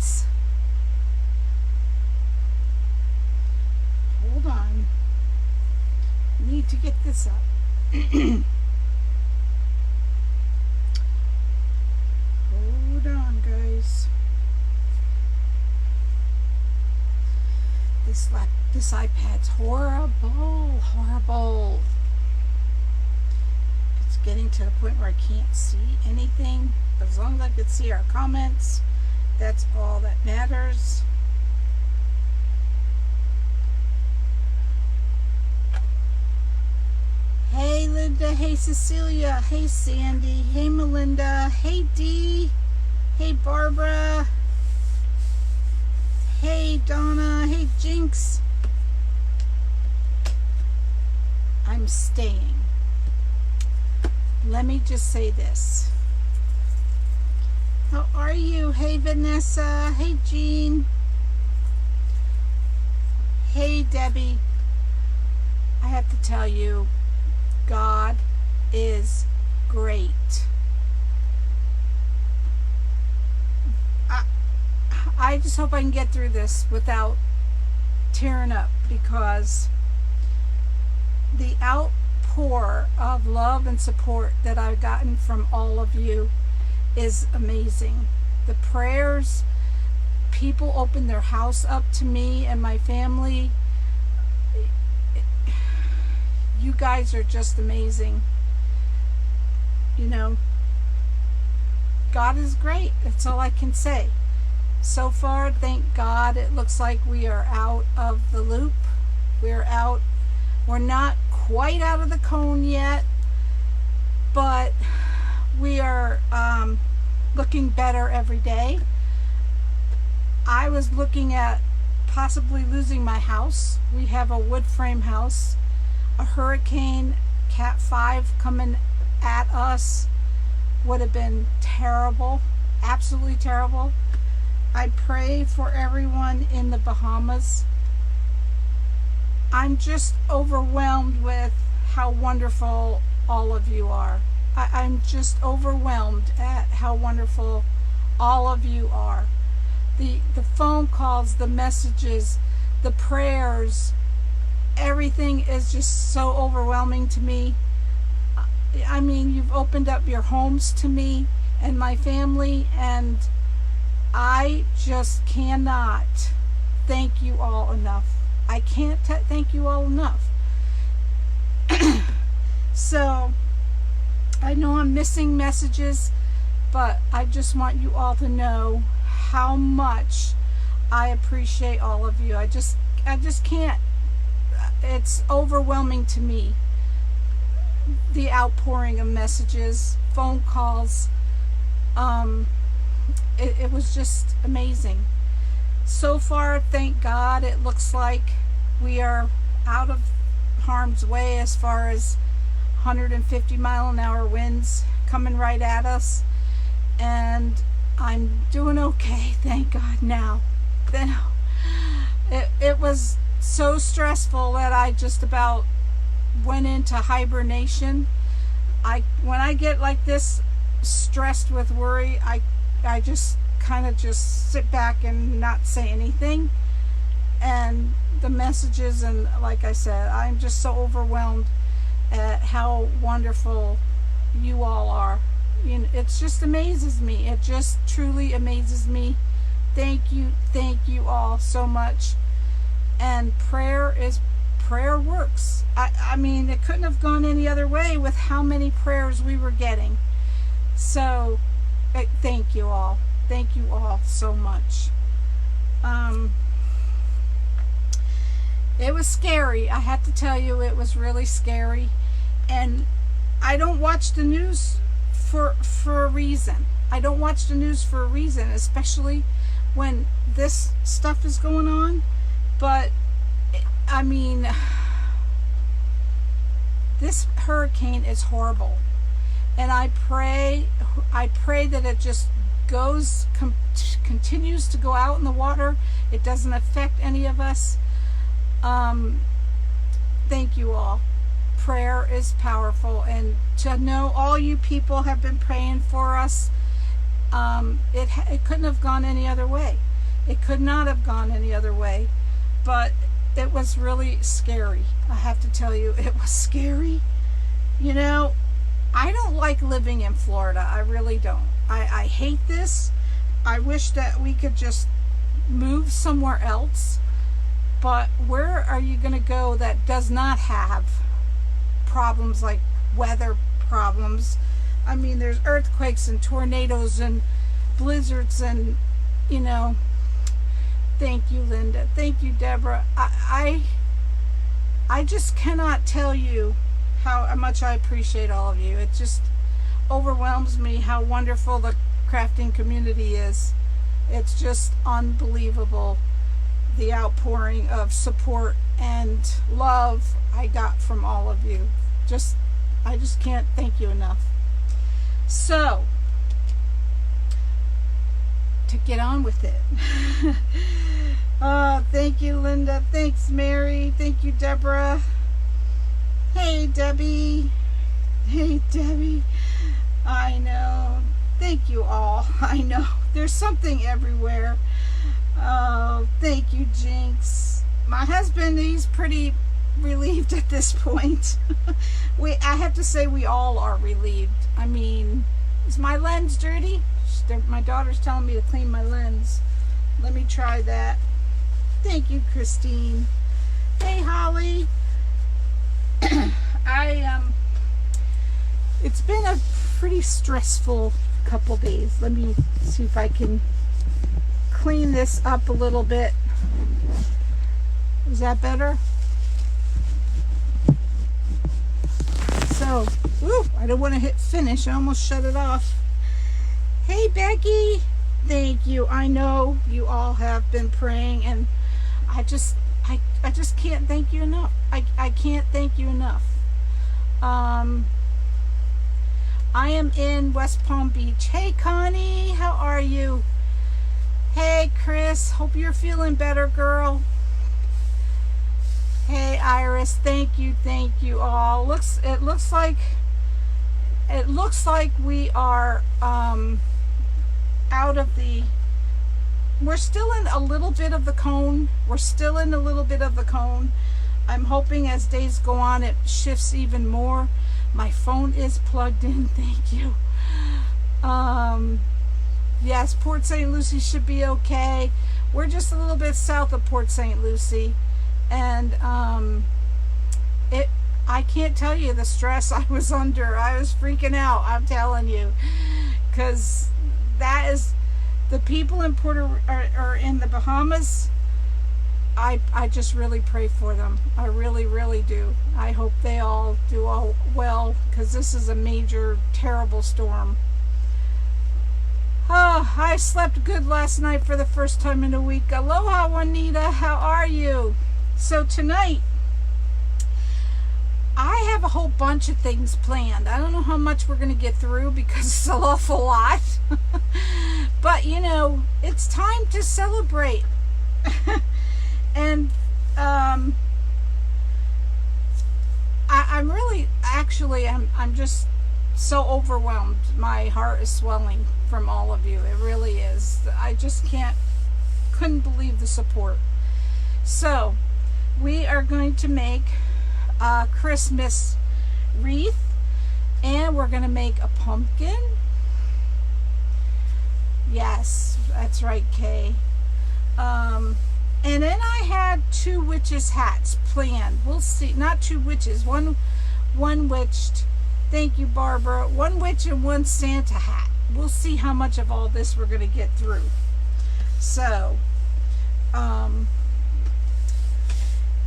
guys. Hold on. Need to get this up. Hold on, guys. This iPad's horrible. It's getting to the point where I can't see anything. But as long as I can see our comments, that's all that matters. Hey Linda, hey Cecilia, hey Sandy, hey Melinda, hey Dee, hey Barbara, hey Donna, hey Jinx. I'm staying. Let me just say this. How are you? Hey Vanessa, hey Jean, hey Debbie. I have to tell you, God is great. I just hope I can get through this without tearing up, because the outpour of love and support that I've gotten from all of you is amazing. The prayers, people open their house up to me and my family. You guys are just amazing. You know, God is great. That's all I can say. So far, thank God, it looks like we are out of the loop. We're not quite out of the cone yet, but we are looking better every day. I was looking at possibly losing my house. We have a wood frame house. A hurricane, Cat 5 coming at us would have been terrible, absolutely terrible. I pray for everyone in the Bahamas. I'm just overwhelmed with how wonderful all of you are. I'm just overwhelmed at how wonderful all of you are. The phone calls, the messages, the prayers, everything is just so overwhelming to me. I mean, you've opened up your homes to me and my family, and I just cannot thank you all enough. I can't thank you all enough. So, I know I'm missing messages, but I just want you all to know how much I appreciate all of you. I just can't. It's overwhelming to me, the outpouring of messages, phone calls. It was just amazing. So far, thank God, it looks like we are out of harm's way as far as 150-mile-an-hour winds coming right at us, and I'm doing okay, thank God. Now it was so stressful that I just about went into hibernation. When I get like this, stressed with worry, I just kind of just sit back and not say anything. And the messages, and like I said, I'm just so overwhelmed at how wonderful you all are. You know, it just amazes me. It just truly amazes me. Thank you all so much. And prayer works. I mean, it couldn't have gone any other way with how many prayers we were getting. So thank you all so much. It was scary. I have to tell you, it was really scary. And I don't watch the news for a reason. I don't watch the news for a reason, especially when this stuff is going on. But I mean, this hurricane is horrible, and I pray that it just continues to go out in the water. It doesn't affect any of us. Thank you all. Prayer is powerful, and to know all you people have been praying for us, it couldn't have gone any other way. It could not have gone any other way. But it was really scary. I have to tell you, it was scary. You know, I don't like living in Florida. I really don't. I hate this. I wish that we could just move somewhere else. But where are you going to go that does not have problems like weather problems? I mean, there's earthquakes and tornadoes and blizzards and, you know. Thank you, Linda. Thank you, Deborah. I just cannot tell you how much I appreciate all of you. It just overwhelms me how wonderful the crafting community is. It's just unbelievable, the outpouring of support and love I got from all of you. I just can't thank you enough. So, to get on with it. Oh, thank you, Linda. Thanks, Mary. Thank you, Deborah. Hey, Debbie. Hey, Debbie. I know. Thank you all. I know. There's something everywhere. Oh, thank you, Jinx. My husband, he's pretty relieved at this point. I have to say we all are relieved. I mean, is my lens dirty? My daughter's telling me to clean my lens. Let me try that. Thank you, Christine. Hey, Holly. It's been a pretty stressful couple days. Let me see if I can clean this up a little bit. Is that better? So, I don't want to hit finish. I almost shut it off. Hey, Becky. Thank you. I know you all have been praying, and I just can't thank you enough. I can't thank you enough. I am in West Palm Beach. Hey, Connie, how are you? Hey, Chris, hope you're feeling better, girl. Hey, Iris, thank you all. It looks like we are out of the. We're still in a little bit of the cone. I'm hoping as days go on, it shifts even more. My phone is plugged in. Thank you. Yes, Port St. Lucie should be okay. We're just a little bit south of Port St. Lucie, and I can't tell you the stress I was under. I was freaking out, I'm telling you, because that is the people in or in the Bahamas. I just really pray for them. I really, really do. I hope they all do all well, because this is a major, terrible storm. Oh, I slept good last night for the first time in a week. Aloha, Juanita. How are you? So tonight, I have a whole bunch of things planned. I don't know how much we're going to get through because it's an awful lot. But, you know, it's time to celebrate. And I'm really, actually, I'm just so overwhelmed. My heart is swelling from all of you. It really is. I just couldn't believe the support. So we are going to make a Christmas wreath, and we're going to make a pumpkin. Yes, that's right, Kay. And then I had 2 witches' hats planned. We'll see. Not 2 witches. One witched. Thank you, Barbara. 1 witch and 1 Santa hat. We'll see how much of all this we're going to get through. So,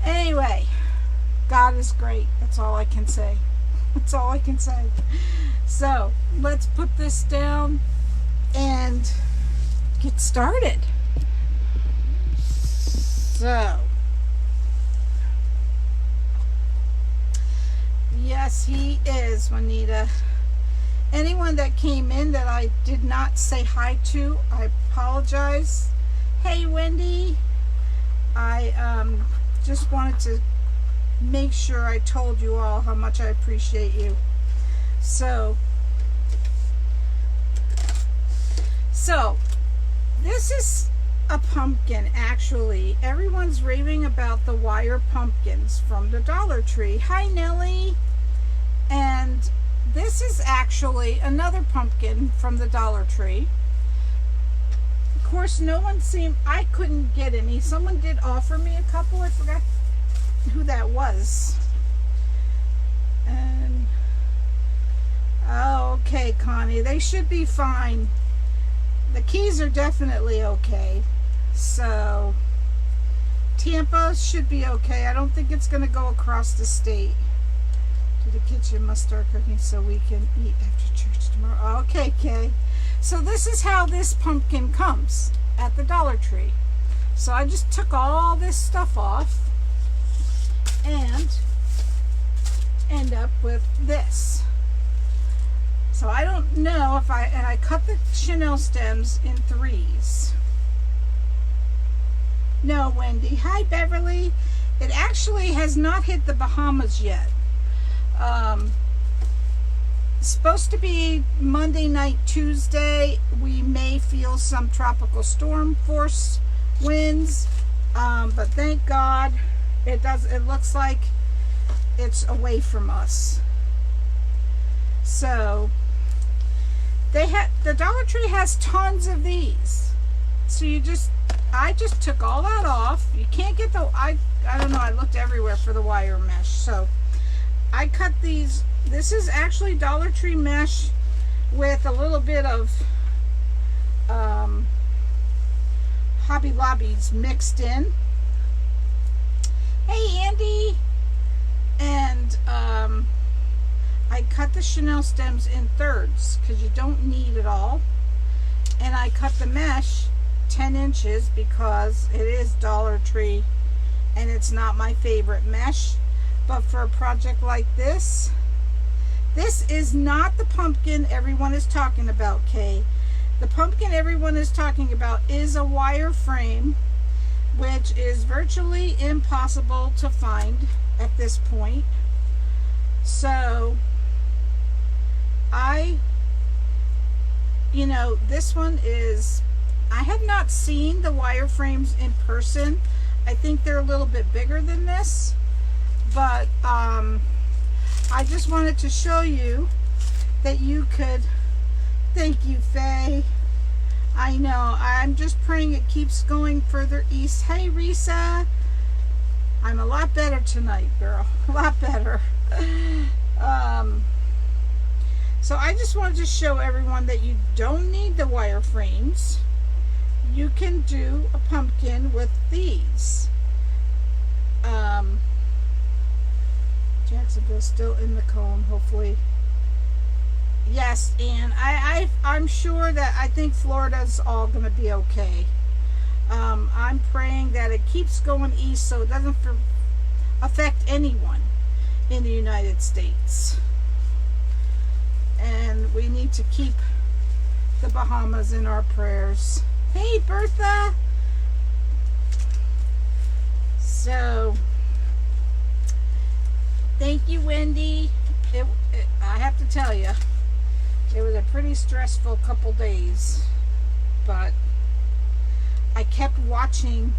anyway, God is great. That's all I can say. That's all I can say. So, let's put this down and get started. So, yes, he is, Juanita. Anyone that came in that I did not say hi to, I apologize. Hey, Wendy. I just wanted to make sure I told you all how much I appreciate you. So this is a pumpkin, actually. Everyone's raving about the wire pumpkins from the Dollar Tree. Hi, Nellie. And this is actually another pumpkin from the Dollar Tree. Of course, no one seemed, I couldn't get any. Someone did offer me a couple. I forgot who that was. And, oh, okay, Connie. They should be fine. The keys are definitely okay. So, Tampa should be okay. I don't think it's going to go across the state. To the kitchen, must start cooking so we can eat after church tomorrow. Okay, Kay. So this is how this pumpkin comes at the Dollar Tree. So I just took all this stuff off and end up with this. So I don't know if I cut the chenille stems in 3s. No, Wendy. Hi, Beverly. It actually has not hit the Bahamas yet. Supposed to be Monday night, Tuesday. We may feel some tropical storm force winds, but thank God it looks like it's away from us. So the Dollar Tree has tons of these. So I just took all that off. You can't get I don't know, I looked everywhere for the wire mesh. So I cut these. This is actually Dollar Tree mesh with a little bit of Hobby Lobby's mixed in. Hey, Andy. And I cut the chenille stems in 3rds because you don't need it all. And I cut the mesh 10 inches because it is Dollar Tree and it's not my favorite mesh. But for a project like this is not the pumpkin everyone is talking about, Kay. The pumpkin everyone is talking about is a wire frame, which is virtually impossible to find at this point. So this one is, I have not seen the wire frames in person. I think they're a little bit bigger than this. But I just wanted to show you that you could, thank you, Faye. I know, I'm just praying it keeps going further east. Hey, Risa. I'm a lot better tonight, girl. A lot better. So I just wanted to show everyone that you don't need the wire frames. You can do a pumpkin with these. Jacksonville's still in the cone, hopefully. Yes, and I'm sure that I think Florida's all going to be okay. I'm praying that it keeps going east so it doesn't affect anyone in the United States. And we need to keep the Bahamas in our prayers. Hey, Bertha! So, thank you, Wendy. I have to tell you, it was a pretty stressful couple days, but I kept watching.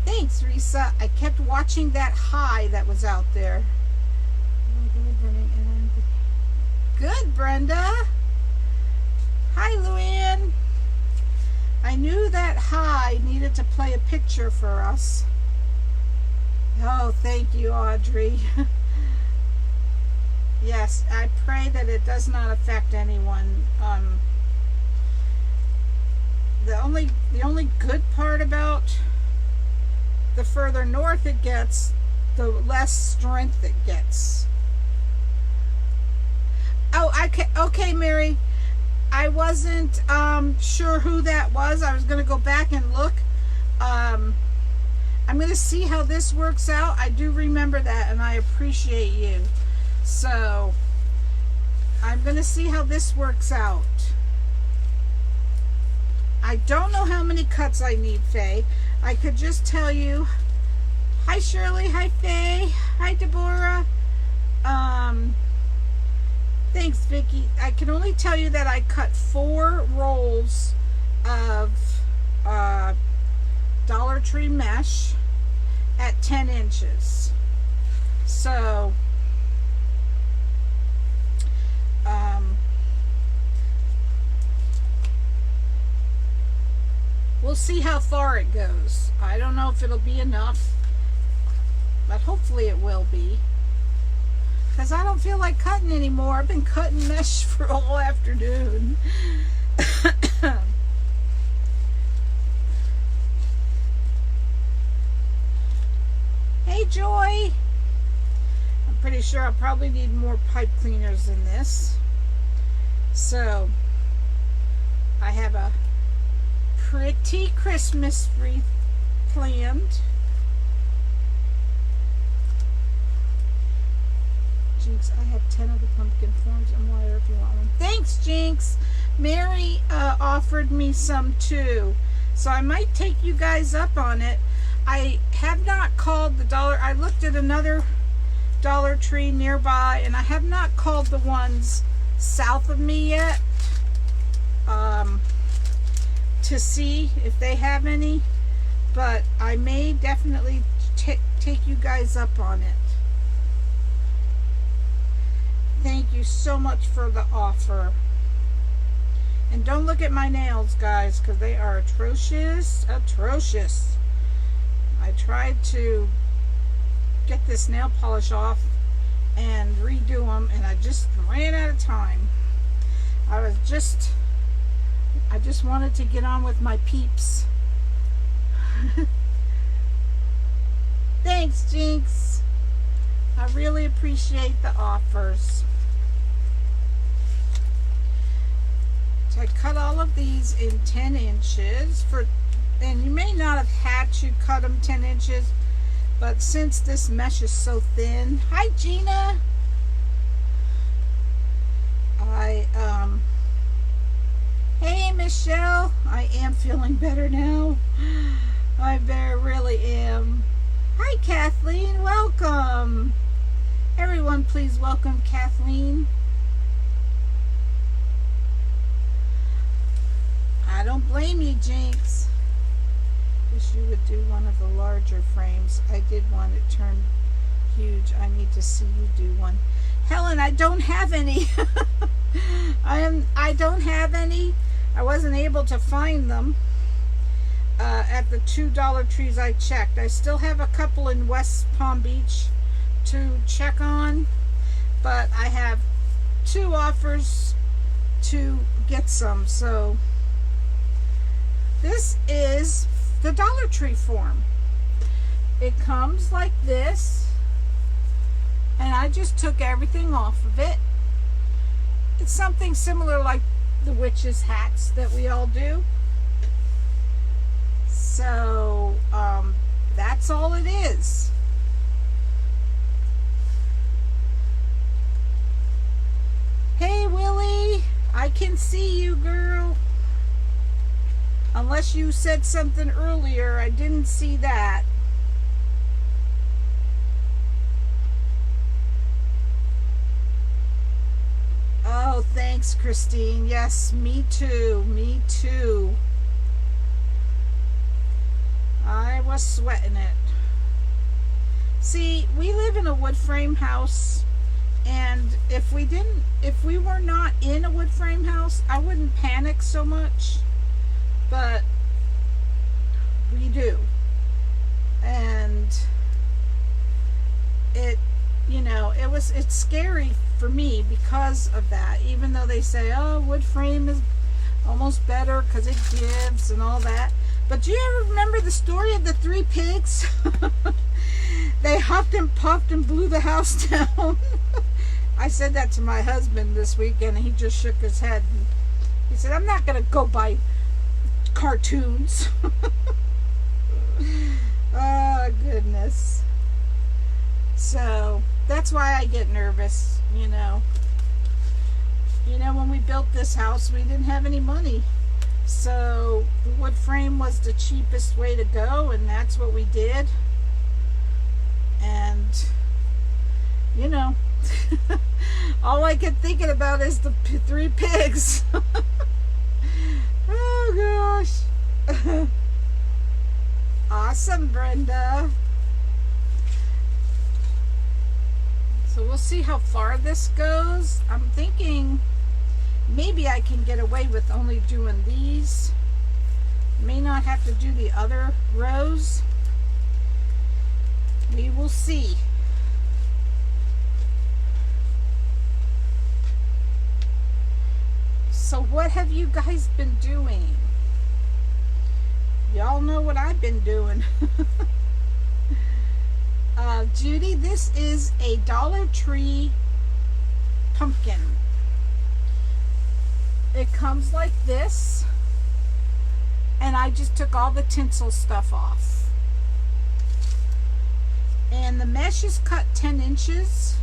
Thanks, Risa. I kept watching that high that was out there. Good, Brenda. Hi, Luann. I knew that high needed to play a picture for us. Oh, thank you, Audrey. Yes, I pray that it does not affect anyone. The only good part about the further north it gets, the less strength it gets. Oh, okay, Mary. I wasn't sure who that was. I was going to go back and look. I'm going to see how this works out. I do remember that, and I appreciate you. So, I'm going to see how this works out. I don't know how many cuts I need, Faye. I could just tell you. Hi, Shirley. Hi, Faye. Hi, Deborah. Thanks, Vicki. I can only tell you that I cut 4 rolls of Dollar Tree mesh at 10 inches. So we'll see how far it goes. I don't know if it'll be enough, but hopefully it will be, because I don't feel like cutting anymore. I've been cutting mesh for all afternoon. Hey Joy! I'm pretty sure I'll probably need more pipe cleaners than this. So I have a pretty Christmas wreath planned. Jinx, I have 10 of the pumpkin forms and wire if you want one. Thanks, Jinx! Mary offered me some too, so I might take you guys up on it. I have not called the Dollar. I looked at another Dollar Tree nearby, and I have not called the ones south of me yet to see if they have any, but I may definitely take you guys up on it. Thank you so much for the offer. And don't look at my nails, guys, because they are atrocious. Atrocious. I tried to get this nail polish off and redo them, and I just ran out of time. I just wanted to get on with my peeps. Thanks, Jinx. I really appreciate the offers. So I cut all of these in 10 inches and you may not have had to cut them 10 inches, but since this mesh is so thin. Hi, Gina. Hey, Michelle. I am feeling better now. I really am. Hi, Kathleen. Welcome. Everyone, please welcome Kathleen. I don't blame you, Jinx. Wish you would do one of the larger frames. I did one. It turned huge. I need to see you do one. Helen, I don't have any. I don't have any. I wasn't able to find them at the 2 Dollar Trees I checked. I still have a couple in West Palm Beach to check on, but I have 2 offers to get some. So this is the Dollar Tree form. It comes like this, and I just took everything off of it. It's something similar like the witches' hats that we all do. So that's all it is. Hey, Willie, I can see you, girl. Unless you said something earlier, I didn't see that. Oh, thanks, Christine. Yes, me too. Me too. I was sweating it. See, we live in a wood frame house, and if we were not in a wood frame house, I wouldn't panic so much. But we do, and it's scary for me because of that. Even though they say, oh, wood frame is almost better because it gives and all that. But do you ever remember the story of the 3 pigs? They huffed and puffed and blew the house down. I said that to my husband this weekend, and he just shook his head. And he said, I'm not going to go by cartoons. Oh, goodness. So that's why I get nervous, when we built this house, we didn't have any money. So the wood frame was the cheapest way to go, and that's what we did. And, all I kept thinking about is the 3 pigs. Oh, gosh. Awesome, Brenda. So we'll see how far this goes. I'm thinking maybe I can get away with only doing these. May not have to do the other rows. We will see. So what have you guys been doing? Y'all know what I've been doing. Judy, this is a Dollar Tree pumpkin. It comes like this, and I just took all the tinsel stuff off. And the mesh is cut 10 inches.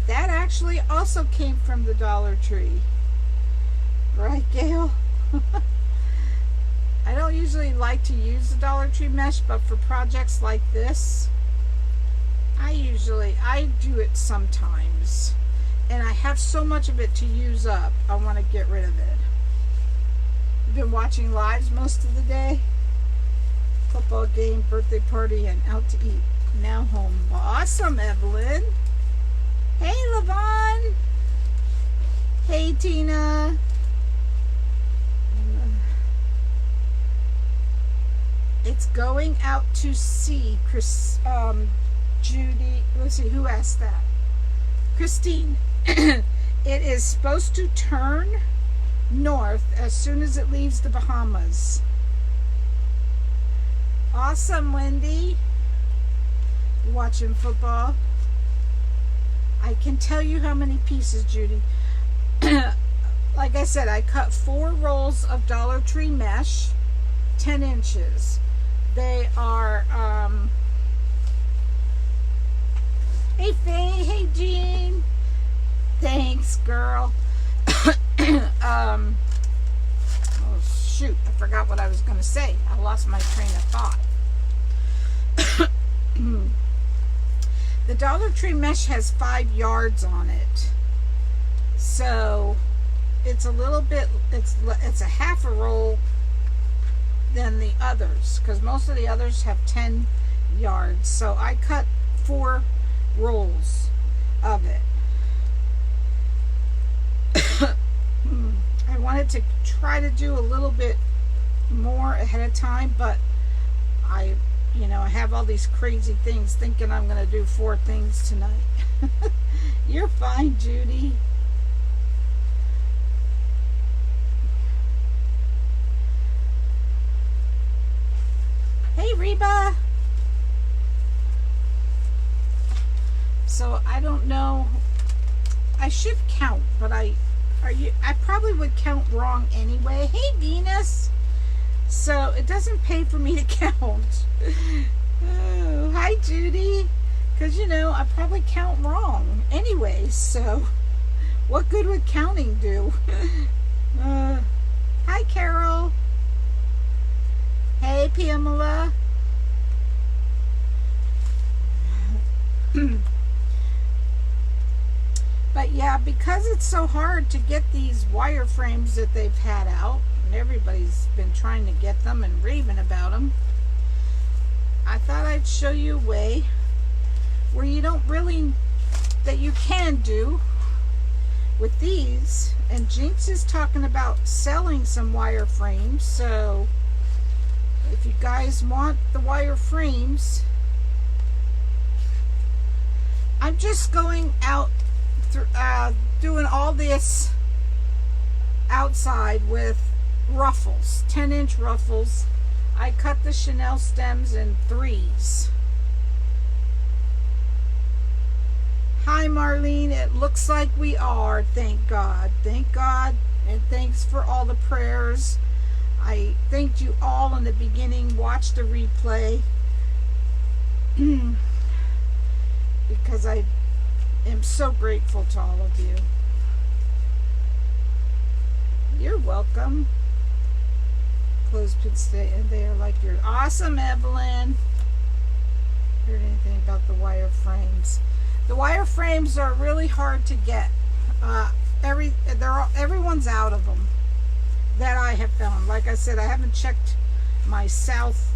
That actually also came from the Dollar Tree. Right, Gail? I don't usually like to use the Dollar Tree mesh, but for projects like this, I do it sometimes. And I have so much of it to use up, I want to get rid of it. You've been watching lives most of the day? Football game, birthday party, and out to eat. Now home. Awesome, Evelyn. Hey, Levon. Hey, Tina. It's going out to sea, Judy. Let's see, who asked that? Christine. It is supposed to turn north as soon as it leaves the Bahamas. Awesome, Wendy. You watching football? I can tell you how many pieces, Judy. Like I said, I cut 4 rolls of Dollar Tree mesh, 10 inches. They are, hey Faye, hey Jean. Thanks, girl. Oh shoot, I forgot what I was going to say. I lost my train of thought. The Dollar Tree mesh has 5 yards on it. So it's a little bit, it's a half a roll than the others, because most of the others have 10 yards. So I cut 4 rolls of it. I wanted to try to do a little bit more ahead of time, but I have all these crazy things thinking I'm going to do 4 things tonight. You're fine, Judy. Hey, Reba. So I don't know. I should count, but I probably would count wrong anyway. Hey, Venus. So it doesn't pay for me to count. Oh, hi, Judy. Because, I probably count wrong anyway. So what good would counting do? Hi, Carol. Hey, Pamela. But yeah, because it's so hard to get these wireframes that they've had out, and everybody's been trying to get them and raving about them, I thought I'd show you a way where you don't really, that you can do with these. And Jinx is talking about selling some wireframes, so if you guys want the wireframes, I'm just going out doing all this outside with ruffles, 10-inch ruffles. I cut the Chanel stems in 3s. Hi, Marlene. It looks like we are. Thank God. Thank God. And thanks for all the prayers. I thanked you all in the beginning. Watch the replay. Because I am so grateful to all of you. You're welcome. Clothespins stay, and they are like yours. Awesome, Evelyn. Heard anything about the wireframes? The wireframes are really hard to get. Everyone's out of them that I have found. Like I said, I haven't checked my south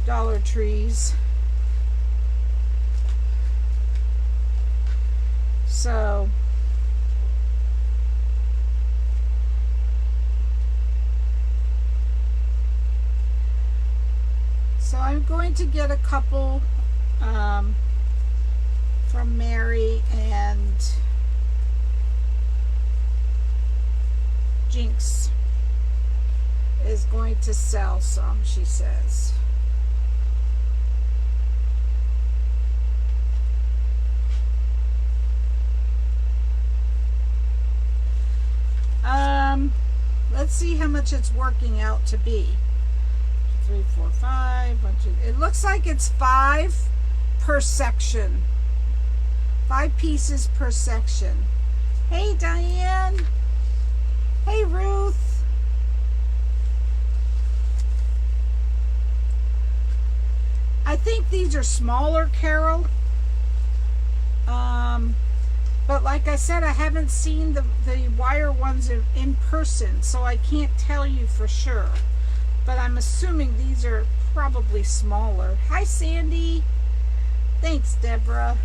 Dollar Trees. So I'm going to get a couple from Mary, and Jinx is going to sell some, she says. Let's see how much it's working out to be. 3, 4, 5. 1, 2. It looks like it's 5 per section. 5 pieces per section. Hey, Diane. Hey, Ruth. I think these are smaller, Carol. But like I said, I haven't seen the wire ones in person, so I can't tell you for sure. But I'm assuming these are probably smaller. Hi, Sandy. Thanks, Deborah.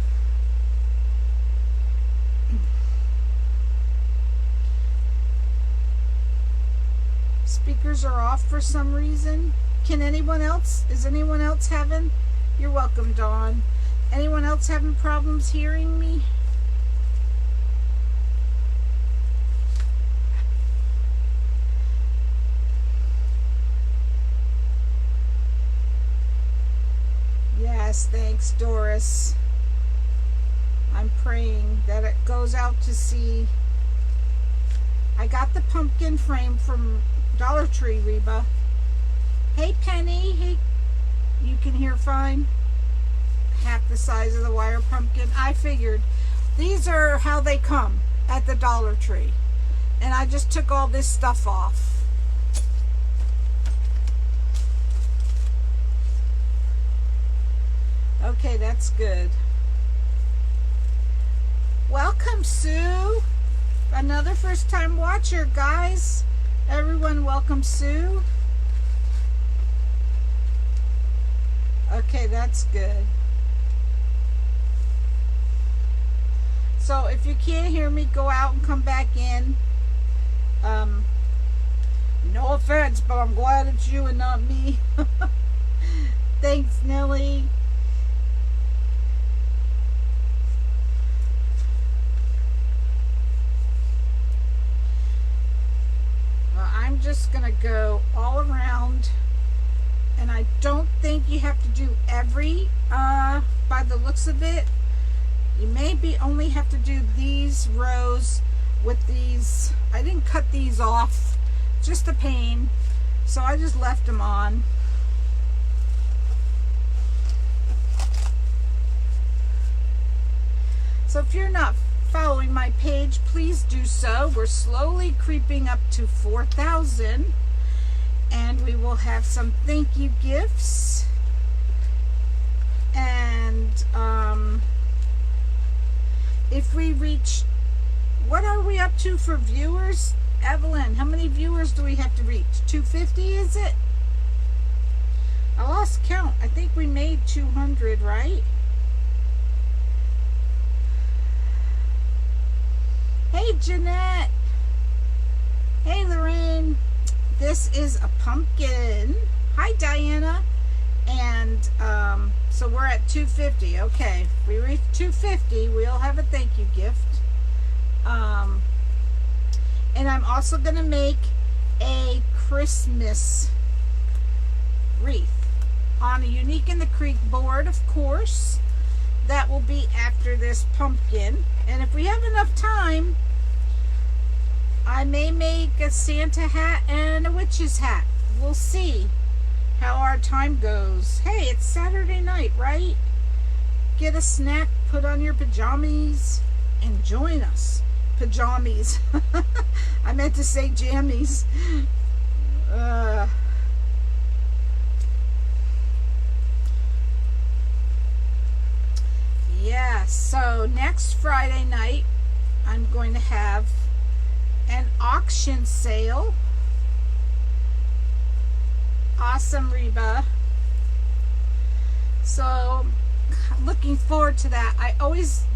Speakers are off for some reason. Can anyone else? Is anyone else having? You're welcome, Dawn. Anyone else having problems hearing me? Yes, thanks, Doris. I'm praying that it goes out to sea. I got the pumpkin frame from Dollar Tree, Reba. Hey, Penny. Hey, you can hear fine? Half the size of the wire pumpkin. I figured these are how they come at the Dollar Tree. And I just took all this stuff off. Okay, that's good. Welcome, Sue. Another first-time watcher, guys. Everyone, welcome, Sue. Okay, that's good. So if you can't hear me, go out and come back in. No offense, but I'm glad it's you and not me. Thanks, Nellie. I'm just gonna go all around, and I don't think you have to do every by the looks of it. You maybe only have to do these rows with these. I didn't cut these off, just a pain, so I just left them on. So if you're not following my page, please do so. We're slowly creeping up to 4,000, and we will have some thank you gifts. And if we reach, what are we up to for viewers? Evelyn, how many viewers do we have to reach? 250, is it? I lost count. I think we made 200, right? Hey, Jeanette. Hey, Lorraine. This is a pumpkin. Hi, Diana. And so we're at 250. Okay, if we reach 250, we'll have a thank you gift. And I'm also going to make a Christmas wreath on a Unique in the Creek board, of course. That will be after this pumpkin. And if we have enough time, I may make a Santa hat and a witch's hat. We'll see how our time goes. Hey, it's Saturday night, right? Get a snack, put on your pajamas, and join us. Pajamas. I meant to say jammies. Yeah, so next Friday night, I'm going to have an auction sale. Awesome, Reba. So looking forward to that.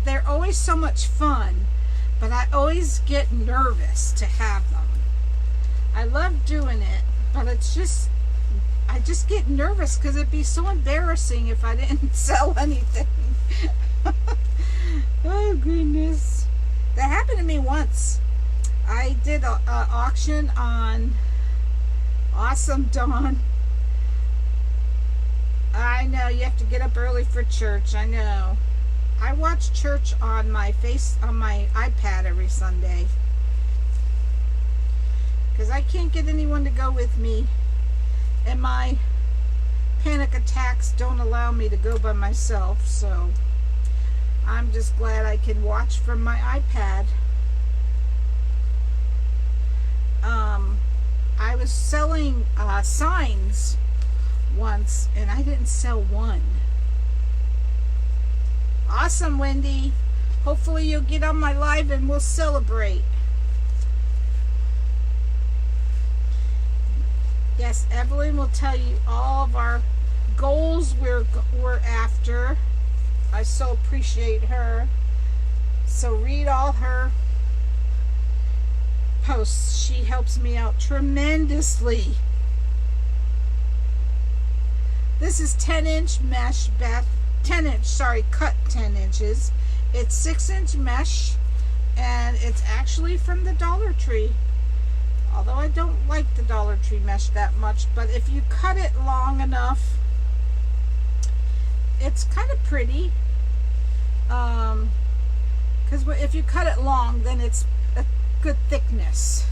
They're always so much fun, but I always get nervous to have them. I love doing it, but I just get nervous because it'd be so embarrassing if I didn't sell anything. Oh goodness. That happened to me once. I did a auction on Awesome Dawn. I know you have to get up early for church. I know. I watch church on my iPad every Sunday because I can't get anyone to go with me, and my panic attacks don't allow me to go by myself. So I'm just glad I can watch from my iPad. I was selling signs once, and I didn't sell one. Awesome, Wendy. Hopefully you'll get on my live and we'll celebrate. Yes, Evelyn will tell you all of our goals we're after. I so appreciate her. So read all her posts. She helps me out tremendously. This is 10-inch mesh cut 10 inches. It's 6-inch mesh, and it's actually from the Dollar Tree. Although I don't like the Dollar Tree mesh that much, but if you cut it long enough, it's kind of pretty. Because if you cut it long, then it's a good thickness.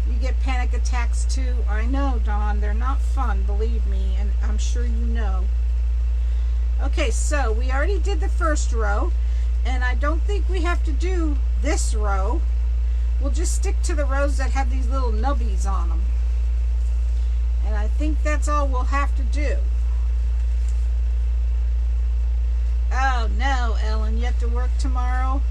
You get panic attacks too. I know, Dawn, they're not fun, believe me, and I'm sure you know. Okay, so we already did the first row, and I don't think we have to do this row. We'll just stick to the rows that have these little nubbies on them. And I think that's all we'll have to do. Oh no, Ellen, you have to work tomorrow?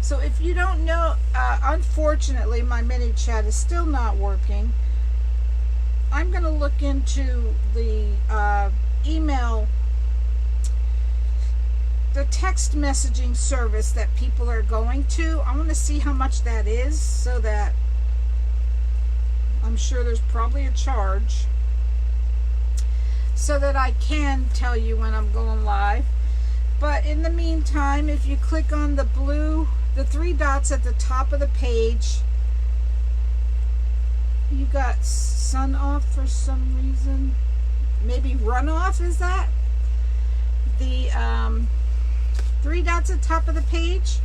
So if you don't know, unfortunately my mini chat is still not working. I'm going to look into the email, the text messaging service that people are going to. I want to see how much that is, so that I'm sure there's probably a charge, so that I can tell you when I'm going live. But in the meantime, if you click on the three dots at the top of the page, you got sun off for some reason. Maybe runoff, is that? The three dots at the top of the page.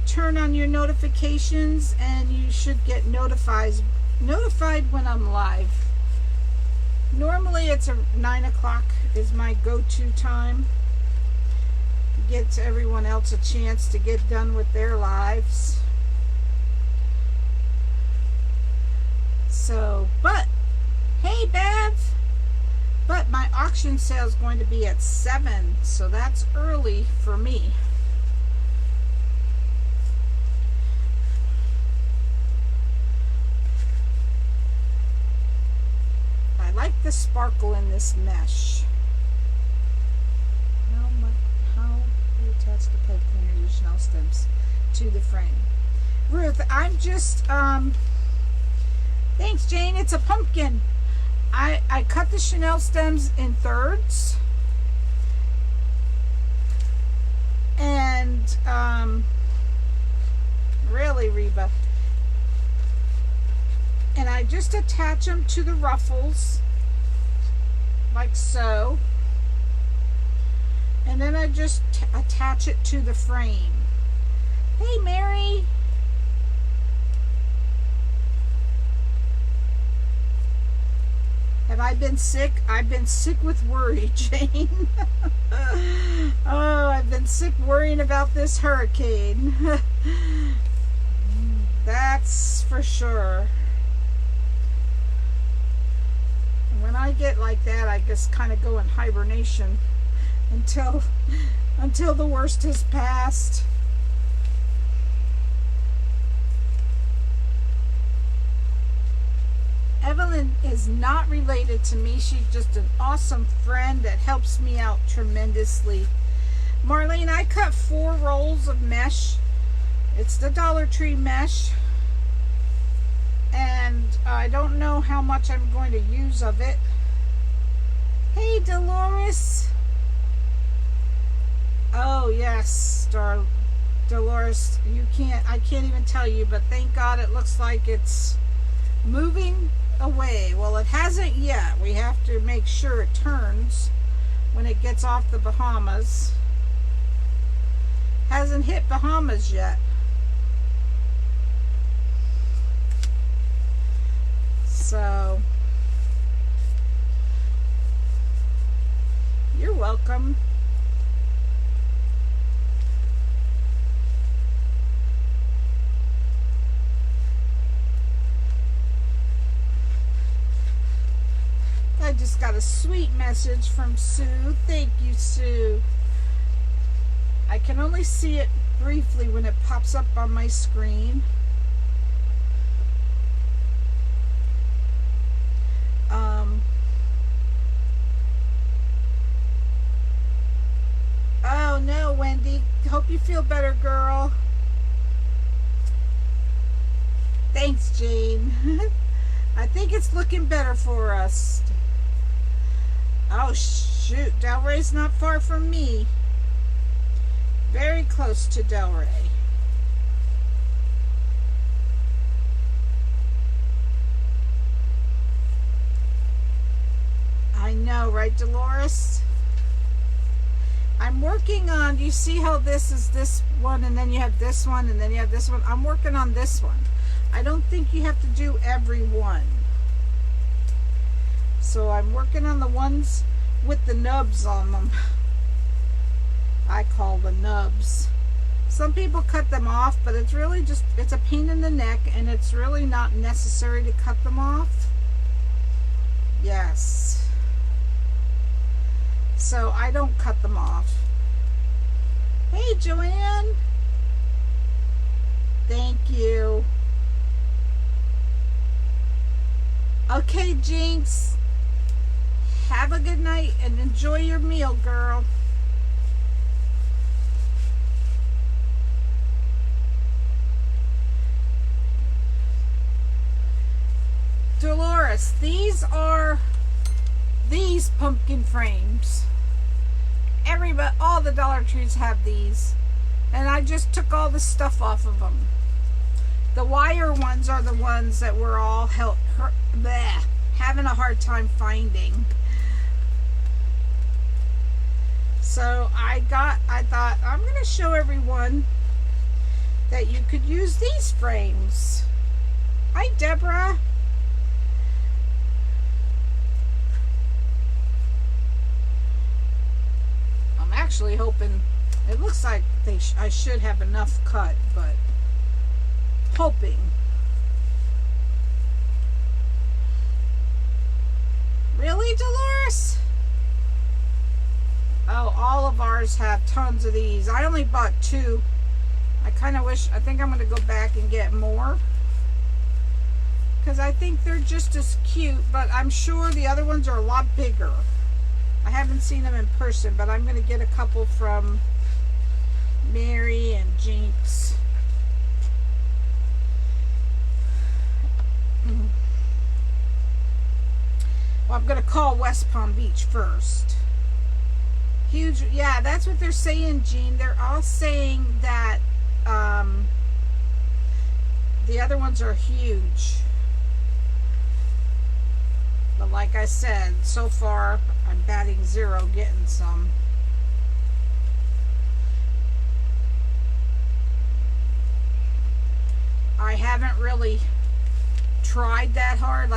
Turn on your notifications and you should get notified when I'm live. Normally it's 9 o'clock is my go-to time. Gives everyone else a chance to get done with their lives. So, but, hey Bev! But my auction sale is going to be at 7, so that's early for me. I like the sparkle in this mesh. How do you attach the pipe cleaner to Chanel stems to the frame? Ruth, I'm just, thanks Jane, it's a pumpkin. I cut the Chanel stems in thirds, and really, Reba, and I just attach them to the ruffles like so, and then I just attach it to the frame. Hey Mary. Have I been sick? I've been sick with worry, Jane. Oh, I've been sick worrying about this hurricane. That's for sure. When I get like that, I just kind of go in hibernation until the worst has passed. Evelyn is is not related to me. She's just an awesome friend that helps me out tremendously. Marlene, I cut 4 rolls of mesh. It's the Dollar Tree mesh. And I don't know how much I'm going to use of it. Hey, Dolores. Oh, yes, Dolores. I can't even tell you, but thank God it looks like it's moving away. Well, it hasn't yet. We have to make sure it turns when it gets off the Bahamas. Hasn't hit Bahamas yet. So, you're welcome. I just got a sweet message from Sue. Thank you, Sue. I can only see it briefly when it pops up on my screen. Oh no, Wendy. Hope you feel better, girl. Thanks, Jane. I think it's looking better for us. Oh shoot, Delray's not far from me. Very close to Delray. I know, right, Dolores? I'm working on, you see how this is this one, and then you have this one, and then you have this one? I'm working on this one. I don't think you have to do every one. So I'm working on the ones with the nubs on them. I call the nubs. Some people cut them off, but it's really just, it's a pain in the neck, and it's really not necessary to cut them off. Yes. So I don't cut them off. Hey, Joanne. Thank you. Okay, Jinx. Have a good night and enjoy your meal, girl. Dolores, these are these pumpkin frames. All the Dollar Trees have these, and I just took all the stuff off of them. The wire ones are the ones that we're all having a hard time finding. So I thought I'm going to show everyone that you could use these frames. Hi, Deborah. I'm actually hoping, it looks like I should have enough cut, but hoping. Really, Dolores? Oh, all of ours have tons of these. I only bought 2. I think I'm going to go back and get more, because I think they're just as cute, but I'm sure the other ones are a lot bigger. I haven't seen them in person, but I'm going to get a couple from Mary and Jinx. Well, I'm going to call West Palm Beach first. Huge, yeah, that's what they're saying, Jean. They're all saying that the other ones are huge. But like I said, so far I'm batting 0 getting some. I haven't really tried that hard.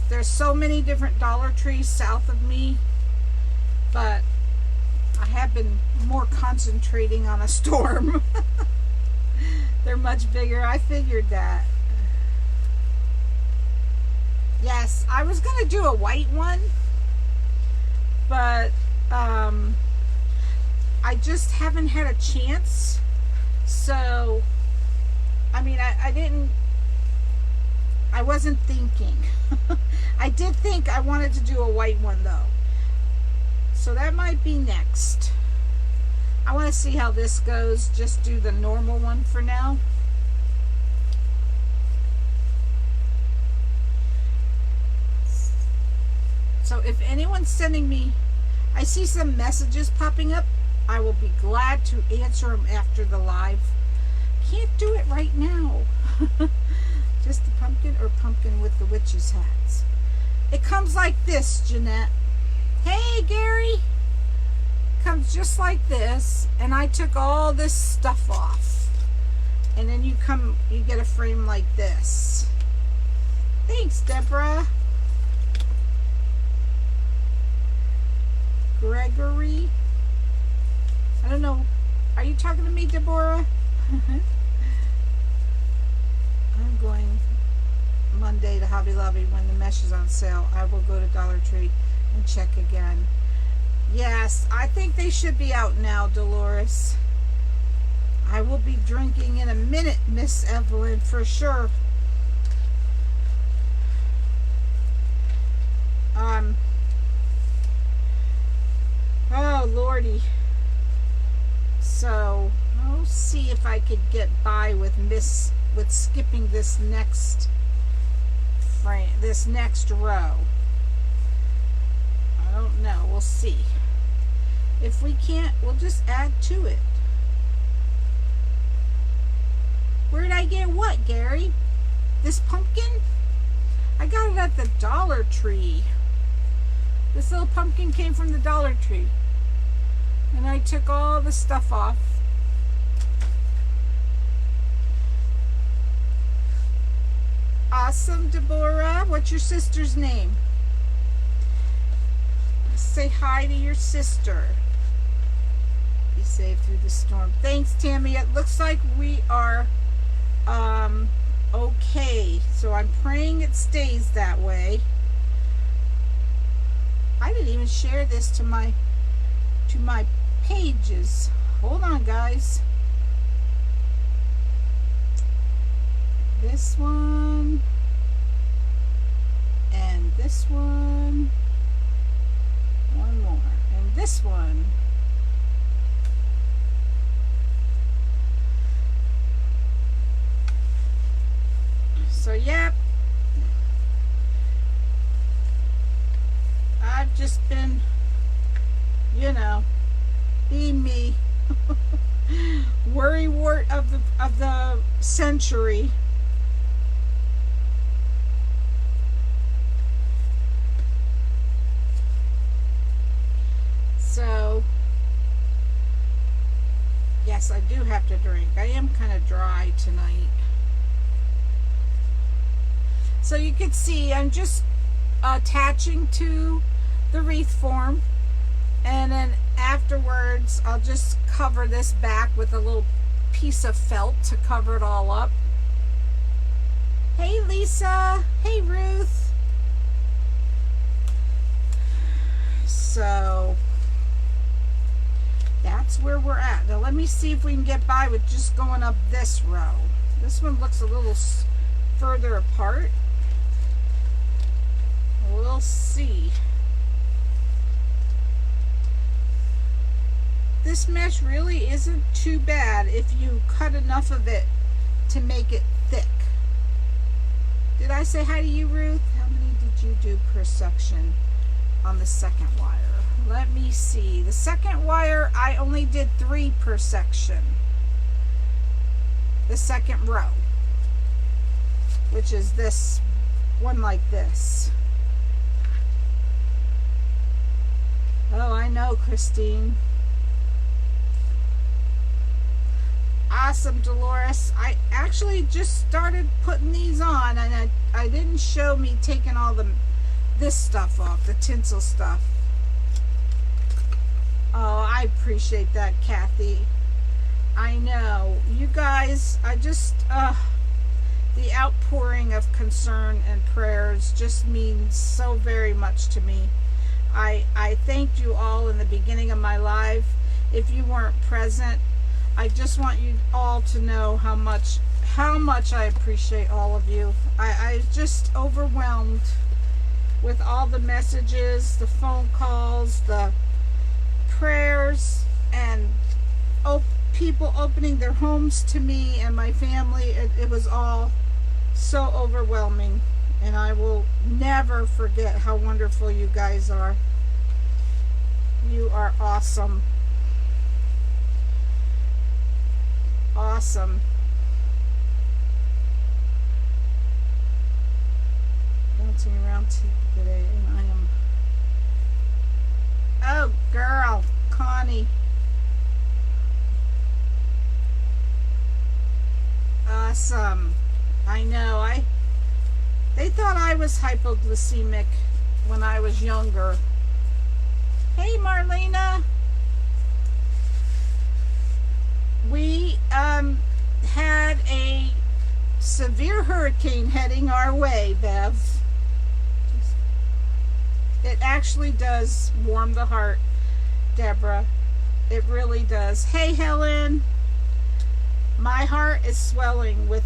There's so many different Dollar Trees south of me, but I have been more concentrating on a storm. They're much bigger. I figured that. Yes, I was going to do a white one, but I just haven't had a chance. So, I mean, I I wasn't thinking. I did think I wanted to do a white one though. So that might be next. I want to see how this goes. Just do the normal one for now. So if anyone's sending me, I see some messages popping up, I will be glad to answer them after the live. Can't do it right now. Just the pumpkin or pumpkin with the witch's hats. It comes like this, Jeanette. Hey, Gary. Comes just like this, and I took all this stuff off. And then you get a frame like this. Thanks, Deborah. Gregory. I don't know. Are you talking to me, Deborah? I'm going Monday to Hobby Lobby when the mesh is on sale. I will go to Dollar Tree and check again. Yes, I think they should be out now, Dolores. I will be drinking in a minute, Miss Evelyn, for sure. Oh, Lordy. So, I'll see if I could get by with skipping this next frame, this next row. I don't know. We'll see. If we can't, we'll just add to it. Where did I get what, Gary? This pumpkin? I got it at the Dollar Tree. This little pumpkin came from the Dollar Tree. And I took all the stuff off. Awesome, Deborah. What's your sister's name? Say hi to your sister. Be safe through the storm. Thanks, Tammy. It looks like we are okay. So I'm praying it stays that way. I didn't even share this to my pages. Hold on, guys. This one and this one. One more. And this one. So, yep. I've just been, you know, being me. Worrywart of the century. So, yes, I do have to drink. I am kind of dry tonight. So you can see I'm just attaching to the wreath form, and then afterwards I'll just cover this back with a little piece of felt to cover it all up. Hey, Lisa. Hey, Ruth. So that's where we're at. Now let me see if we can get by with just going up this row. This one looks a little further apart. We'll see. This mesh really isn't too bad if you cut enough of it to make it thick. Did I say hi to you, Ruth? How many did you do per section on the second wire? Let me see. The second wire, I only did 3 per section. The second row, which is this one like this. Oh, I know, Christine. Awesome, Dolores. I actually just started putting these on, and I didn't show me taking all this stuff off, the tinsel stuff. Oh, I appreciate that, Kathy. I know. You guys, I just, the outpouring of concern and prayers just means so very much to me. I thanked you all in the beginning of my live. If you weren't present, I just want you all to know how much how much I appreciate all of you. I just overwhelmed with all the messages, the phone calls, the prayers, and people opening their homes to me and my family. It was all so overwhelming, and I will never forget how wonderful you guys are. You are awesome. Awesome. Bouncing around today, and I am... Oh, girl, Connie. Awesome. I know. They thought I was hypoglycemic when I was younger. Hey, Marlena. We had a severe hurricane heading our way, Bev. It actually does warm the heart, Deborah. It really does. Hey, Helen. My heart is swelling with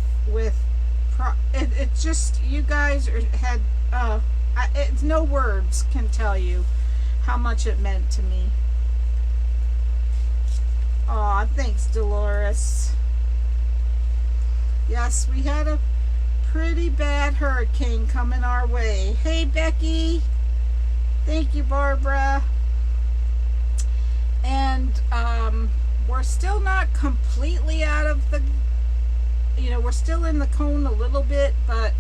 it's just, you guys had it's no words can tell you how much it meant to me. Aw, thanks, Dolores. Yes, we had a pretty bad hurricane coming our way. Hey, Becky. Thank you, Barbara. And we're still not completely out of the, we're still in the cone a little bit, but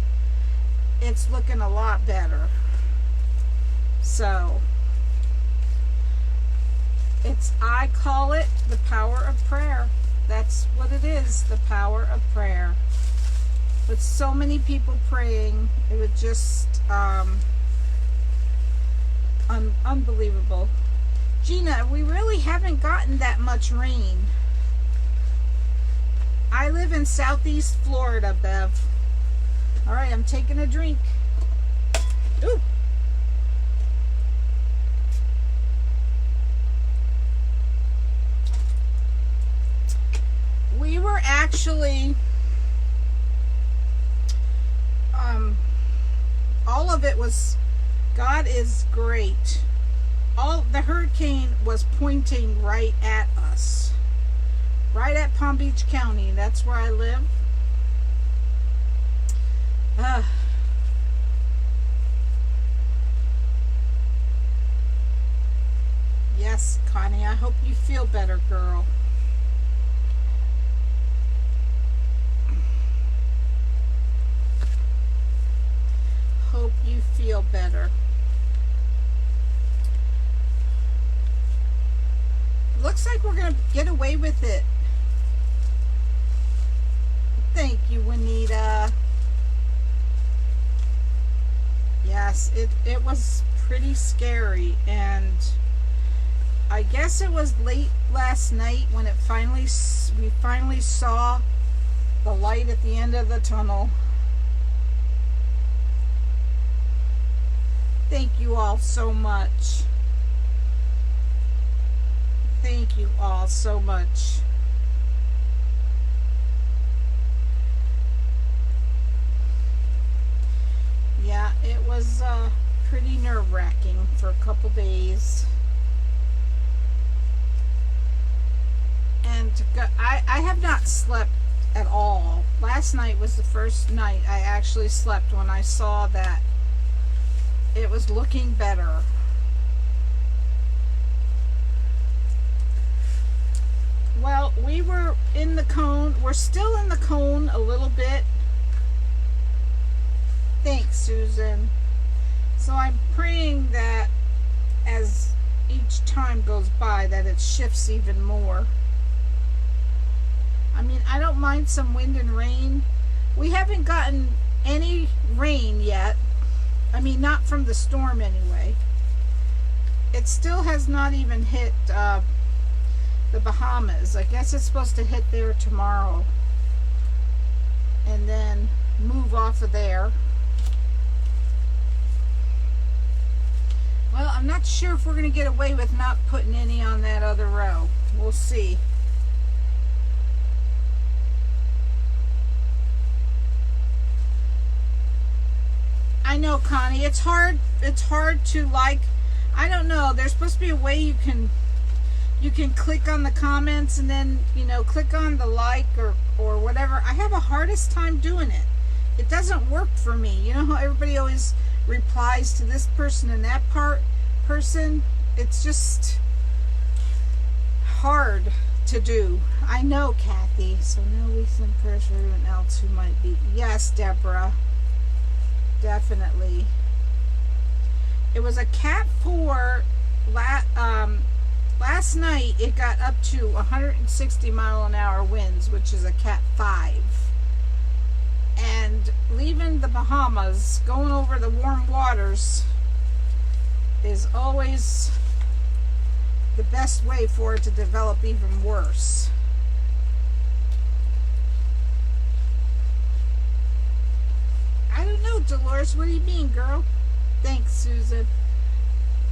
it's looking a lot better. So I call it the power of prayer. That's what it is, the power of prayer. With so many people praying, it was just unbelievable. Gina, we really haven't gotten that much rain. I live in Southeast Florida, Bev. All right, I'm taking a drink. Ooh. We were actually, all of it was, God is great. All the hurricane was pointing right at us, right at Palm Beach County. That's where I live. Yes, Connie, I hope you feel better, girl. Hope you feel better. Looks like we're going to get away with it. Thank you, Juanita. Yes, it was pretty scary, and I guess it was late last night when we finally saw the light at the end of the tunnel. Thank you all so much. Thank you all so much. Yeah, it was pretty nerve-wracking for a couple days. And I have not slept at all. Last night was the first night I actually slept when I saw that it was looking better. Well, we were in the cone. We're still in the cone a little bit. Thanks, Susan. So I'm praying that as each time goes by that it shifts even more. I mean, I don't mind some wind and rain. We haven't gotten any rain yet. I mean, not from the storm anyway. It still has not even hit the Bahamas. I guess it's supposed to hit there tomorrow and then move off of there. Well, I'm not sure if we're going to get away with not putting any on that other row. We'll see. know, Connie. It's hard to like. I don't know. There's supposed to be a way you can click on the comments and then, you know, click on the like or whatever. I have a hardest time doing it. It doesn't work for me. You know how everybody always replies to this person and that person? It's just hard to do. I know, Kathy. So now we send prayers for everyone else who might be. Yes, Deborah. Definitely. It was a Cat 4 last night. It got up to 160-mile-an-hour winds, which is a Cat 5. And leaving the Bahamas, going over the warm waters, is always the best way for it to develop even worse. I don't know, Dolores. What do you mean, girl? Thanks, Susan.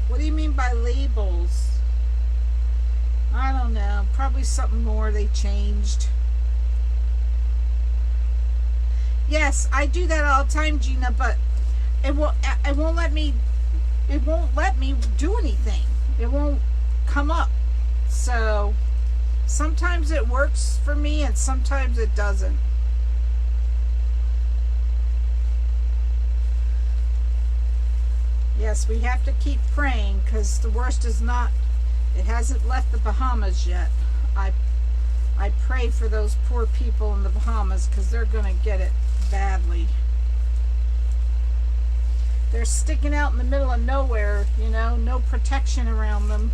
What do you mean by labels? I don't know. Probably something more they changed. Yes, I do that all the time, Gina, but it won't let me do anything. It won't come up. So sometimes it works for me and sometimes it doesn't. Yes, we have to keep praying because the worst is not, it hasn't left the Bahamas yet. I pray for those poor people in the Bahamas because they're going to get it badly. They're sticking out in the middle of nowhere, you know, no protection around them.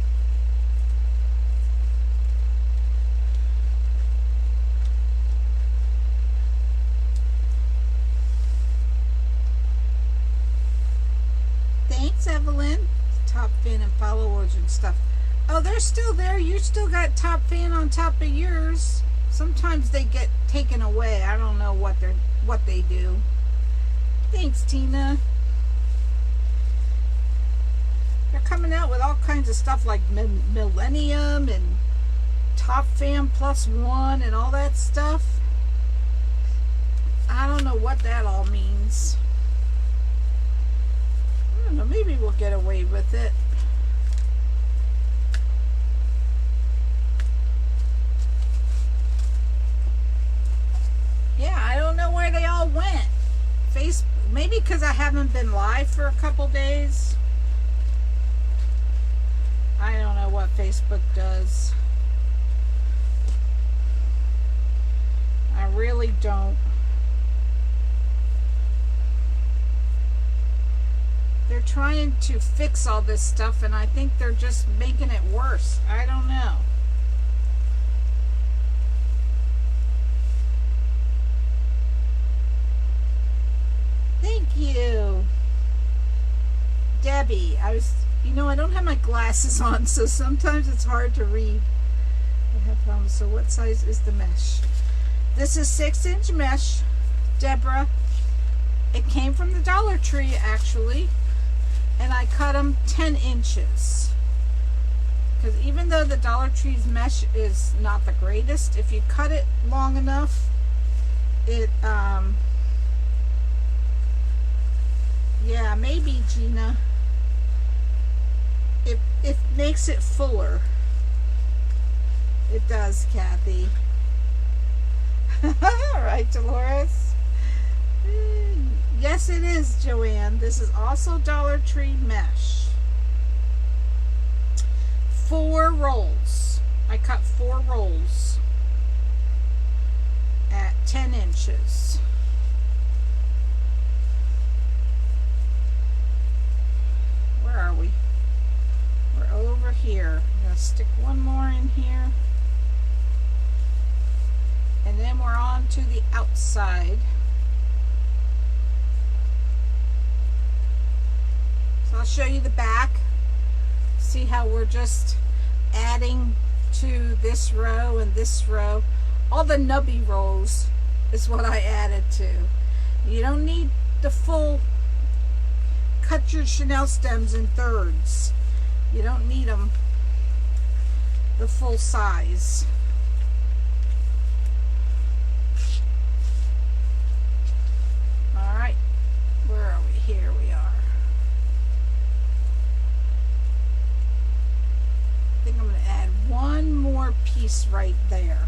Thanks, Evelyn. Top fan and followers and stuff. Oh, they're still there. You still got top fan on top of yours. Sometimes they get taken away. I don't know what they do. Thanks, Tina. They're coming out with all kinds of stuff like Millennium and Top Fan +1 and all that stuff. I don't know what that all means. I don't know, maybe we'll get away with it. Yeah, I don't know where they all went. Maybe because I haven't been live for a couple days. I don't know what Facebook does. I really don't. They're trying to fix all this stuff, and I think they're just making it worse. I don't know. Thank you, Debbie. You know, I don't have my glasses on, so sometimes it's hard to read. I have problems. So what size is the mesh? This is 6-inch mesh, Deborah. It came from the Dollar Tree, actually. And I cut them 10 inches. Because even though the Dollar Tree's mesh is not the greatest, if you cut it long enough, it, yeah, maybe, Gina. It makes it fuller. It does, Kathy. All right, Dolores. Yes, it is, Joanne. This is also Dollar Tree mesh. 4 rolls. I cut 4 rolls at 10 inches. Where are we? We're over here. I'm going to stick one more in here. And then we're on to the outside. So I'll show you the back. See how we're just adding to this row and this row. All the nubby rows is what I added to. You don't need the full, cut your Chanel stems in thirds. You don't need them the full size. All right, where are we? Here we right there.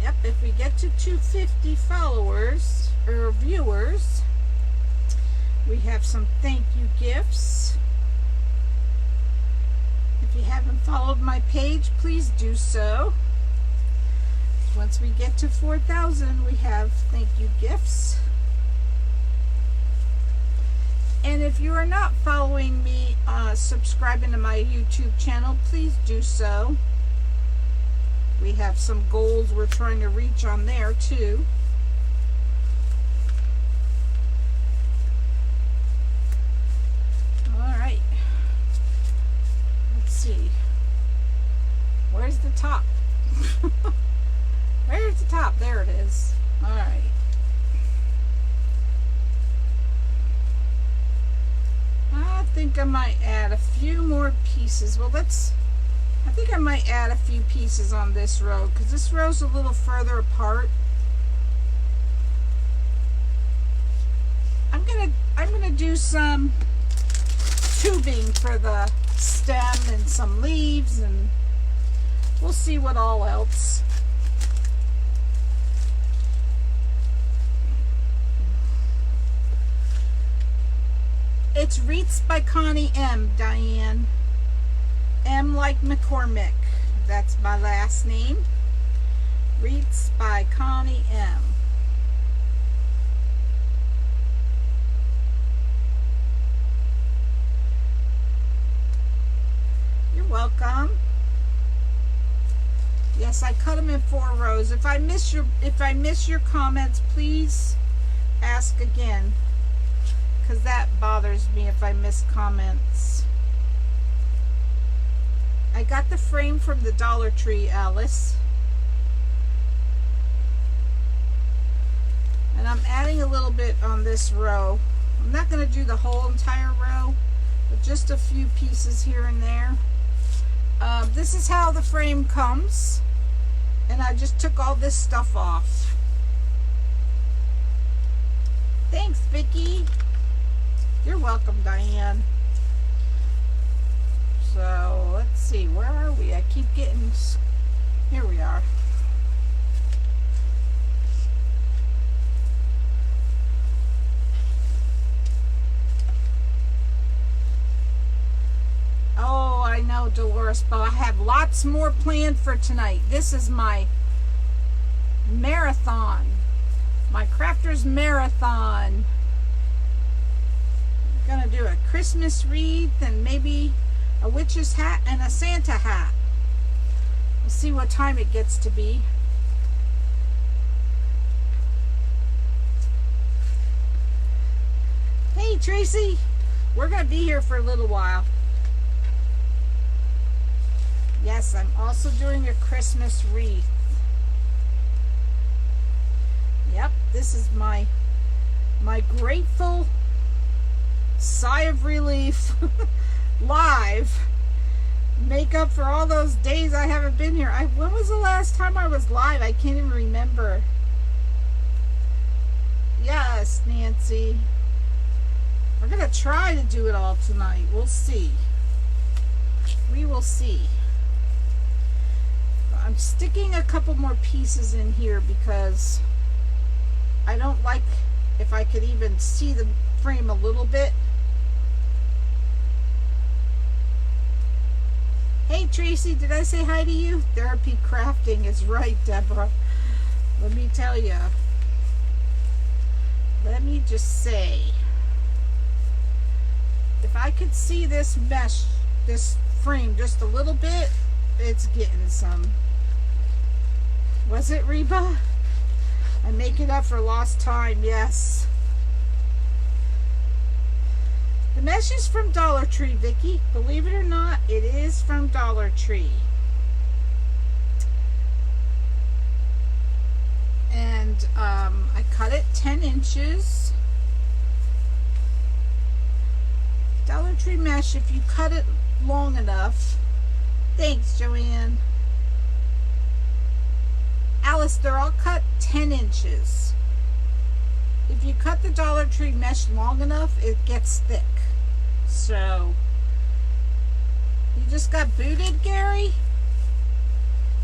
Yep, if we get to 250 followers or viewers, we have some thank you gifts. If you haven't followed my page, please do so. Once we get to 4,000, we have thank you gifts. And if you are not following me, subscribing to my YouTube channel, please do so. We have some goals we're trying to reach on there too. All right. Let's see. Where's the top? Where's the top? There it is. All right. I think I might add a few more pieces. Well, I think I might add a few pieces on this row because this row's a little further apart. I'm gonna do some tubing for the stem and some leaves, and we'll see what all else. It's Wreaths by Connie M, Diane. M like McCormick. That's my last name. Wreaths by Connie M. You're welcome. Yes, I cut them in 4 rows. If I miss your comments, please ask again, because that bothers me if I miss comments. I got the frame from the Dollar Tree, Alice. And I'm adding a little bit on this row. I'm not going to do the whole entire row, but just a few pieces here and there. This is how the frame comes. And I just took all this stuff off. Thanks, Vicki. You're welcome, Diane. So let's see, where are we? I keep getting, here we are. Oh, I know, Dolores, but I have lots more planned for tonight. This is my marathon, my crafters marathon. I'm gonna do a Christmas wreath and maybe a witch's hat and a Santa hat. We'll see what time it gets to be. Hey Tracy, we're gonna be here for a little while. Yes, I'm also doing a Christmas wreath. Yep, this is my grateful sigh of relief live make up for all those days I haven't been here. When was the last time I was live? I can't even remember. Yes, Nancy. We're gonna try to do it all tonight. We'll see. We will see. I'm sticking a couple more pieces in here because I don't like, if I could even see the frame a little bit. Hey Tracy, did I say hi to you? Therapy crafting is right, Deborah. Let me tell you. Let me just say, if I could see this mesh, this frame just a little bit, it's getting some. Was it, Reba? I'm making up for lost time, yes. The mesh is from Dollar Tree, Vicki. Believe it or not, it is from Dollar Tree. And I cut it 10 inches. Dollar Tree mesh, if you cut it long enough. Thanks, Joanne. Alice, they're all cut 10 inches. If you cut the Dollar Tree mesh long enough, it gets thick. So, you just got booted, Gary?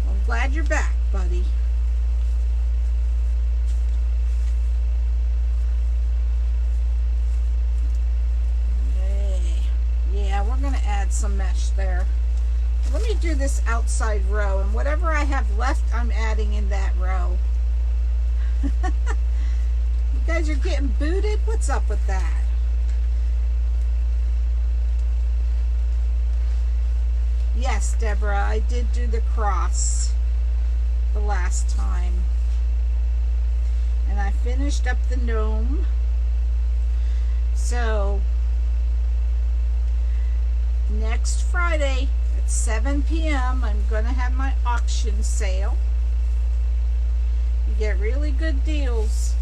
Well, I'm glad you're back, buddy. Yeah, we're going to add some mesh there. Let me do this outside row, and whatever I have left, I'm adding in that row. You guys are getting booted? What's up with that? Yes, Deborah, I did do the cross the last time. And I finished up the gnome. So, next Friday at 7 p.m. I'm going to have my auction sale. You get really good deals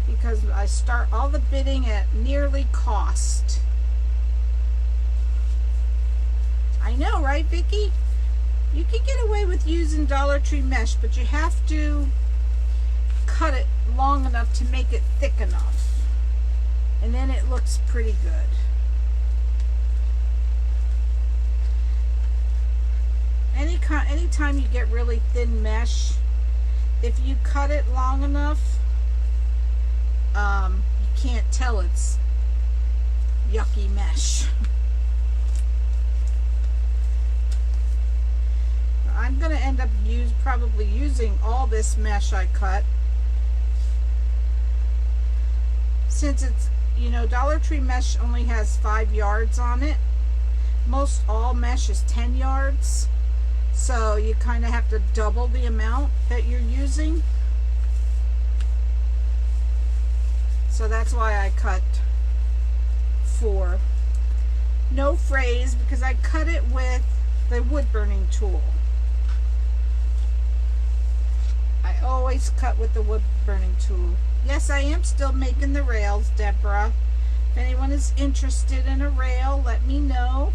because I start all the bidding at nearly cost. I know, right, Vicki? You can get away with using Dollar Tree mesh, but you have to cut it long enough to make it thick enough. And then it looks pretty good. Anytime you get really thin mesh, if you cut it long enough, you can't tell it's yucky mesh. I'm going to end up probably using all this mesh I cut. Since it's, you know, Dollar Tree mesh only has 5 yards on it. Most all mesh is 10 yards. So you kind of have to double the amount that you're using. So that's why I cut 4. No frays because I cut it with the wood burning tool. I always cut with the wood burning tool. Yes, I am still making the rails, Deborah. If anyone is interested in a rail, let me know.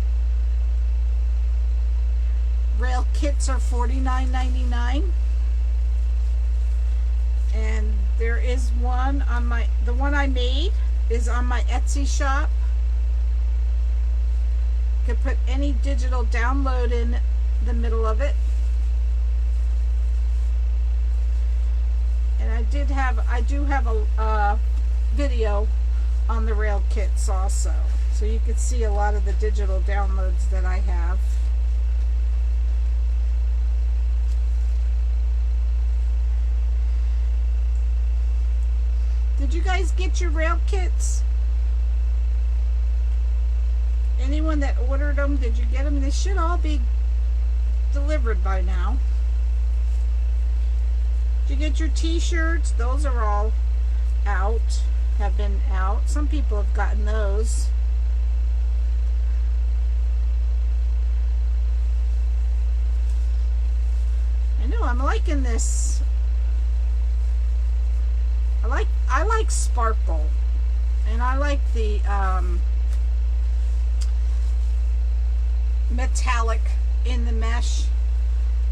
Rail kits are $49.99. And there is one on the one I made is on my Etsy shop. You can put any digital download in the middle of it. And I do have a video on the rail kits also. So you can see a lot of the digital downloads that I have. Did you guys get your rail kits? Anyone that ordered them, did you get them? They should all be delivered by now. Did you get your t-shirts? Those are all out, have been out. Some people have gotten those. I know, I'm liking this. I like sparkle, and I like the metallic in the mesh.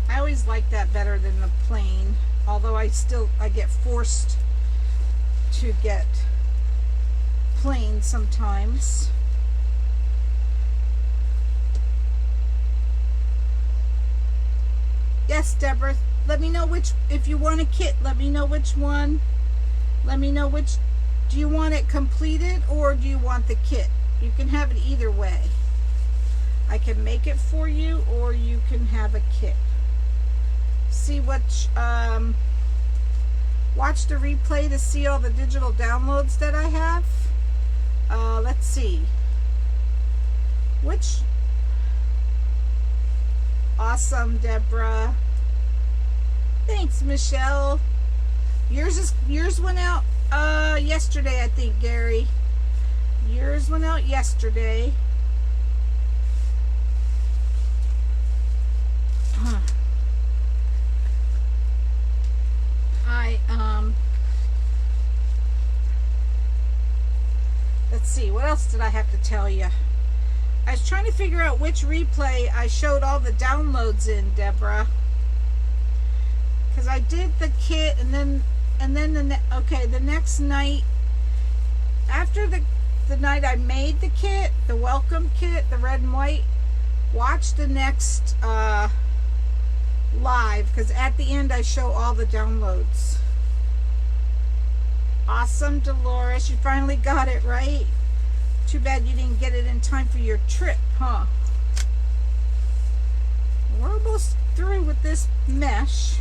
I always like that better than the plain, although I get forced to get plain sometimes. Yes, Deborah, let me know if you want a kit, let me know which one. Let me know do you want it completed or do you want the kit? You can have it either way. I can make it for you or you can have a kit. See watch the replay to see all the digital downloads that I have. Let's see. Awesome, Deborah. Thanks, Michelle. Yours went out yesterday, I think, Gary. Yours went out yesterday. Let's see, what else did I have to tell you? I was trying to figure out which replay I showed all the downloads in, Deborah. Because I did the kit and then the next night after the night I made the kit, the welcome kit, the red and white. Watch the next live, because at the end I show all the downloads. Awesome, Dolores. You finally got it right. Too bad you didn't get it in time for your trip, huh? We're almost through with this mesh.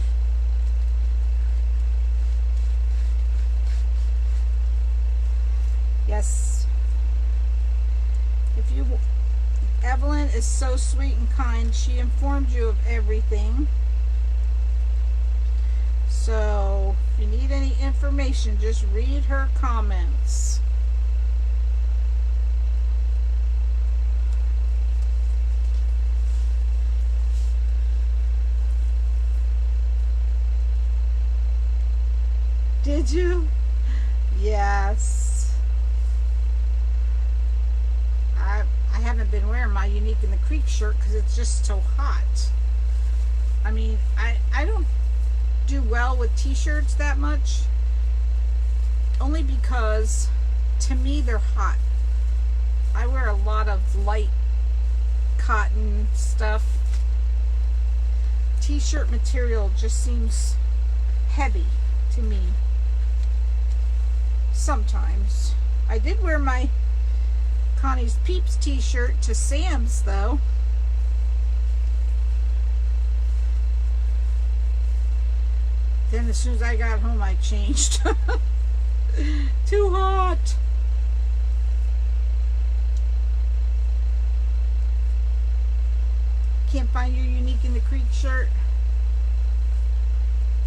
Yes. Evelyn is so sweet and kind. She informed you of everything. So, if you need any information, just read her comments. Did you? Yes. I haven't been wearing my Unique in the Creek shirt because it's just so hot. I mean, I don't do well with t-shirts that much, only because to me they're hot. I wear a lot of light cotton stuff. T-shirt material just seems heavy to me sometimes. I did wear my Connie's Peeps t-shirt to Sam's though. Then as soon as I got home I changed. Too hot. Can't find your Unique in the Creek shirt?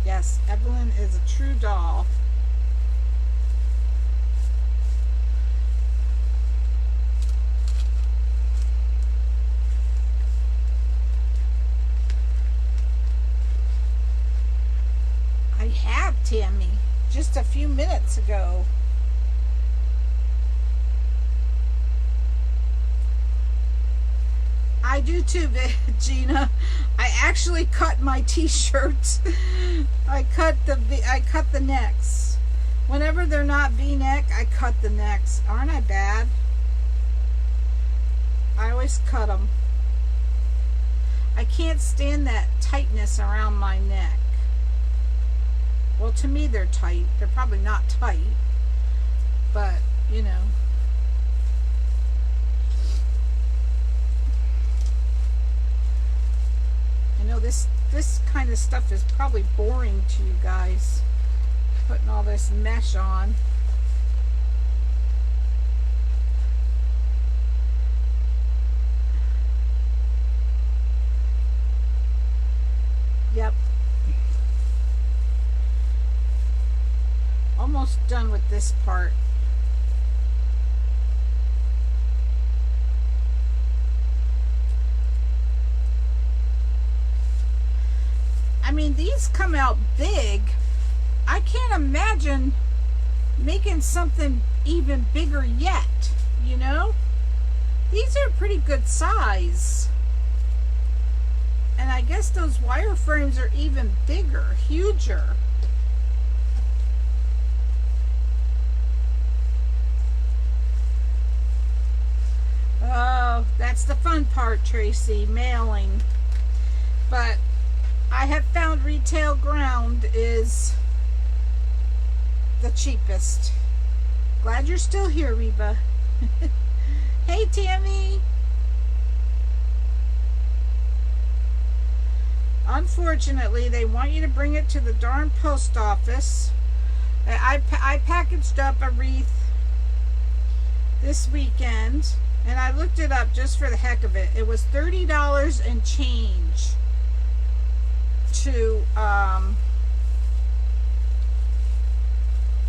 Yes, Evelyn is a true doll. I have, Tammy, just a few minutes ago. I do too, Gina. I actually cut my t-shirts. I cut the necks. Whenever they're not V-neck, I cut the necks. Aren't I bad? I always cut them. I can't stand that tightness around my neck. Well, to me they're tight. They're probably not tight, but you know. I know this kind of stuff is probably boring to you guys, putting all this mesh on. Yep. Almost done with this part. I mean, these come out big. I can't imagine making something even bigger yet, you know? These are pretty good size. And I guess those wireframes are even bigger, huger. Oh, that's the fun part, Tracy, mailing. But I have found retail ground is the cheapest. Glad you're still here, Reba. Hey, Tammy. Unfortunately, they want you to bring it to the darn post office. I packaged up a wreath this weekend, and I looked it up just for the heck of it. It was $30 and change to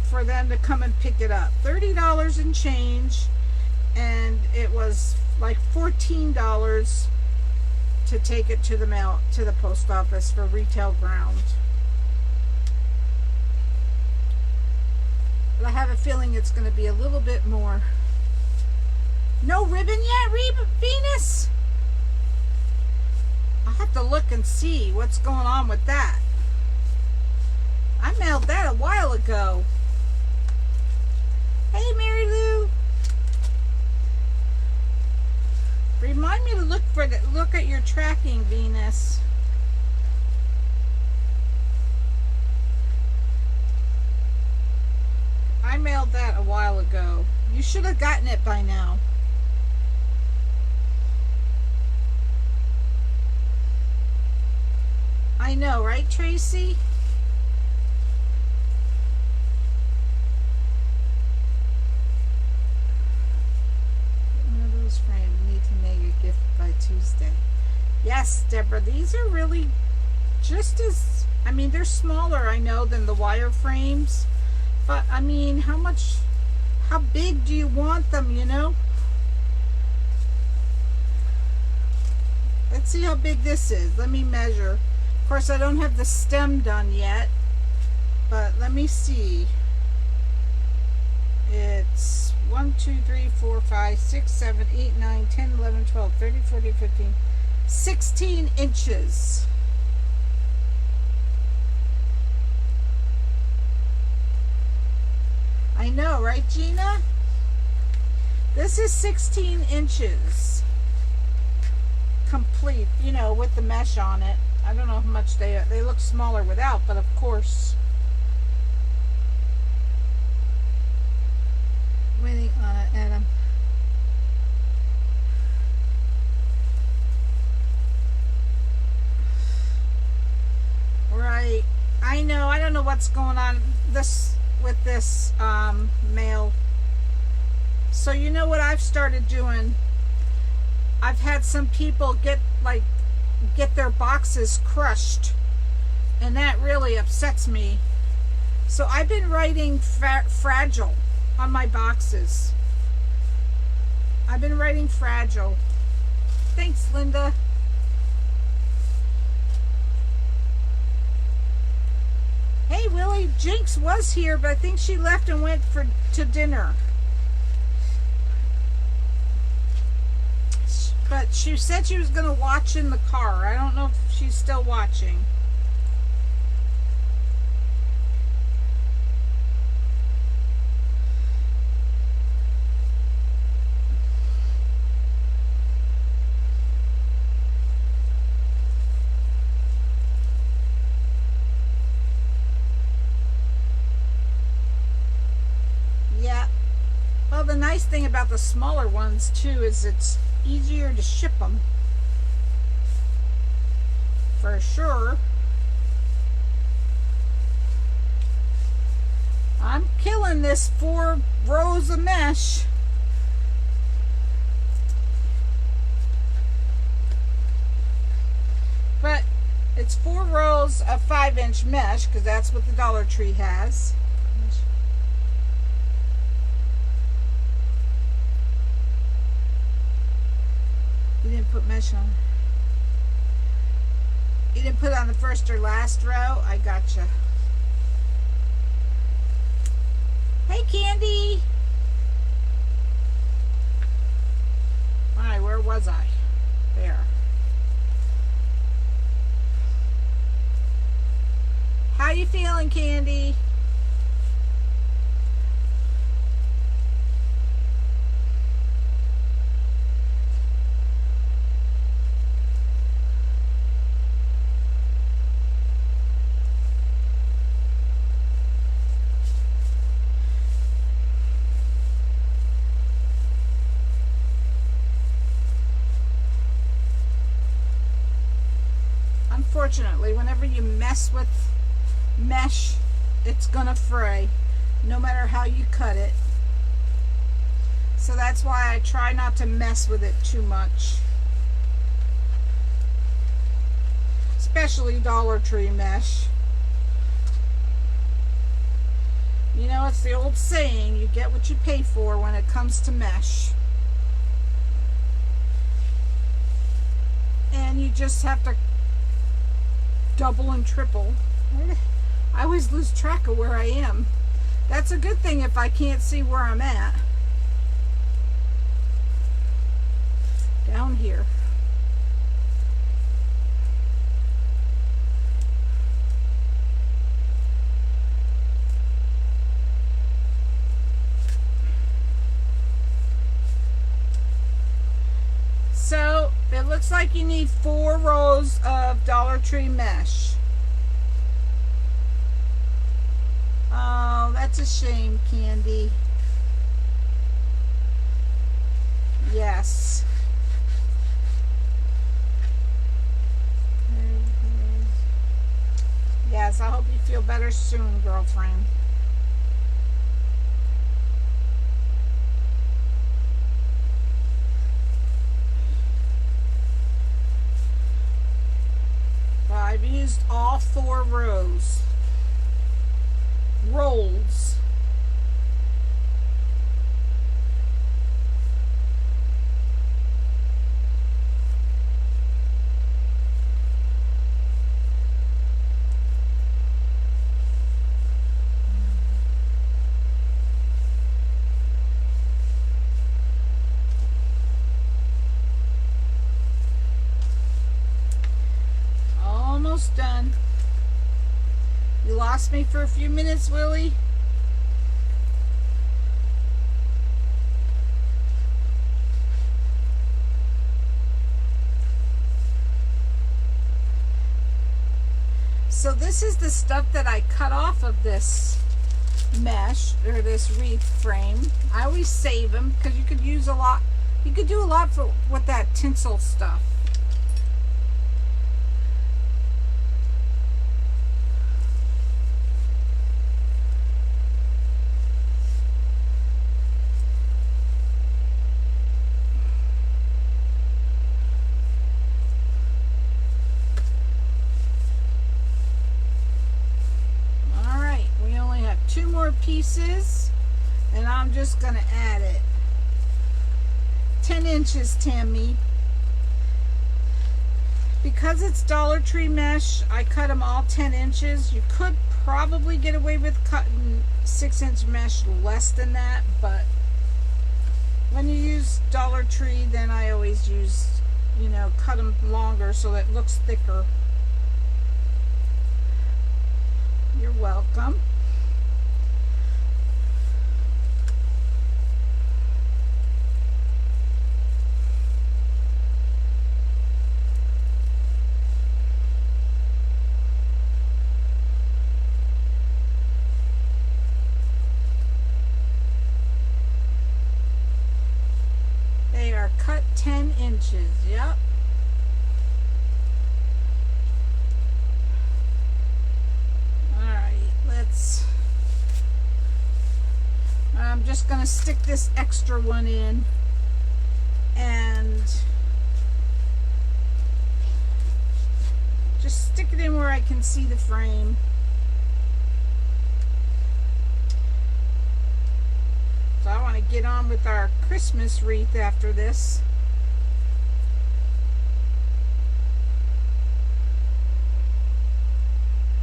for them to come and pick it up. $30 and change, and it was like $14 to take it to the mail, to the post office for retail ground. But I have a feeling it's going to be a little bit more. No ribbon yet, Reba, Venus? I'll have to look and see what's going on with that. I mailed that a while ago. Hey, Mary Lou. Remind me to look at your tracking, Venus. I mailed that a while ago. You should have gotten it by now. I know, right, Tracy? One of those frames. Need to make a gift by Tuesday. Yes, Deborah, these are really just as, I mean, they're smaller, I know, than the wire frames. But, I mean, how big do you want them, you know? Let's see how big this is. Let me measure. Of course, I don't have the stem done yet, but let me see. It's 1, 2, 3, 4, 5, 6, 7, 8, 9, 10, 11, 12, 13, 14, 15, 16 inches. I know, right, Gina? This is 16 inches complete, you know, with the mesh on it. I don't know how much they look smaller without, but of course. Waiting on it, Adam. Right. I know. I don't know what's going on with this mail. So you know what I've started doing? I've had some people get their boxes crushed, and that really upsets me. So I've been writing fragile on my boxes. I've been writing fragile. Thanks, Linda. Hey, Willie, Jinx was here, but I think she left and went to dinner. But she said she was going to watch in the car. I don't know if she's still watching. Yeah. Well, the nice thing about the smaller ones, too, is it's easier to ship them, for sure. I'm killing this 4 rows of mesh. But it's 4 rows of 5-inch mesh, because that's what the Dollar Tree has. You didn't put mesh on. You didn't put it on the first or last row? I gotcha. Hey, Candy. Alright, where was I? There. How you feeling, Candy? Unfortunately, whenever you mess with mesh, it's gonna fray, no matter how you cut it. So that's why I try not to mess with it too much. Especially Dollar Tree mesh. You know, it's the old saying, you get what you pay for when it comes to mesh. And you just have to double and triple. I always lose track of where I am. That's a good thing if I can't see where I'm at. Down here. So looks like you need 4 rows of Dollar Tree mesh. Oh, that's a shame, Candy. Yes. Yes, I hope you feel better soon, girlfriend. Well, I've used all 4 rolls. Almost done. You lost me for a few minutes, Willie. So this is the stuff that I cut off of this mesh or this wreath frame. I always save them because you could use a lot. You could do a lot with that tinsel stuff. Pieces, and I'm just going to add it. 10 inches, Tammy. Because it's Dollar Tree mesh, I cut them all 10 inches. You could probably get away with cutting 6-inch mesh less than that, but when you use Dollar Tree, then I always use, you know, cut them longer so that it looks thicker. You're welcome. They are cut 10 inches. Yep. Alright, I'm just going to stick this extra one in and just stick it in where I can see the frame. So I want to get on with our Christmas wreath after this.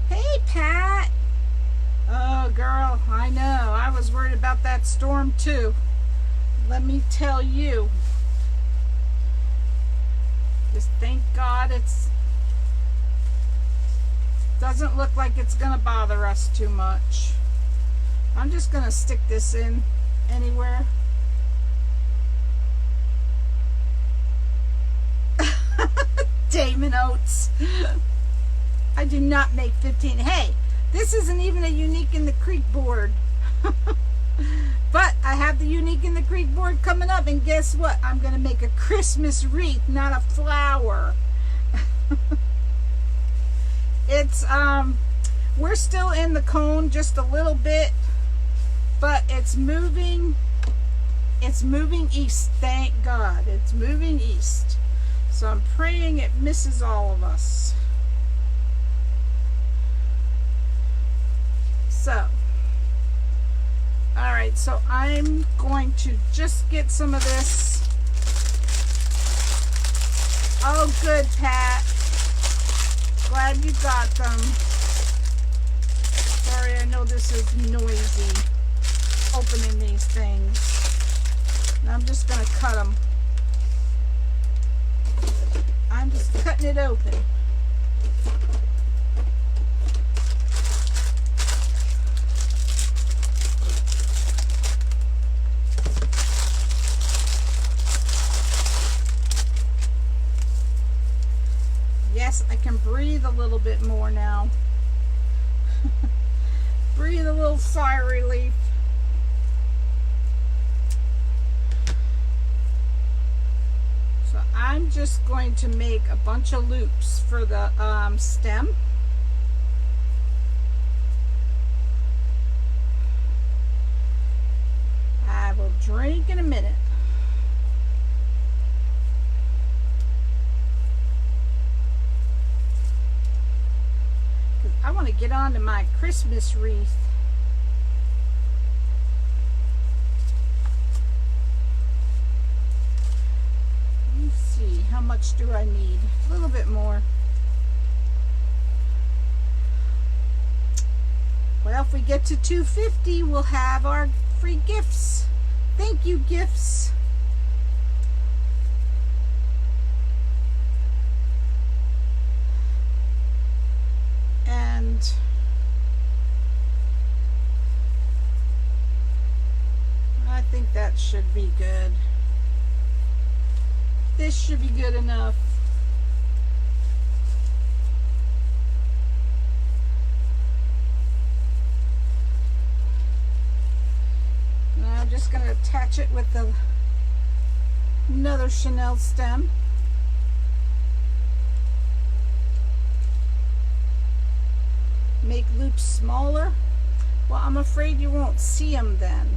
Hey, Pat. Oh, girl, I know. I was worried about that storm, too. Let me tell you. Just thank God doesn't look like it's going to bother us too much. I'm just going to stick this in anywhere. Damon Oates. I do not make 15. Hey, this isn't even a Unique in the Creek board. But I have the Unique in the Creek board coming up, and guess what? I'm going to make a Christmas wreath, not a flower. It's we're still in the cone just a little bit, but it's moving east. Thank God it's moving east. So I'm praying it misses all of us. So all right, so I'm going to just get some of this. Oh, good, Pat. Glad you got them. Sorry, I know this is noisy, opening these things. And I'm just going to cut them. I'm just cutting it open. guess I can breathe a little bit more now. Breathe a little sigh of relief. So I'm just going to make a bunch of loops for the stem. I will drink in a minute. I want to get on to my Christmas wreath. Let's see, how much do I need? A little bit more. Well, if we get to 250, we'll have our free gifts. Thank you, gifts. And I think that should be good. This should be good enough. Now I'm just going to attach it with another Chanel stem. Make loops smaller. Well, I'm afraid you won't see them then.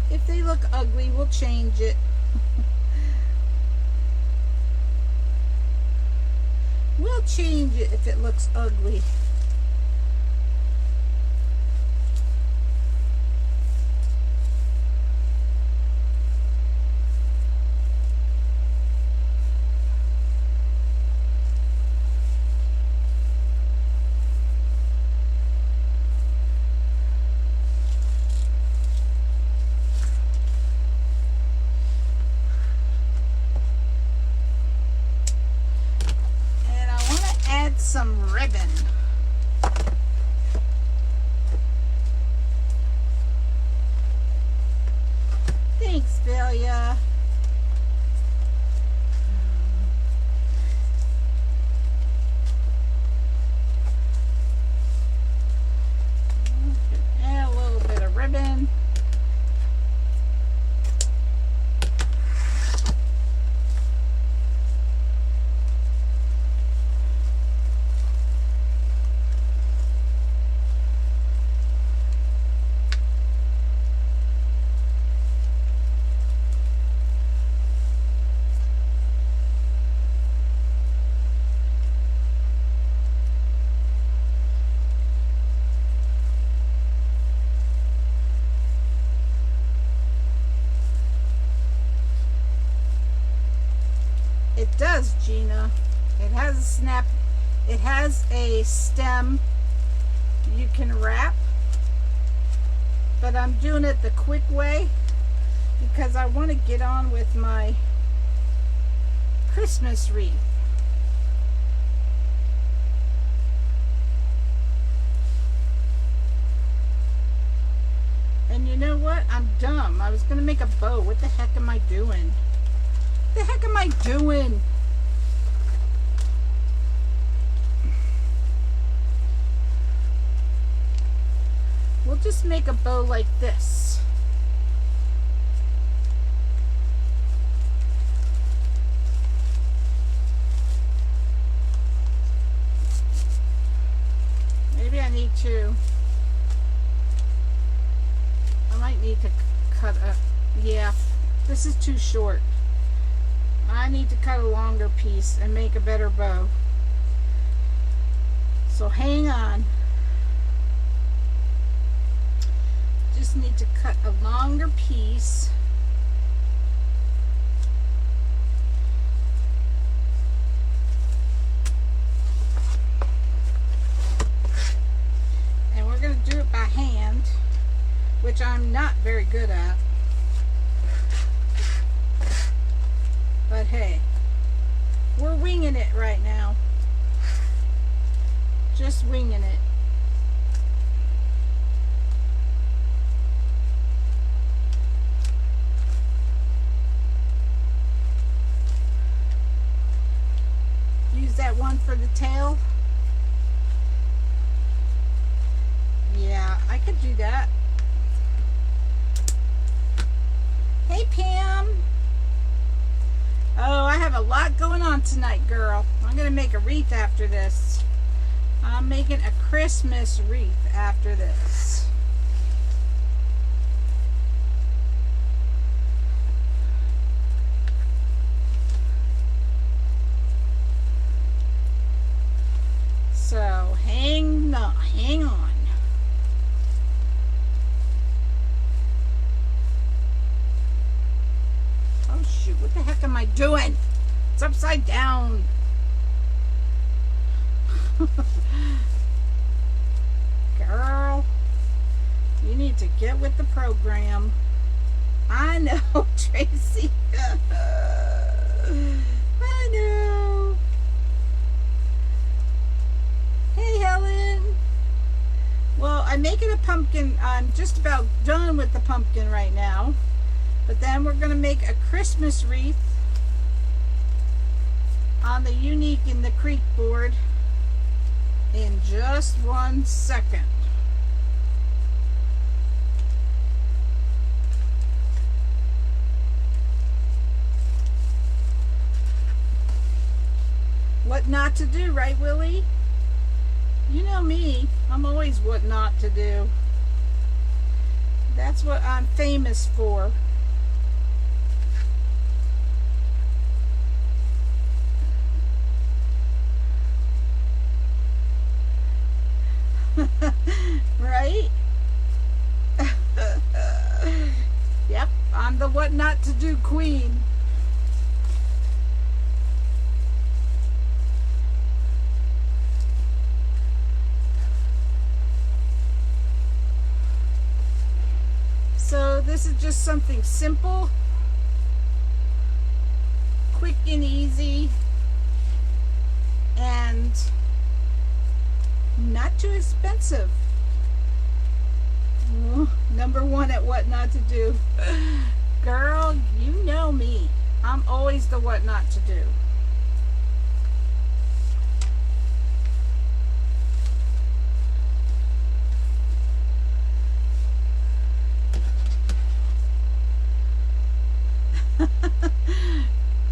If they look ugly, we'll change it. We'll change it if it looks ugly. Some ribbon. Thanks, Velia. Add a little bit of ribbon. It does, Gina. It has a snap. It has a stem you can wrap, but I'm doing it the quick way because I want to get on with my Christmas wreath. And you know what? I'm dumb. I was going to make a bow. What the heck am I doing? What the heck am I doing? We'll just make a bow like this. Maybe I need to. I might need to cut a. Yeah, this is too short. I need to cut a longer piece and make a better bow. So hang on. Just need to cut a longer piece. And we're going to do it by hand, which I'm not very good at. But hey, we're winging it right now. Just winging it. that one for the tail? Yeah, I could do that. Hey, Pam. Oh, I have a lot going on tonight, girl. I'm going to make a wreath after this. I'm making a Christmas wreath after this. So, hang on. Oh shoot, what the heck am I doing? It's upside down. Girl, you need to get with the program. I know, Tracy. I know. Hey, Helen. Well, I'm making a pumpkin. I'm just about done with the pumpkin right now. But then we're going to make a Christmas wreath on the Unique in the Creek board in just 1 second. What not to do, right, Willie? You know me, I'm always what not to do. That's what I'm famous for. Right? Yep, I'm the what not to do queen. So this is just something simple, quick and easy, and not too expensive. Number one at what not to do. Girl, you know me. I'm always the what not to do.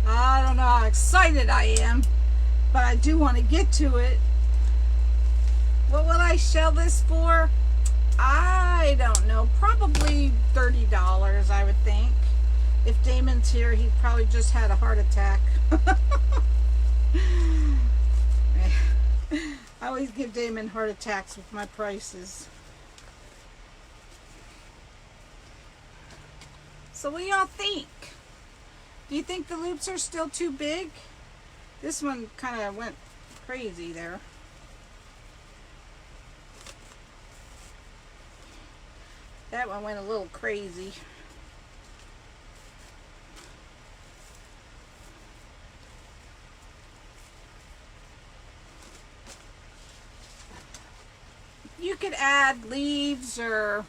I don't know how excited I am, but I do want to get to it. What will I sell this for? I don't know. Probably $30, I would think. If Damon's here, he probably just had a heart attack. I always give Damon heart attacks with my prices. So what do y'all think? Do you think the loops are still too big? This one kind of went crazy there. That one went a little crazy. You could add leaves or,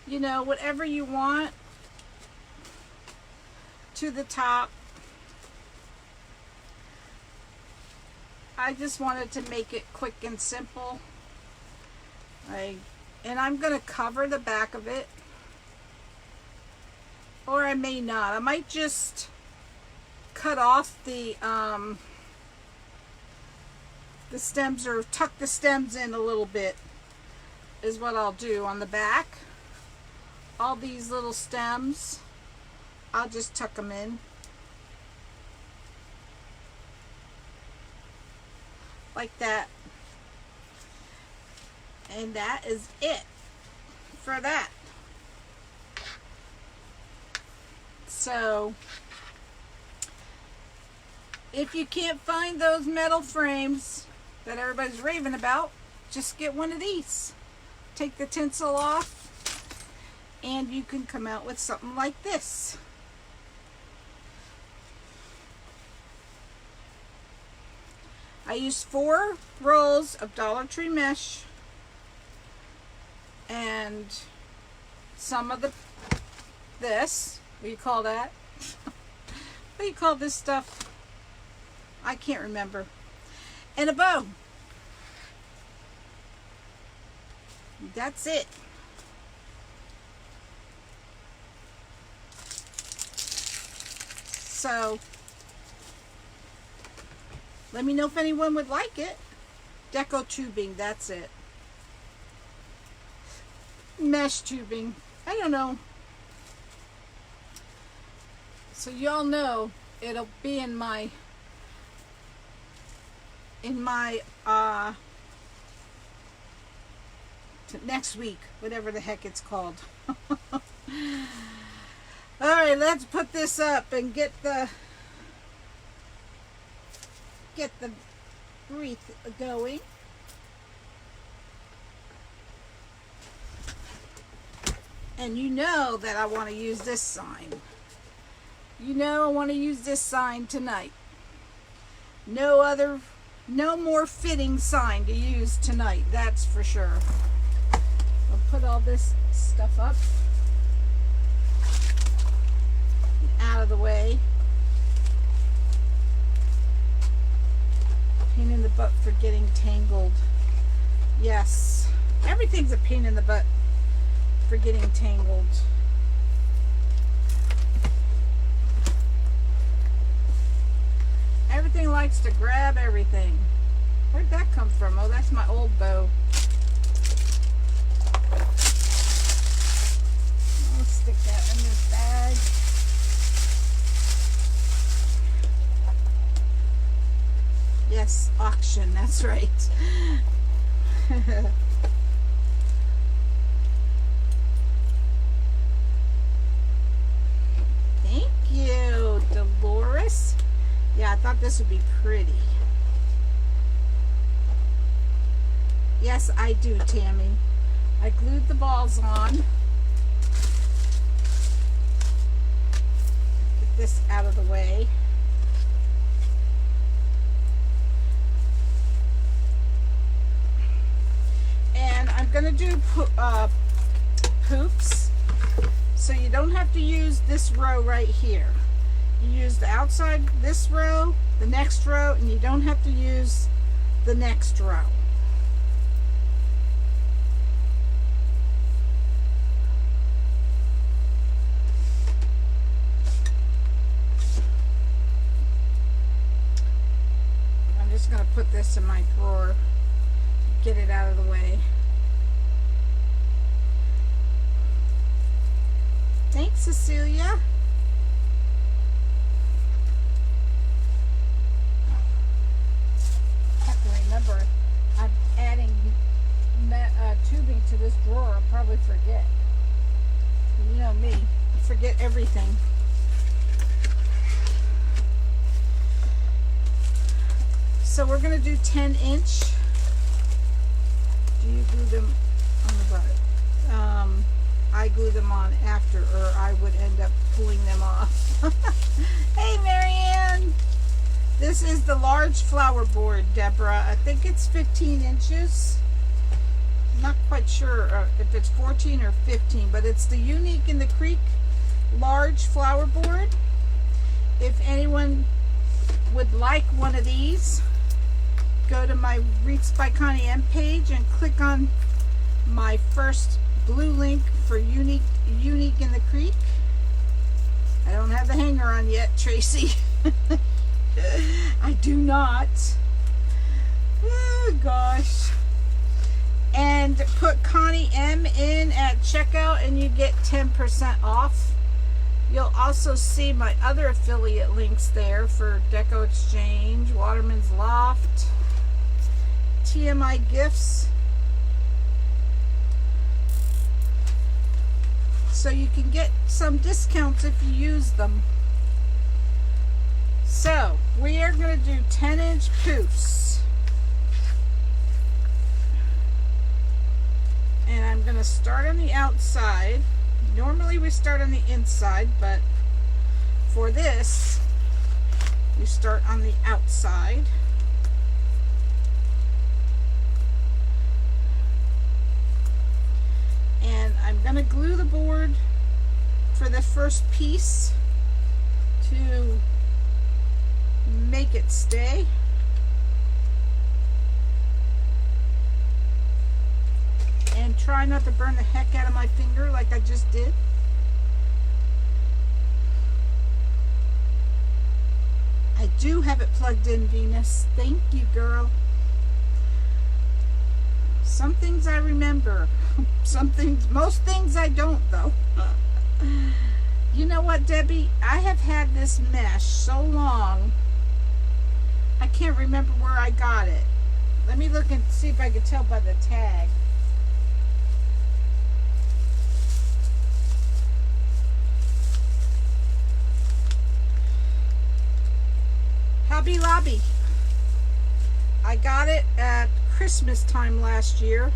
you know, whatever you want to the top. I just wanted to make it quick and simple. And I'm going to cover the back of it. Or I may not. I might just cut off the stems, or tuck the stems in a little bit is what I'll do on the back. All these little stems, I'll just tuck them in. Like that. And that is it for that. So, if you can't find those metal frames that everybody's raving about, just get one of these. Take the tinsel off, and you can come out with something like this. I used 4 rolls of Dollar Tree mesh and some of this, what do you call that? What do you call this stuff? I can't remember. And a bow. That's it. So let me know if anyone would like it. Deco tubing, that's it. Mesh tubing, I don't know. So y'all know it'll be in my next week, whatever the heck it's called. All right, let's put this up and get the wreath going. And you know that I want to use this sign. You know I want to use this sign tonight. No more fitting sign to use tonight, that's for sure. I'll put all this stuff up. Out of the way. Pain in the butt for getting tangled. Yes, everything's a pain in the butt for getting tangled. Everything likes to grab everything. Where'd that come from? Oh, that's my old bow. I'll stick that in this bag. Yes, auction, that's right. Thank you, Dolores. Yeah, I thought this would be pretty. Yes, I do, Tammy. I glued the balls on. Get this out of the way. And I'm going to do poops. So you don't have to use this row right here. You use the outside, this row, the next row, and you don't have to use the next row. I'm just going to put this in my drawer, get it out of the way. Thanks, Cecilia. Remember, I'm adding tubing to this drawer. I'll probably forget. You know me, I forget everything. So we're going to do 10-inch. Do you glue them on the butt? I glue them on after, or I would end up pulling them off. Hey, Marianne. This is the large flower board, Deborah. I think it's 15 inches. I'm not quite sure if it's 14 or 15, but it's the Unique in the Creek large flower board. If anyone would like one of these, go to my Wreaths by Connie M page and click on my first blue link for Unique in the Creek. I don't have the hanger on yet, Tracy. I do not. Oh gosh. And put Connie M in at checkout and you get 10% off. You'll also see my other affiliate links there for Deco Exchange, Waterman's Loft, TMI Gifts. So you can get some discounts if you use them. So we are going to do 10-inch poofs. And I'm going to start on the outside. Normally we start on the inside, but for this, you start on the outside. And I'm going to glue the board for the first piece to make it it stay. And try not to burn the heck out of my finger like I just did. I do have it plugged in, Venus. Thank you, girl. Some things I remember. Some things, most things I don't, though. You know what, Debbie? I have had this mesh so long, I can't remember where I got it. Let me look and see if I can tell by the tag. Hobby Lobby. I got it at Christmas time last year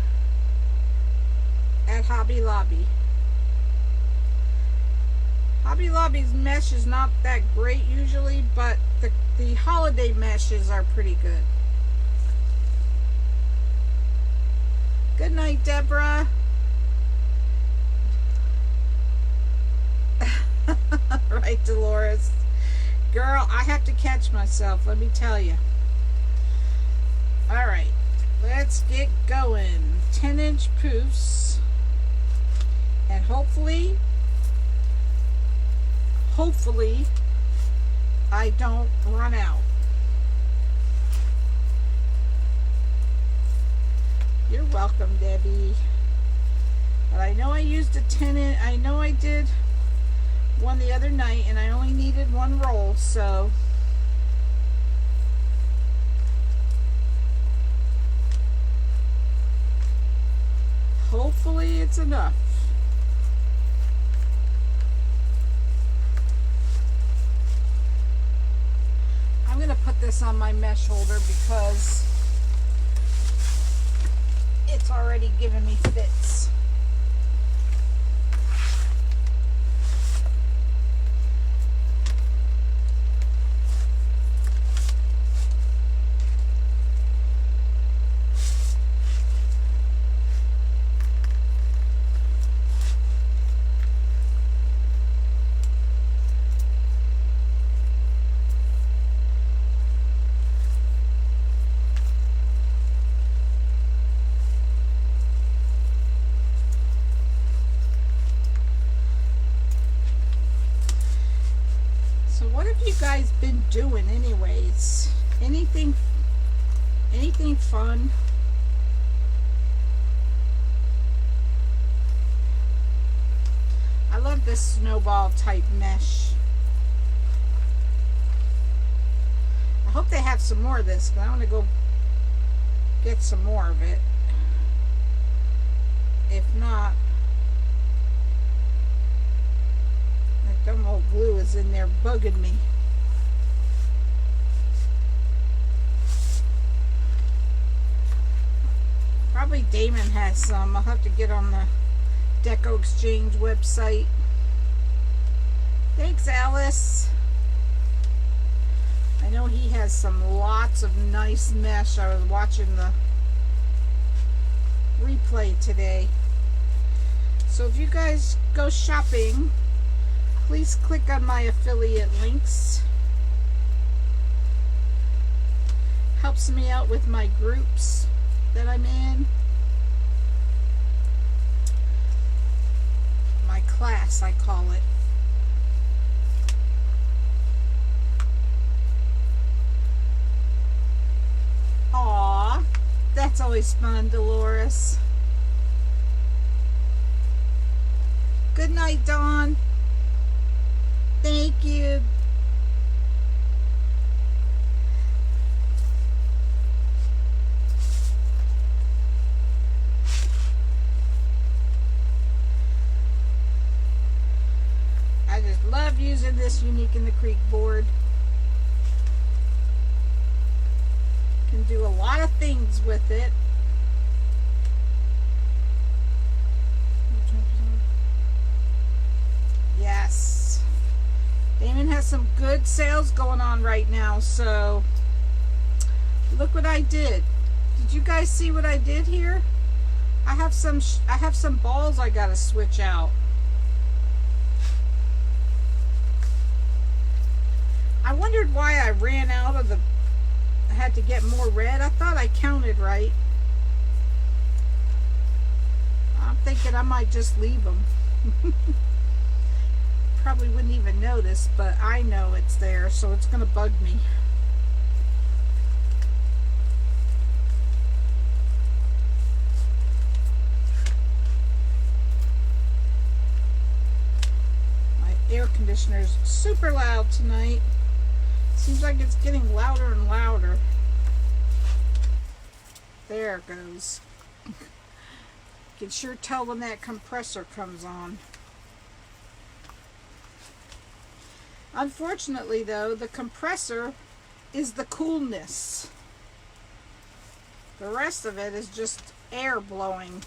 at Hobby Lobby. Hobby Lobby's mesh is not that great usually, but the holiday meshes are pretty good. Good night, Deborah. Right, Dolores. Girl, I have to catch myself, let me tell you. Alright, let's get going. 10-inch poofs. And hopefully I don't run out. You're welcome, Debbie. But I know I used a 10-inch, I know I did one the other night and I only needed one roll, so hopefully it's enough. I'm going to put this on my mesh holder because it's already giving me fits. Guys been doing anyways? Anything fun? I love this snowball type mesh. I hope they have some more of this because I want to go get some more of it. If not, that dumb old glue is in there bugging me. Probably Damon has some. I'll have to get on the Deco Exchange website. Thanks, Alice. I know he has some lots of nice mesh. I was watching the replay today. So if you guys go shopping, please click on my affiliate links. Helps me out with my groups that I'm in. My class, I call it. Aw, that's always fun, Dolores. Good night, Dawn. Thank you. I just love using this Unique in the Creek board. Can do a lot of things with it. Yes. Damon has some good sales going on right now, so look what I did. Did you guys see what I did here? I have some balls I gotta switch out. I wondered why I ran out of the had to get more red. I thought I counted right. I'm thinking I might just leave them. Probably wouldn't even notice, but I know it's there, so it's going to bug me. My air conditioner's super loud tonight. Seems like it's getting louder and louder. There it goes. You can sure tell when that compressor comes on. Unfortunately, though, the compressor is the coolness. The rest of it is just air blowing.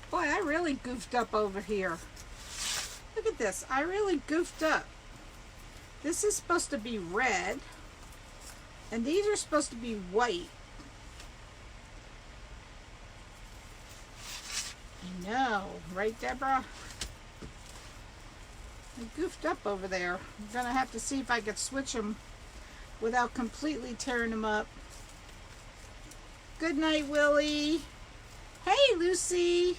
Boy, I really goofed up over here. Look at this. I really goofed up. This is supposed to be red, and these are supposed to be white. I know, right, Deborah? I goofed up over there. I'm gonna have to see if I could switch them without completely tearing them up. Good night, Willie. Hey, Lucy.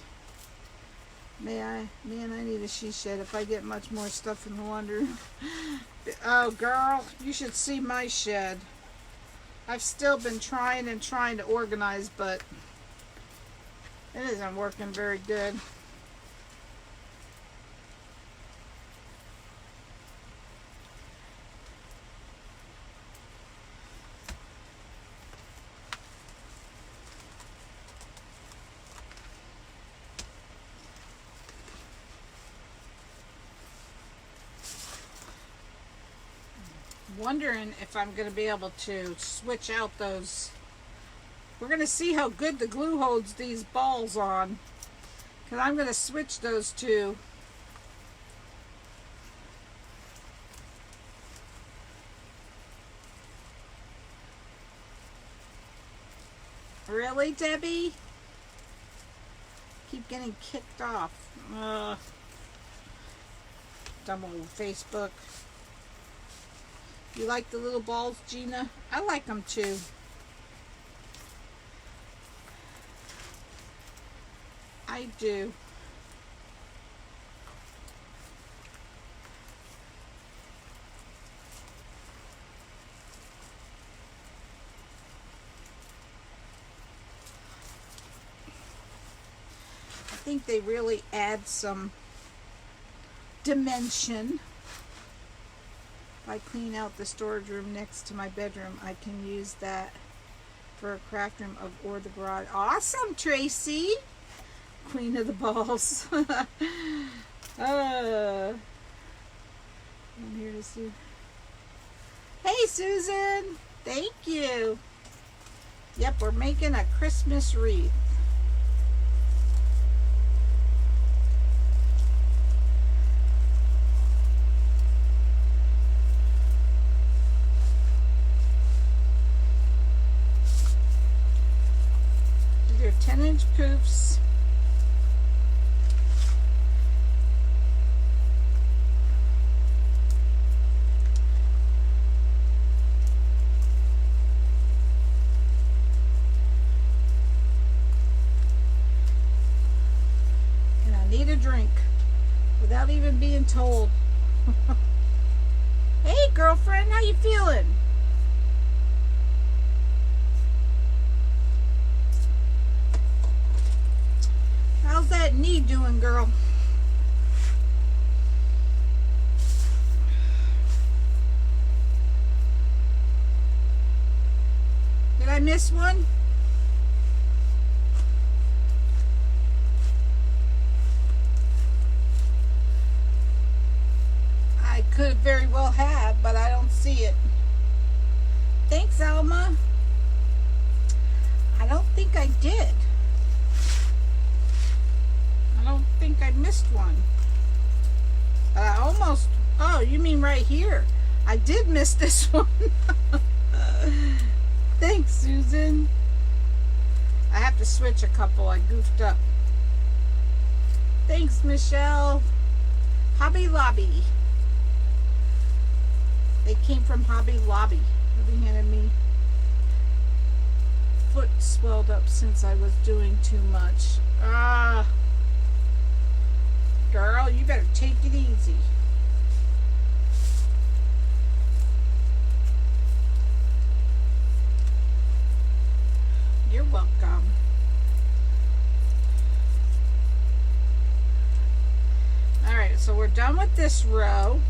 Man, I need a she shed if I get much more stuff in the laundry. Oh, girl, you should see my shed. I've still been trying to organize, but it isn't working very good. Wondering if I'm going to be able to switch out those. We're going to see how good the glue holds these balls on, because I'm going to switch those two. Really, Debbie? Keep getting kicked off. Dumb old Facebook. You like the little balls, Gina? I like them too. I do. I think they really add some dimension. If I clean out the storage room next to my bedroom, I can use that for a craft room or the garage. Awesome, Tracy! Queen of the balls. I'm here to see. Hey, Susan! Thank you! Yep, we're making a Christmas wreath. They're 10-inch poofs. And I need a drink without even being told. Hey, girlfriend, how you feeling? How's that knee doing, girl? Did I miss one? I could very well have, but I don't see it. Thanks, Alma. I don't think I did. I don't think I missed one. Almost. Oh, you mean right here? I did miss this one. Thanks, Susan. I have to switch a couple. I goofed up. Thanks, Michelle. Hobby Lobby. They came from Hobby Lobby. Hubby handed me. Foot swelled up since I was doing too much. Girl, you better take it easy. You're welcome. Alright, so we're done with this row.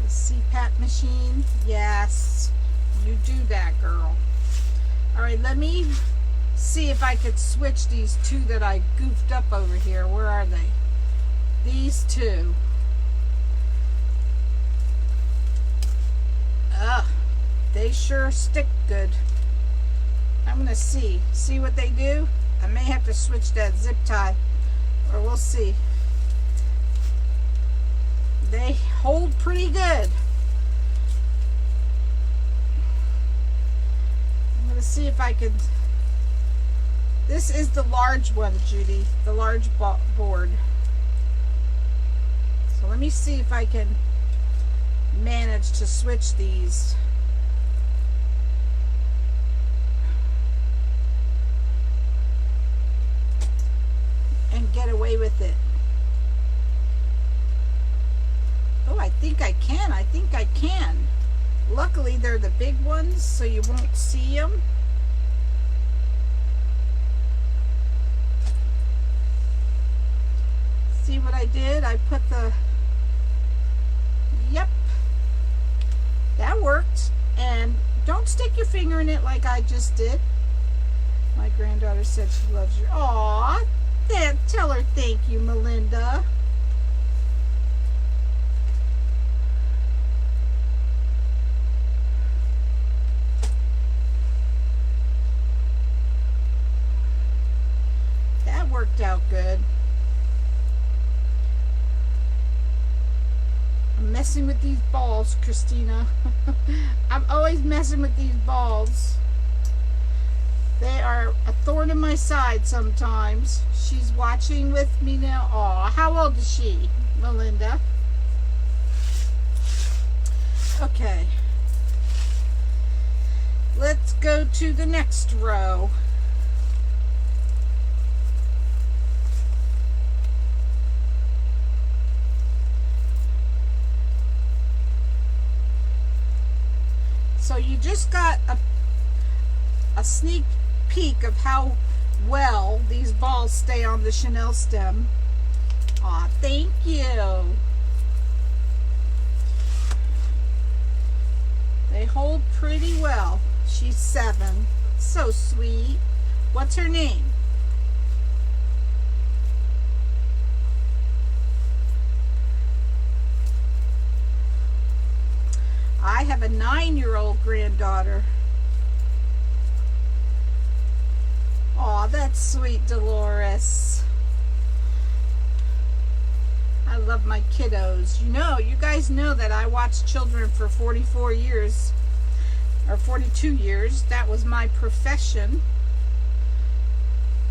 The CPAP machine. Yes, you do that, girl. Alright, let me see if I could switch these two that I goofed up over here. Where are they? These two. Ugh, they sure stick good. I'm gonna see what they do. I may have to switch that zip tie, or we'll see. They hold pretty good. I'm gonna see if I can. This is the large one, Judy, the large board. So let me see if I can manage to switch these. And get away with it. Oh, I think I can. I think I can. Luckily, they're the big ones, so you won't see them. See what I did? I put the... Yep. That worked. And don't stick your finger in it like I just did. My granddaughter said she loves you. Aw, tell her thank you, Melinda. That worked out good. I'm messing with these balls, Christina. I'm always messing with these balls. They are a thorn in my side sometimes. She's watching with me now. Aw, how old is she, Melinda? Okay. Let's go to the next row. So you just got a sneak peek of how well these balls stay on the Chanel stem. Aw, thank you. They hold pretty well. She's 7. So sweet. What's her name? I have a 9-year-old granddaughter. Aw, that's sweet, Dolores. I love my kiddos. You guys know that I watched children for 44 years, or 42 years. That was my profession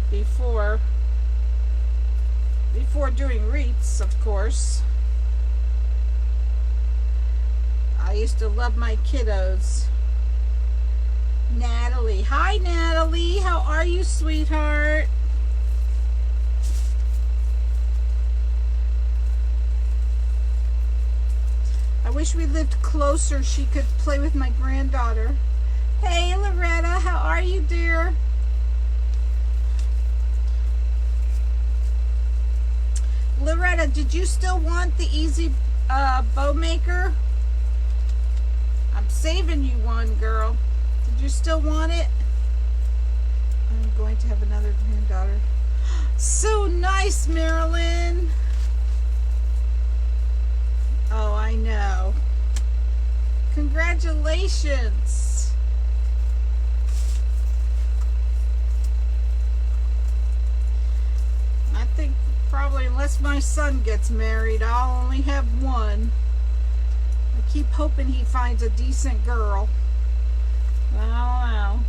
before doing wreaths, of course. I used to love my kiddos. Natalie. Hi, Natalie. How are you, sweetheart? I wish we lived closer. She could play with my granddaughter. Hey, Loretta. How are you, dear? Loretta, did you still want the Easy Bow Maker? I'm saving you one, girl. Did you still want it? I'm going to have another granddaughter. So nice, Marilyn. Oh, I know. Congratulations. I think probably unless unless my son gets married, I'll only have one. I keep hoping he finds a decent girl. I don't know.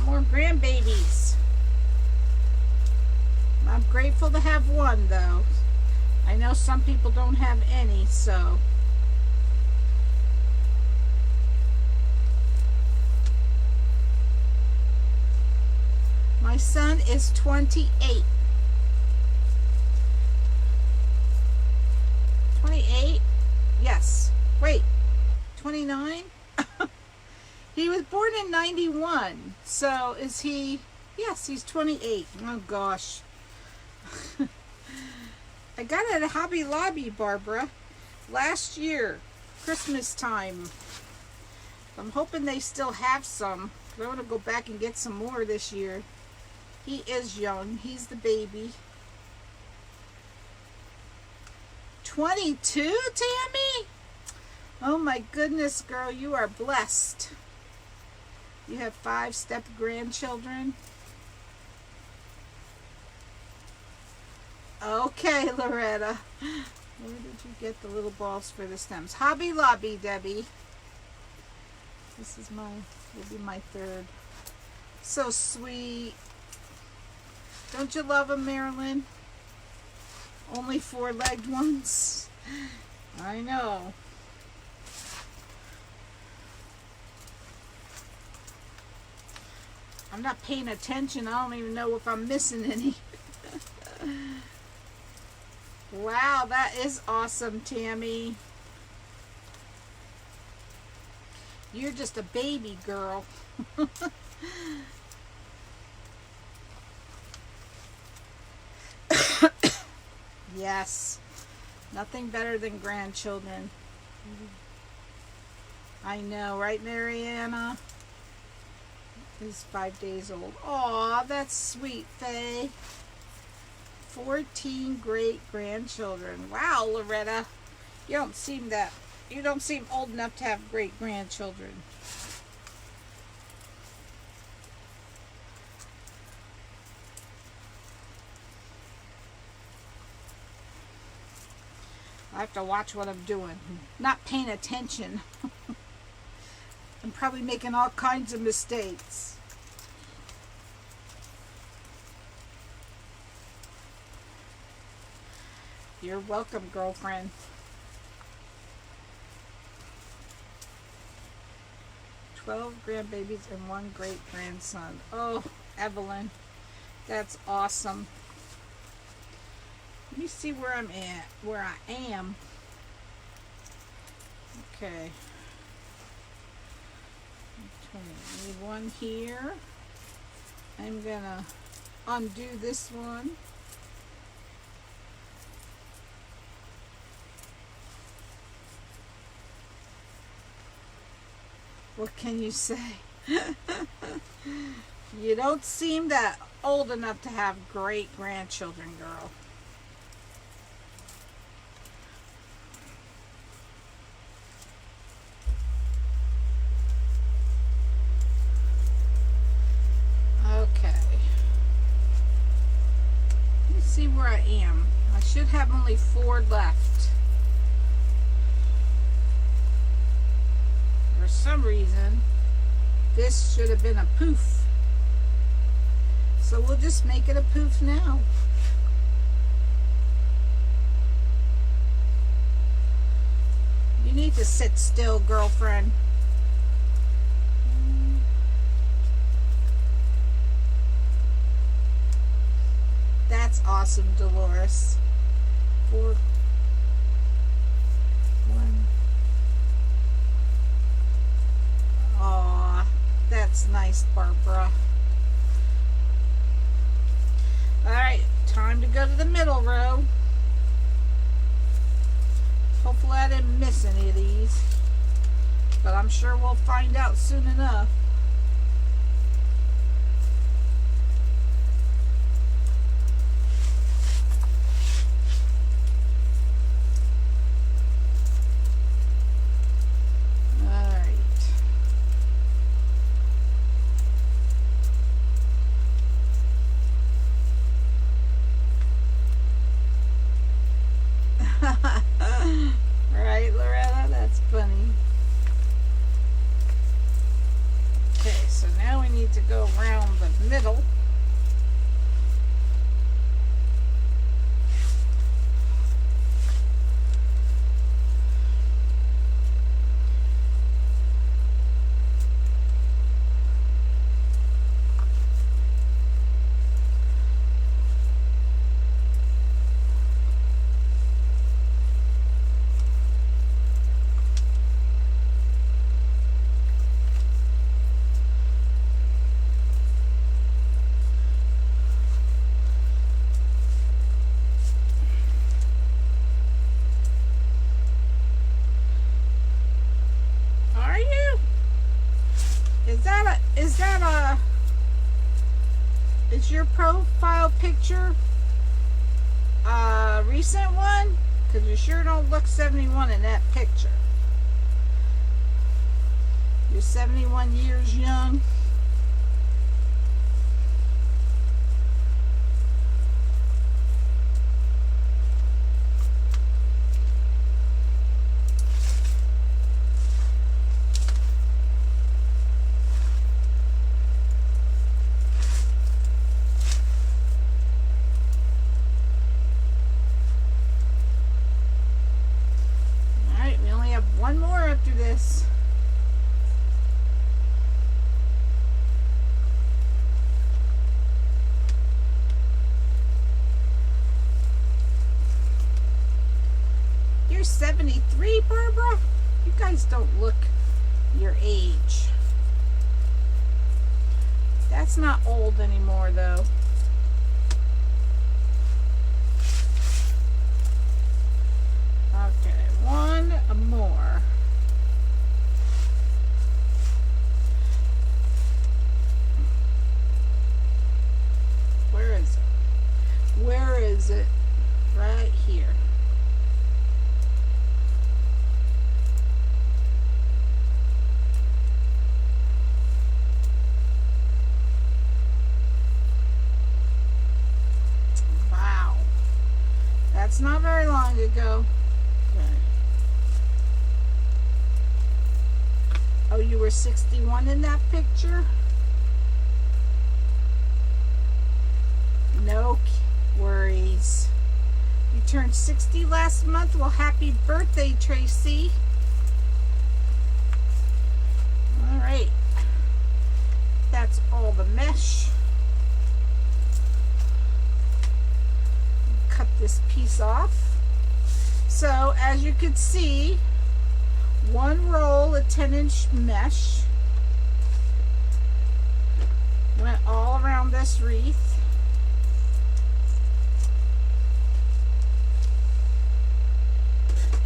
More grandbabies. I'm grateful to have one, though. I know some people don't have any, so. My son is 28. 28? Yes. Wait. 29? He was born in 91, so is he, yes, he's 28. Oh gosh. I got it at Hobby Lobby, Barbara, last year, Christmas time. I'm hoping they still have some. I want to go back and get some more this year. He is young, he's the baby. 22, Tammy? Oh my goodness, girl, you are blessed. You have 5 step-grandchildren. Okay, Loretta. Where did you get the little balls for the stems? Hobby Lobby, Debbie. This is will be my 3rd. So sweet. Don't you love them, Marilyn? Only 4-legged ones. I know. I'm not paying attention. I don't even know if I'm missing any. Wow, that is awesome, Tammy. You're just a baby girl. Yes. Nothing better than grandchildren. I know, right, Mariana? He's 5 days old. Aw, that's sweet, Faye. 14 great grandchildren. Wow, Loretta. You don't seem old enough to have great grandchildren. I have to watch what I'm doing. Not paying attention. I'm probably making all kinds of mistakes. You're welcome, girlfriend. 12 grandbabies and 1 great-grandson. Oh, Evelyn, that's awesome. Let me see where I'm at, where I am. Okay. Need one here. I'm gonna undo this one. What can you say? You don't seem that old enough to have great grandchildren, girl. See where I am. I should have only 4 left. For some reason, this should have been a poof. So we'll just make it a poof now. You need to sit still, girlfriend. That's awesome, Dolores. 4, 1. Aw, that's nice, Barbara. Alright, time to go to the middle row. Hopefully I didn't miss any of these. But I'm sure we'll find out soon enough. your profile picture a recent one? Because you sure don't look 71 in that picture. You're 71 years young. Alright, we only have one more after this. You're 73, Barbara? You guys don't look your age. That's not old anymore, though. Okay, one more. Where is it? Where is it? Right here. Wow. That's not very long ago. Okay. Oh, you were 61 in that picture? No worries. You turned 60 last month. Well, happy birthday, Tracy. All right. That's all the mesh. Cut this piece off. So as you can see, one roll of 10-inch mesh went all around this wreath.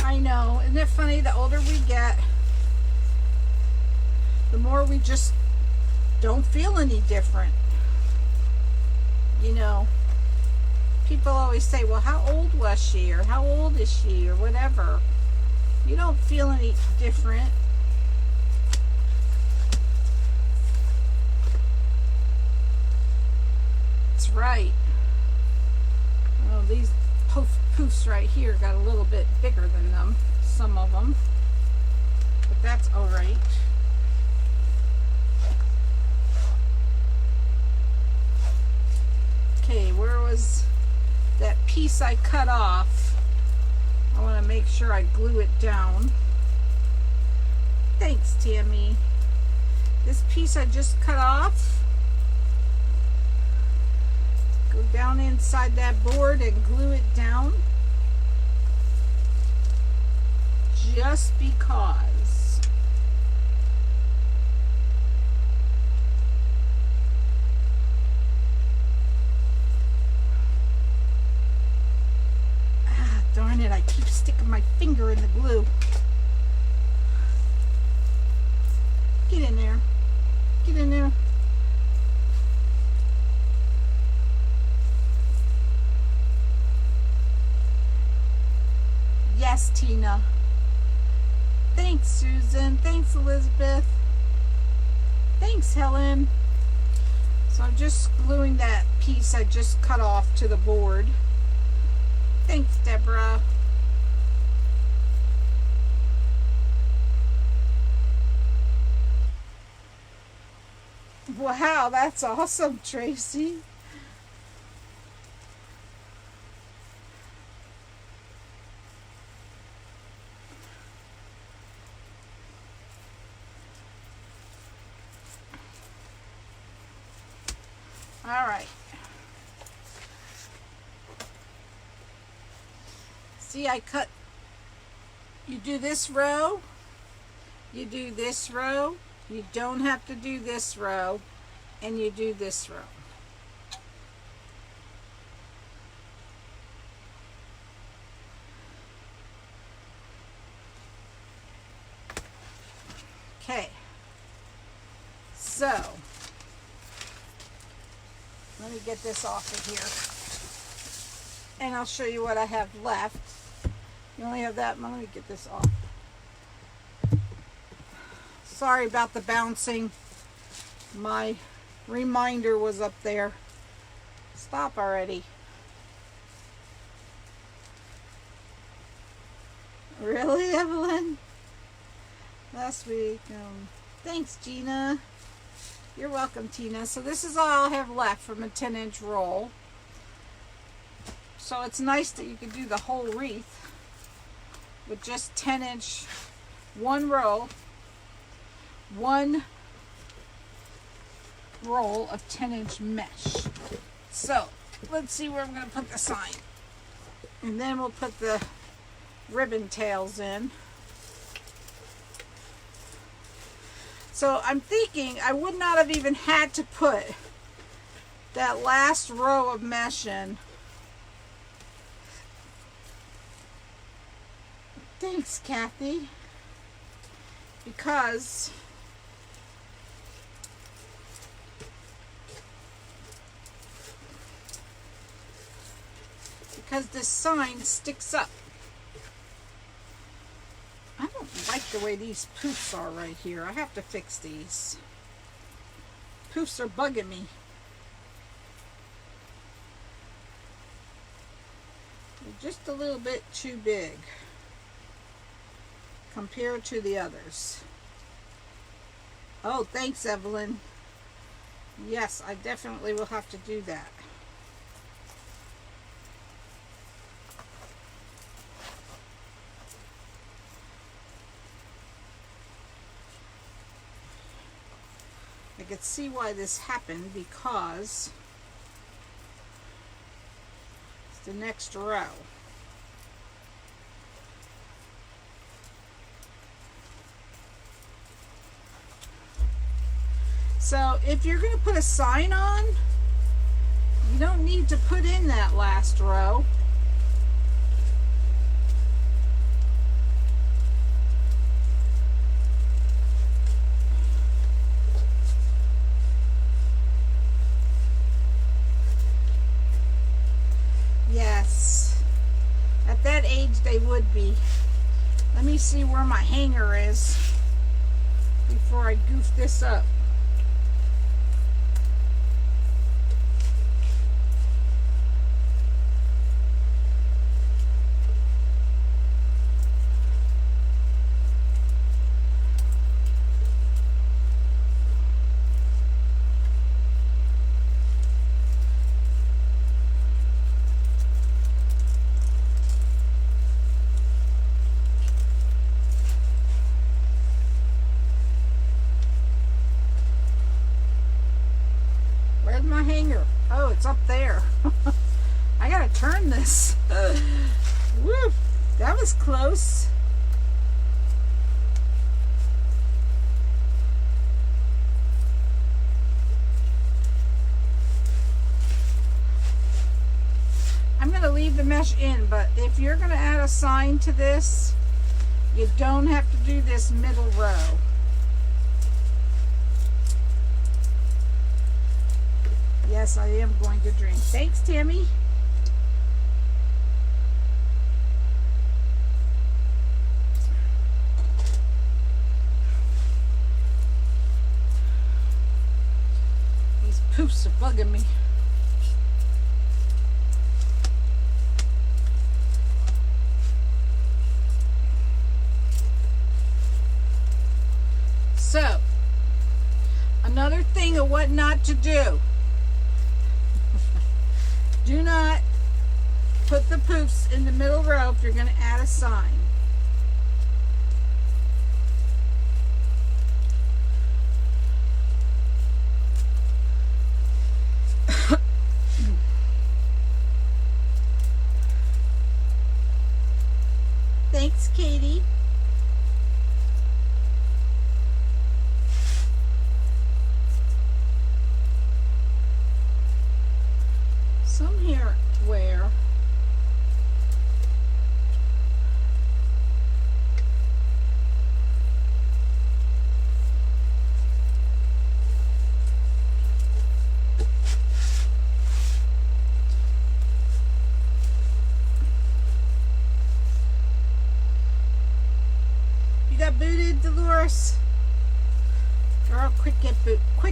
I know, isn't it funny? The older we get, the more we just don't feel any different. You know, people always say, well, how old was she, or how old is she, or whatever. You don't feel any different. That's right. Well, these poofs right here got a little bit bigger than them, some of them, but that's all right. Okay, where was that piece I cut off? I want to make sure I glue it down. Thanks, Tammy. This piece I just cut off, go down inside that board and glue it down, just because. Ah, darn it, I keep sticking my finger in the glue. Get in there. Get in there. Yes, Tina. Thanks, Susan. Thanks, Elizabeth. Thanks, Helen. So I'm just gluing that piece I just cut off to the board. Thanks, Deborah. Wow, that's awesome, Tracy. All right. See, I cut, you do this row, you do this row, you don't have to do this row, and you do this row. Okay, so Let me get this off of here. And I'll show you what I have left. You only have that. Let me get this off. Sorry about the bouncing. My reminder was up there. Stop already. Really, Evelyn? Last week. Thanks, Gina. You're welcome, Tina. So this is all I have left from a 10-inch roll. So it's nice that you can do the whole wreath with just 10-inch, one row, one roll of 10-inch mesh. So let's see where I'm going to put the sign. And then we'll put the ribbon tails in. So I'm thinking I would not have even had to put that last row of mesh in. Thanks, Kathy. Because this sign sticks up. I don't like the way these poofs are right here. I have to fix these. Poofs are bugging me. They're just a little bit too big compared to the others. Oh, thanks, Evelyn. Yes, I definitely will have to do that. I could see why this happened because it's the next row. So if you're going to put a sign on, you don't need to put in that last row. Yes, at that age they would be. Let me see where my hanger is before I goof this up. My hanger. Oh, it's up there. I gotta turn this. Woo, that was close. I'm gonna leave the mesh in, but if you're gonna add a sign to this, you don't have to do this middle row. Yes, I am going to drink. Thanks, Tammy. These poofs are bugging me. So, another thing of what not to do. Do not put the poofs in the middle row if you're going to add a sign. Thanks, Katie. Where Doris. Girl, quit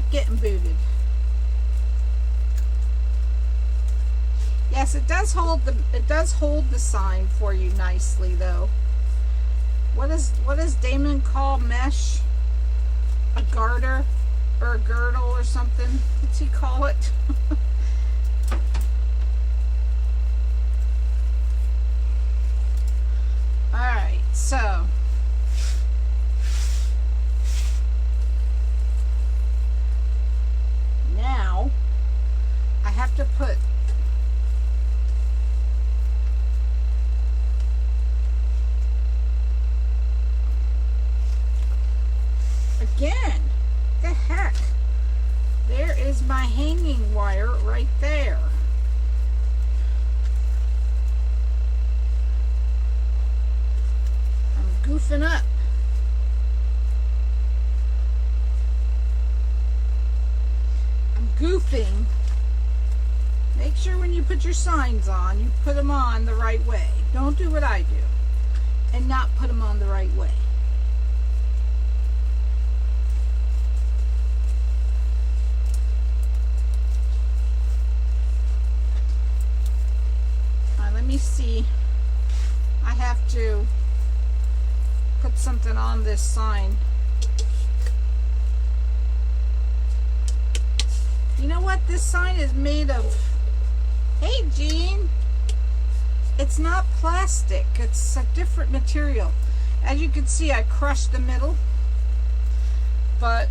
getting booted. Yes, it does hold the sign for you nicely though. What does Damon call mesh? A garter or a girdle or something? What's he call it? Alright, so now I have to put again. The heck? There is my hanging wire right there. I'm goofing up. I'm goofing. Make sure when you put your signs on, you put them on the right way. Don't do what I do and not put them on the right way. Let me see. I have to put something on this sign. You know what? This sign is made of... Hey, Jean! It's not plastic. It's a different material. As you can see, I crushed the middle. But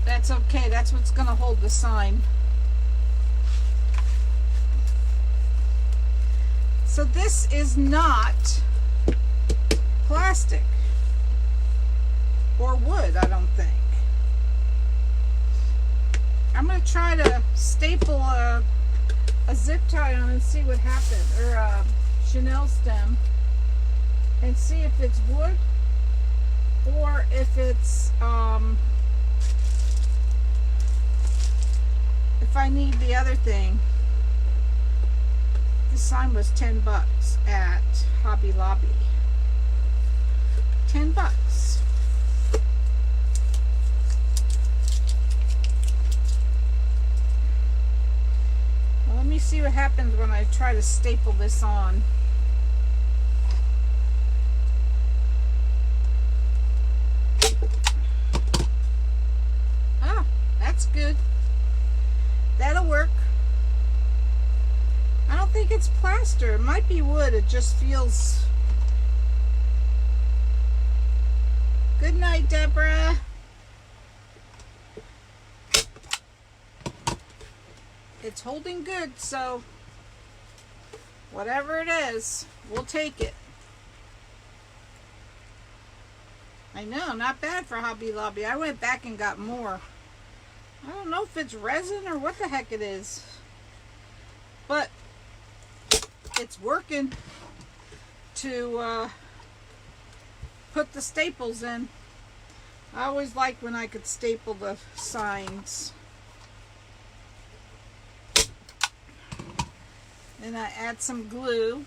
that's okay. That's what's going to hold the sign. So this is not plastic or wood, I don't think. I'm going to try to staple a zip tie on and see what happens, or a chenille stem, and see if it's wood or if it's, if I need the other thing. This sign was $10 at Hobby Lobby. $10. Well, let me see what happens when I try to staple this on. Ah, that's good. That'll work. I don't think it's plaster. It might be wood. It just feels... Good night, Deborah. It's holding good, so whatever it is, we'll take it. I know, not bad for Hobby Lobby. I went back and got more. I don't know if it's resin or what the heck it is, but it's working to put the staples in. I always liked when I could staple the signs. Then I add some glue.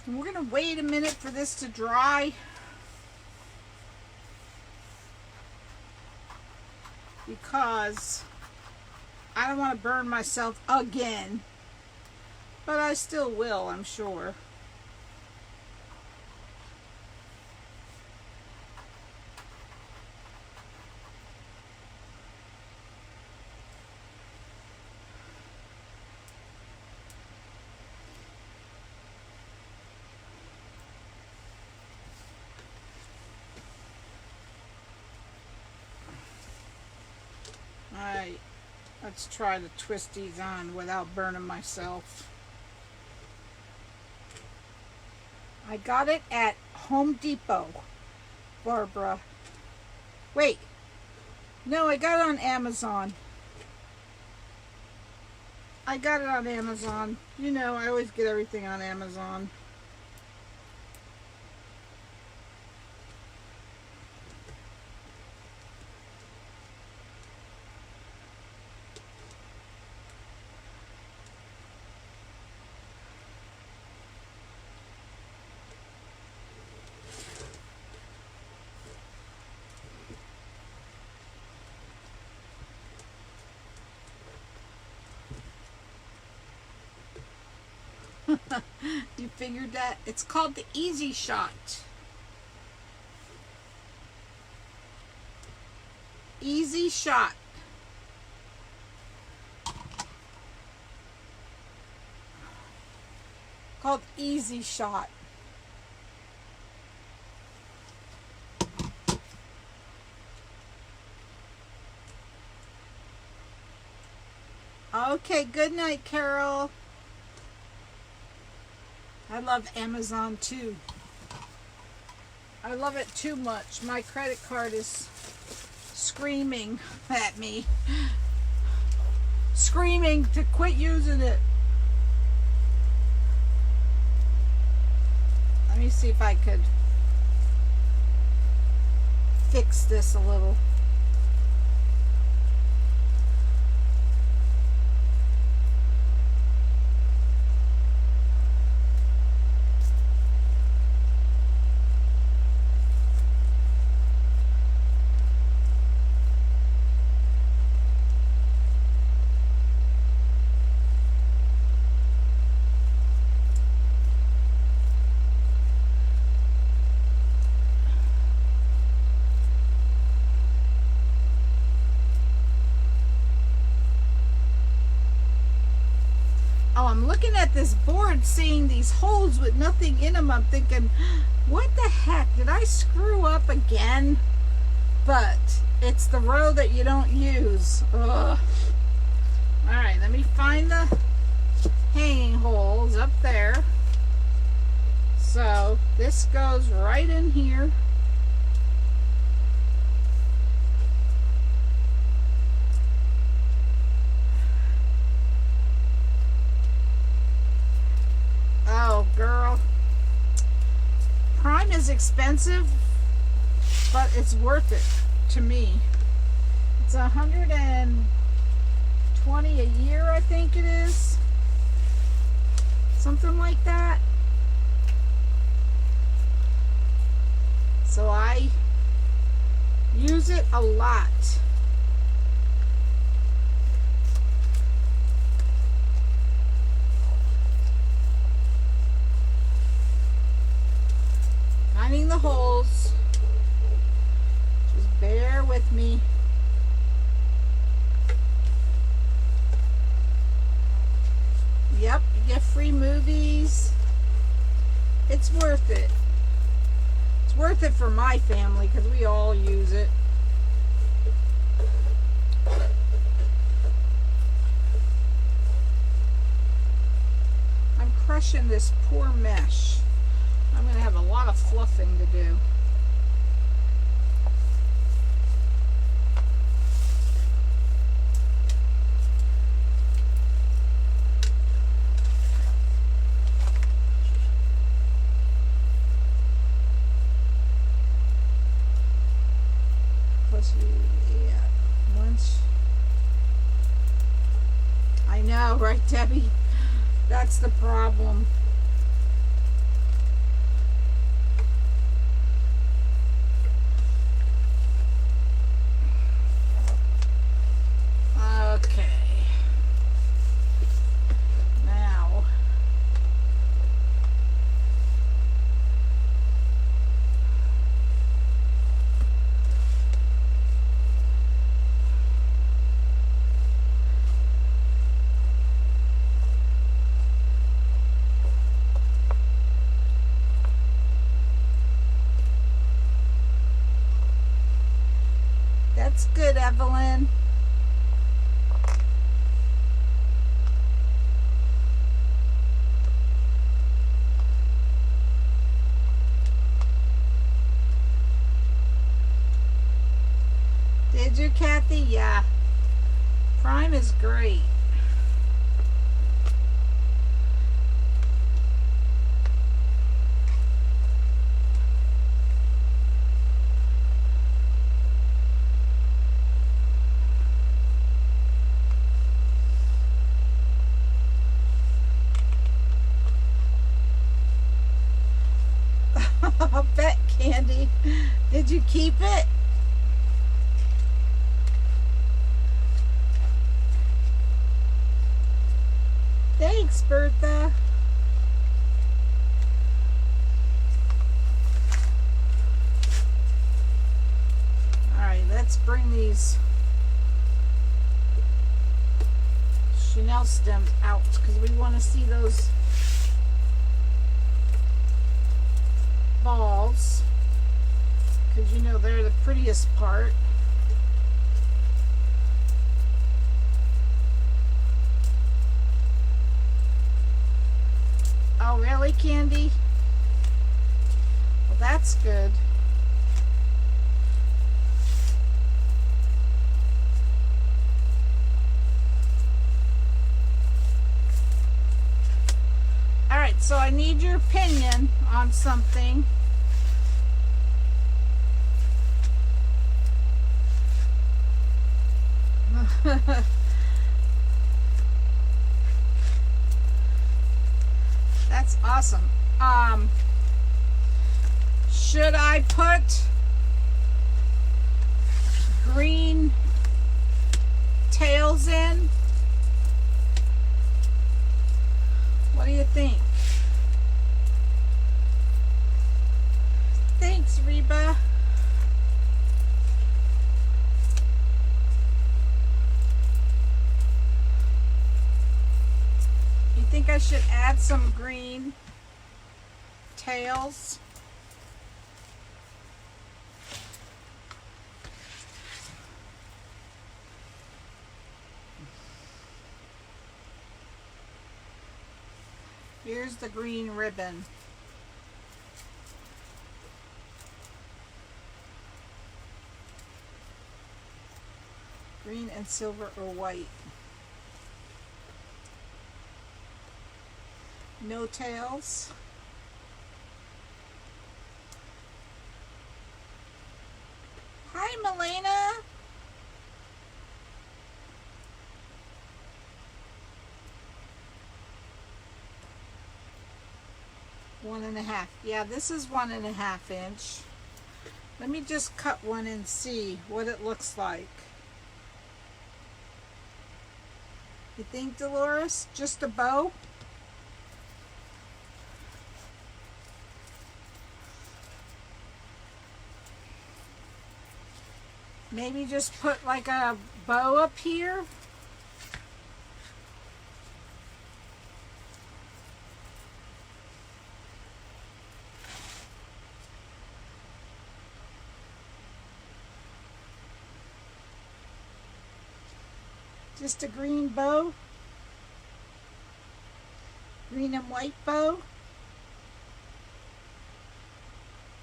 And we're going to wait a minute for this to dry. Because I don't want to burn myself again. But I still will, I'm sure. Alright, let's try to twist these on without burning myself. I got it at Home Depot, Barbara. Wait, no, I got it on Amazon. I got it on Amazon. You know, I always get everything on Amazon. You figured that? It's called the Easy Shot. Easy Shot. Called Easy Shot. Okay, good night, Carol. I love Amazon too. I love it too much. My credit card is screaming at me. Screaming to quit using it. Let me see if I could fix this a little. I'm looking at this board, seeing these holes with nothing in them. I'm thinking, what the heck? Did I screw up again? But it's the row that you don't use. Ugh. All right, let me find the hanging holes up there. So this goes right in here. Oh, girl. Prime is expensive, but it's worth it to me. It's $120 a year, I think it is. Something like that. So I use it a lot. Finding the holes. Just bear with me. Yep, you get free movies. It's worth it. It's worth it for my family because we all use it. I'm crushing this poor mesh. I'm going to have a lot of fluffing to do. Plus, yeah, once. I know, right, Debbie? That's the problem. Okay. Now, that's good, Evelyn. Did you, Kathy? Yeah. Prime is great. Bet, Candy. Did you keep it? Thanks, Bertha. let's bring these chenille stems out because we want to see those balls, because you know they're the prettiest part. Oh really, Candy? Well, that's good. Alright, so I need your opinion on something. That's awesome. Should I put green tails in? What do you think? Thanks, Reba. You think I should add some green tails? Here's the green ribbon. Green and silver or white. No tails. Hi, Melena. One and a half. Yeah, this is 1.5 inch. Let me just cut one and see what it looks like. You think, Dolores? Just a bow? Maybe just put like a bow up here. Just a green bow. Green and white bow.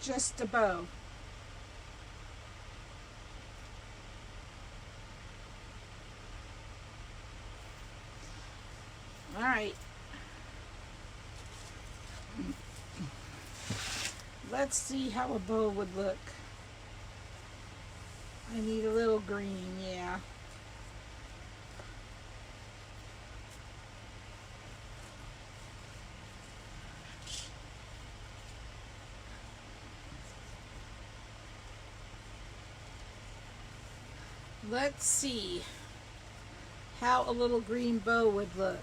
Just a bow. All right. Let's see how a bow would look. I need a little green, yeah. Let's see how a little green bow would look.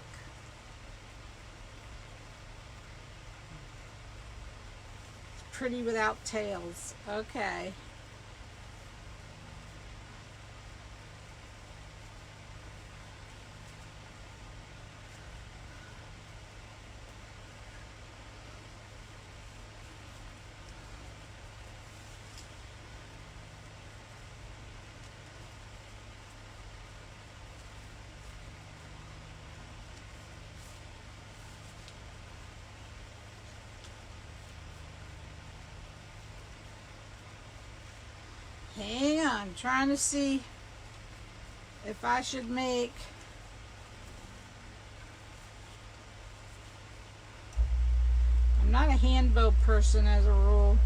Pretty without tails. Okay. Hang on, trying to see if I should make I'm not a hand bow person as a rule.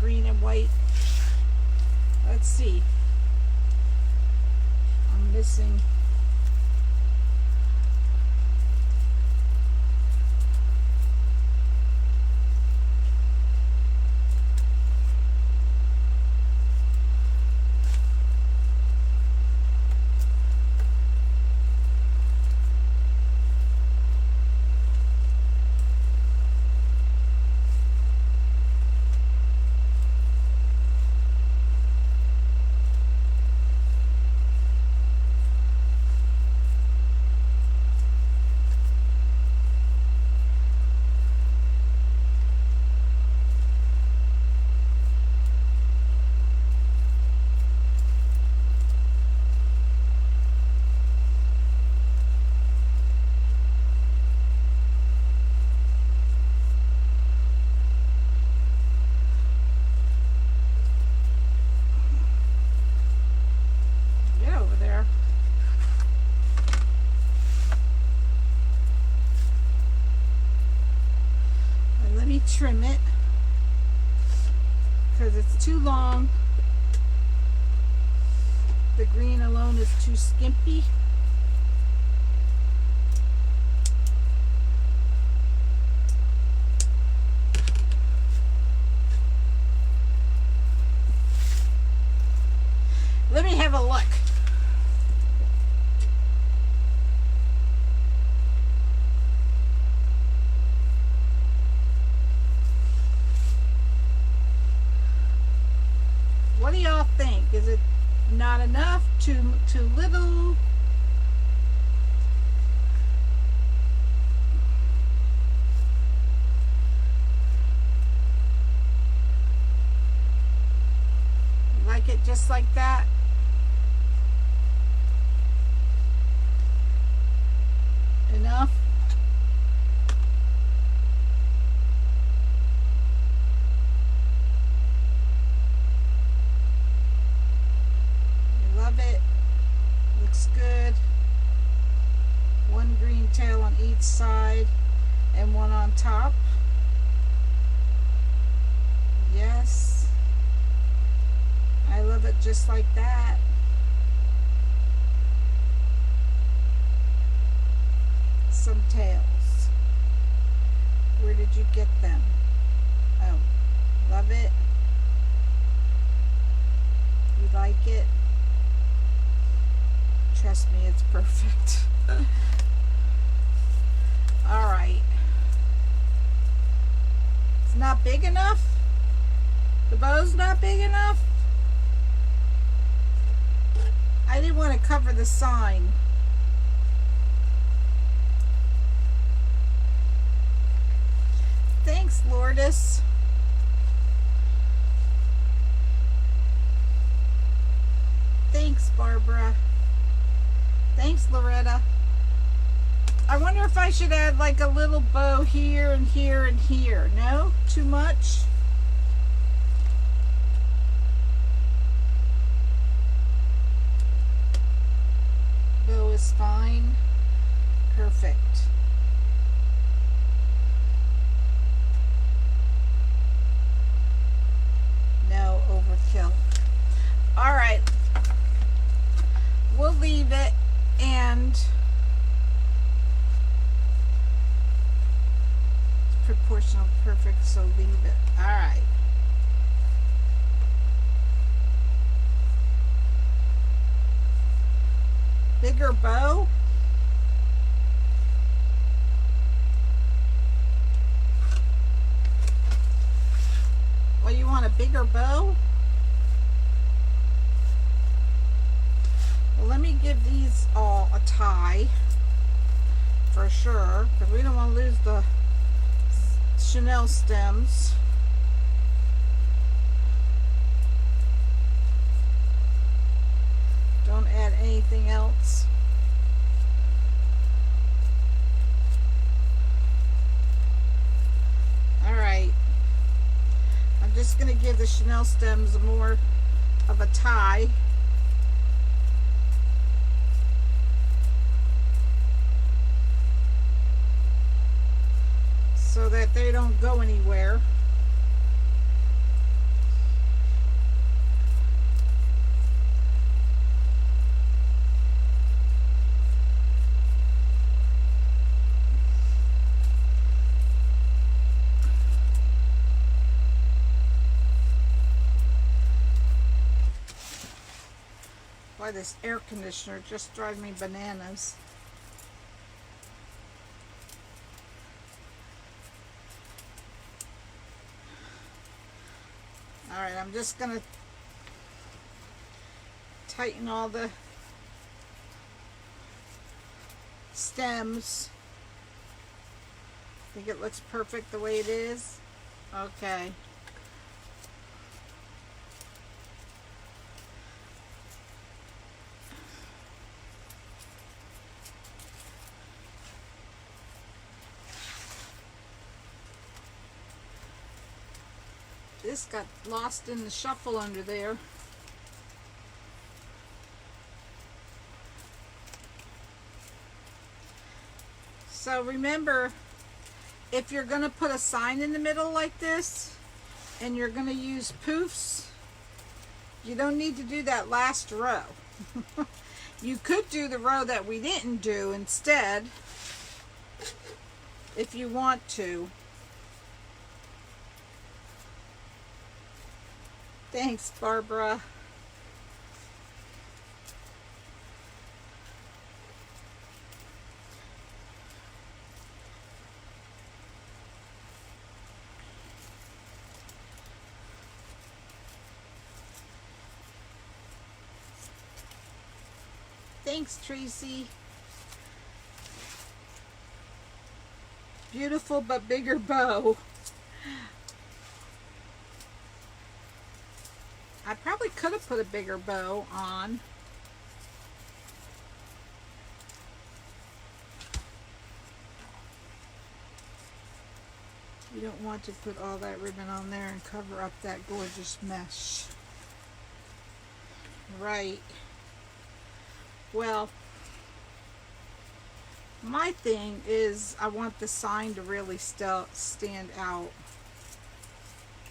Green and white. Let's see. missing. Trim it because it's too long. The green alone is too skimpy. Let me have a look. What do y'all think? Is it not enough? Too little? Like it just like that? Enough? It looks good. One green tail on each side and one on top. Yes, I love it just like that. Some tails. Where did you get them? Oh, love it. You like it? Trust me, it's perfect. All right. It's not big enough? The bow's not big enough? I didn't want to cover the sign. Thanks, Lourdes. Thanks, Barbara. Thanks, Loretta. I wonder if I should add like a little bow here and here and here. No? Too much? Bow is fine. Perfect. No overkill. All right. We'll leave it. And it's proportional perfect, so leave it. All right. Bigger bow. Well, you want a bigger bow? Well, let me give these all a tie for sure, because we don't want to lose the Chanel stems. Don't add anything else. All right. I'm just going to give the Chanel stems more of a tie. So that they don't go anywhere. Why this air conditioner just drives me bananas. Alright, I'm just going to tighten all the stems. I think it looks perfect the way it is. Okay. This got lost in the shuffle under there. So remember, if you're going to put a sign in the middle like this and you're going to use poofs, you don't need to do that last row. You could do the row that we didn't do instead if you want to. Thanks, Barbara. Thanks, Tracy. Beautiful but bigger bow. I probably could have put a bigger bow on. You don't want to put all that ribbon on there and cover up that gorgeous mesh. Right. Well, my thing is I want the sign to really still stand out.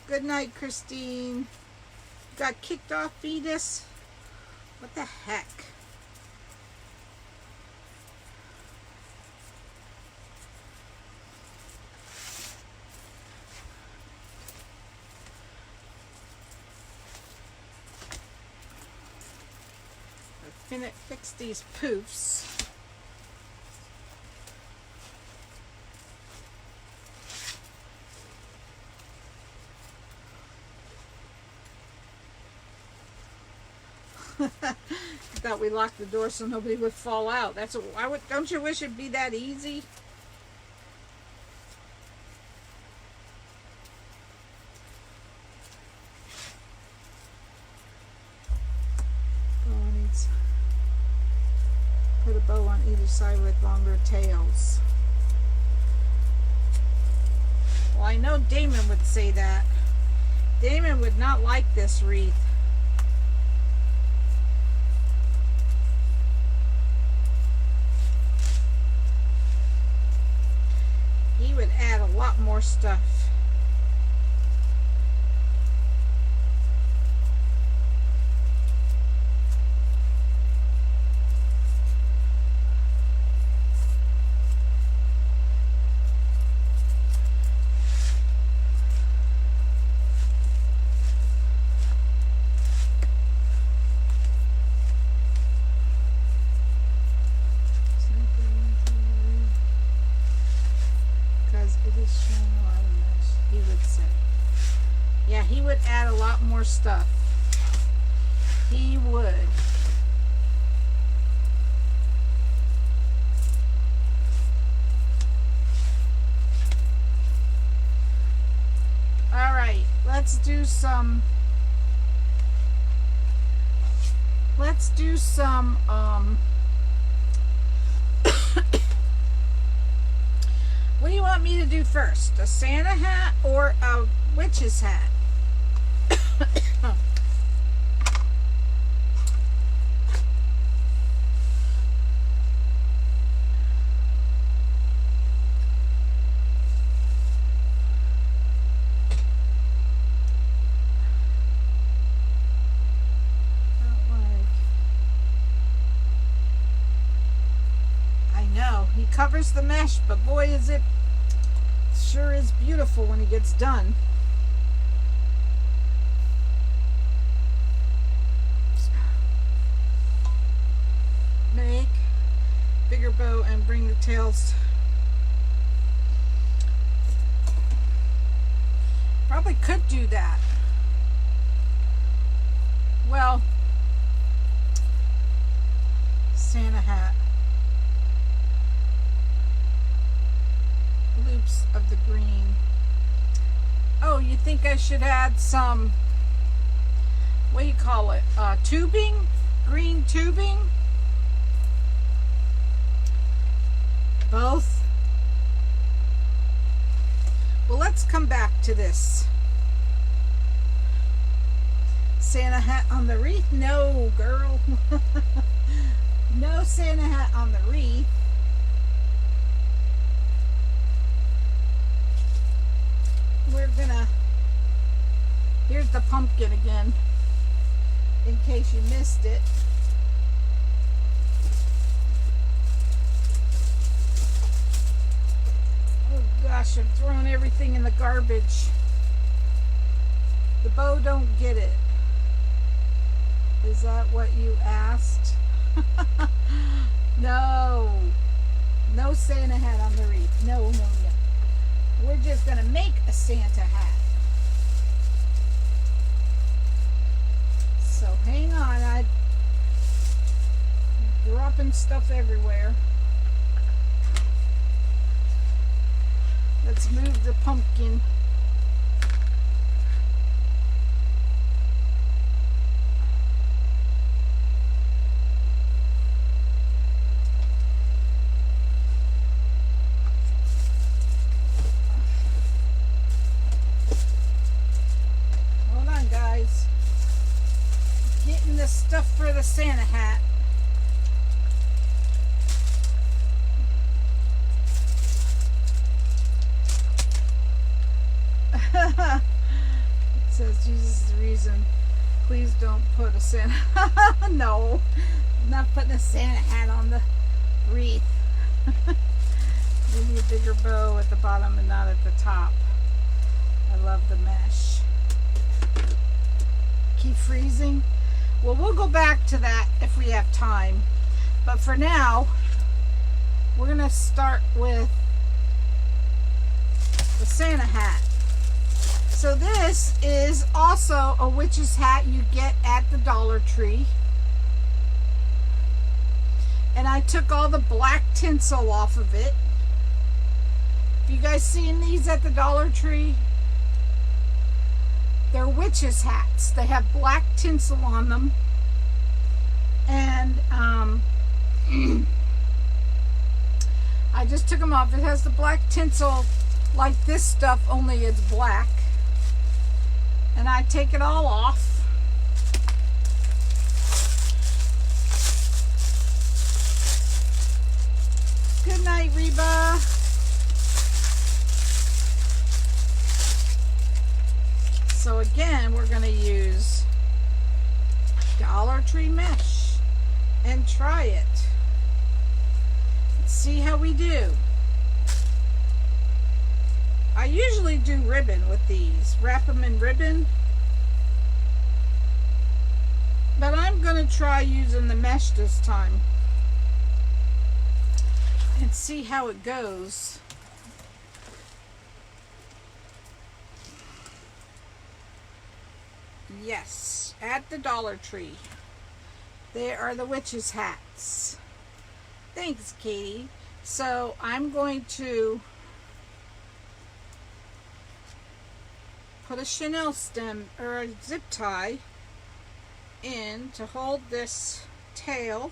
Good night, Christine. Got kicked off, Venus? What the heck? Fix these poofs. Thought we locked the door so nobody would fall out. That's what I would. Don't you wish it'd be that easy? Oh, needs put a bow on either side with longer tails. Well, I know Damon would say that. Damon would not like this wreath. He would add a lot more stuff. Add a lot more stuff. He would. All right, let's do some what do you want me to do first? A Santa hat or a witch's hat? I know he covers the mesh, but boy, is it sure is beautiful when he gets done. pigtails. Probably could do that. Well, Santa hat. Loops of the green. Oh, you think I should add some, what do you call it? Tubing? Green tubing? Both? Well, let's come back to this. Santa hat on the wreath? No, girl. No Santa hat on the wreath. We're gonna, here's the pumpkin again, in case you missed it. Oh gosh, I'm throwing everything in the garbage. The bow don't get it. Is that what you asked? No. No Santa hat on the wreath. No, no, no. We're just gonna make a Santa hat. So hang on, I'm dropping stuff everywhere. Let's move the pumpkin. Hold on, guys. Getting the stuff for the Santa hat. It says Jesus is the reason. Please don't put a Santa. No, I'm not putting a Santa hat on the wreath. Maybe a bigger bow at the bottom and not at the top. I love the mesh. Keep freezing. Well, we'll go back to that if we have time. But for now, we're going to start with the Santa hat. So this is also a witch's hat you get at the Dollar Tree. And I took all the black tinsel off of it. Have you guys seen these at the Dollar Tree? They're witches' hats. They have black tinsel on them. And I just took them off. It has the black tinsel like this stuff, only it's black. And I take it all off. Good night, Reba. So again, we're going to use Dollar Tree mesh and try it. Let's see how we do. I usually do ribbon with these, wrap them in ribbon, but I'm going to try using the mesh this time and see how it goes. Yes, at the Dollar Tree. They are the witches' hats. Thanks, Katie. So I'm going to put a Chanel stem or a zip tie in to hold this tail.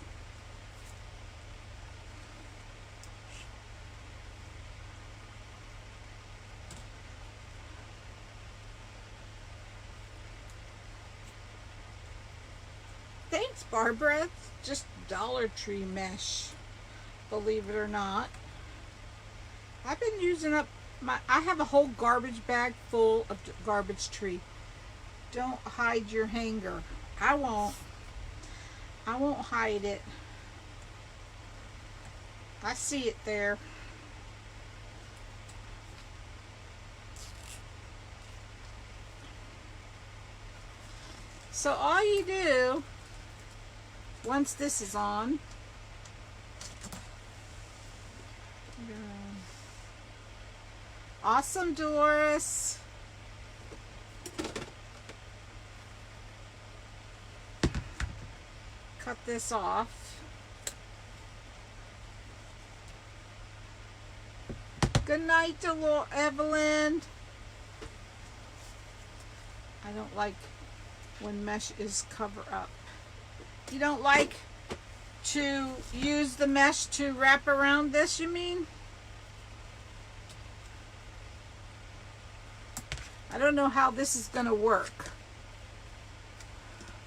Thanks, Barbara. It's just Dollar Tree mesh, believe it or not. I've been using up I have a whole garbage bag full of garbage tree. Don't hide your hanger. I won't hide it. I see it there. So all you do, once this is on, Awesome, Dolores. Cut this off. Good night, Evelyn. I don't like when mesh is cover up. You don't like to use the mesh to wrap around this, you mean? I don't know how this is going to work,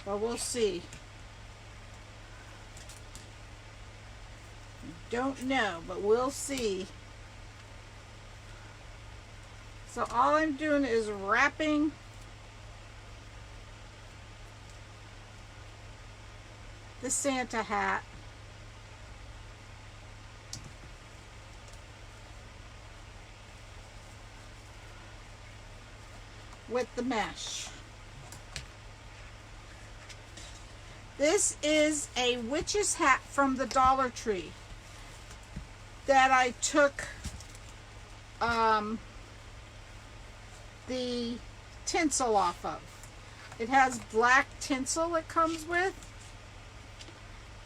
but we'll see. Don't know, but we'll see. So all I'm doing is wrapping the Santa hat with the mesh. This is a witch's hat from the Dollar Tree that I took the tinsel off of. It has black tinsel it comes with,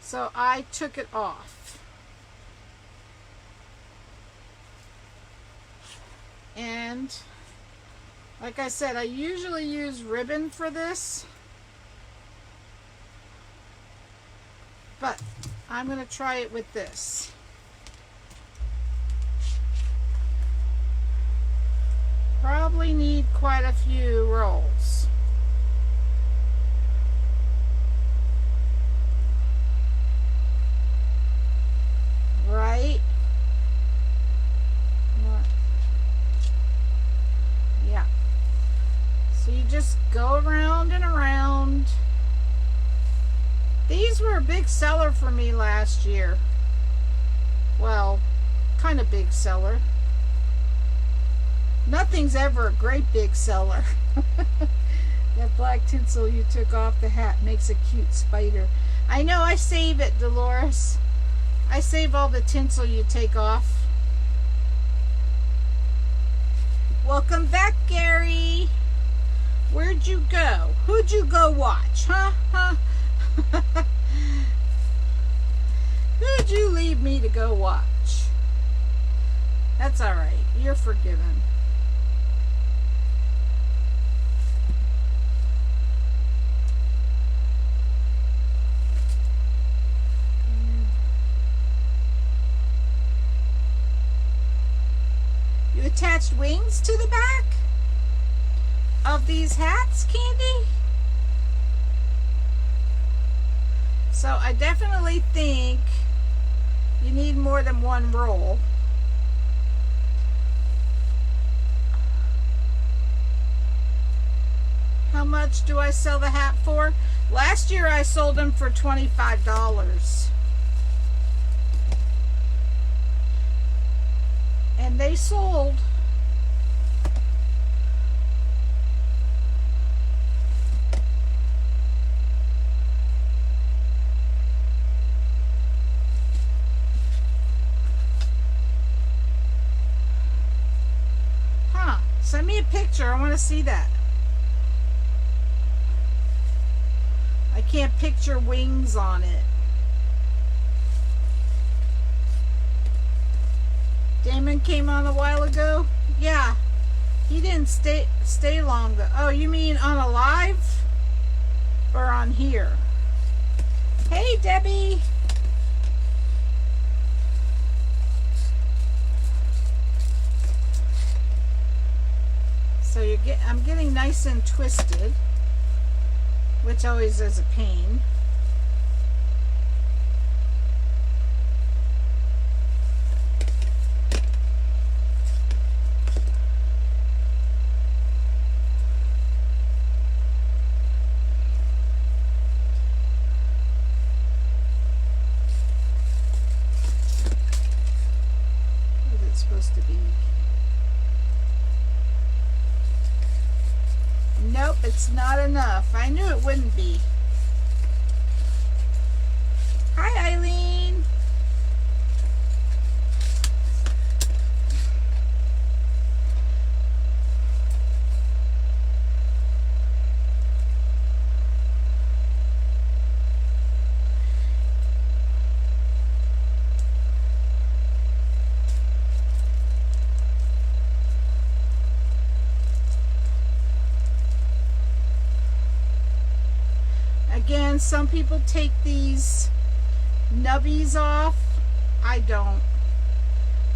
so I took it off. And like I said, I usually use ribbon for this, but I'm going to try it with this. Probably need quite a few rolls. Right? Yeah. So you just go around and around. These were a big seller for me last year. Well, kind of big seller. Nothing's ever a great big seller. That black tinsel you took off the hat makes a cute spider. I know, I save it, Dolores. I save all the tinsel you take off. Welcome back, Gary. Where'd you go? Who'd you go watch, huh? Who'd you leave me to go watch? That's all right. You're forgiven. You attached wings to the back of these hats, Candy? So I definitely think you need more than one roll. How much do I sell the hat for? Last year I sold them for $25. And they sold. Huh. Send me a picture. I want to see that. I can't picture wings on it. Damon came on a while ago. Yeah, he didn't stay long though. Oh, you mean on a live or on here? Hey, Debbie. So I'm getting nice and twisted, which always is a pain. Supposed to be. Nope, it's not enough. I knew it wouldn't be. Hi, Eileen. again, some people take these nubbies off. I don't.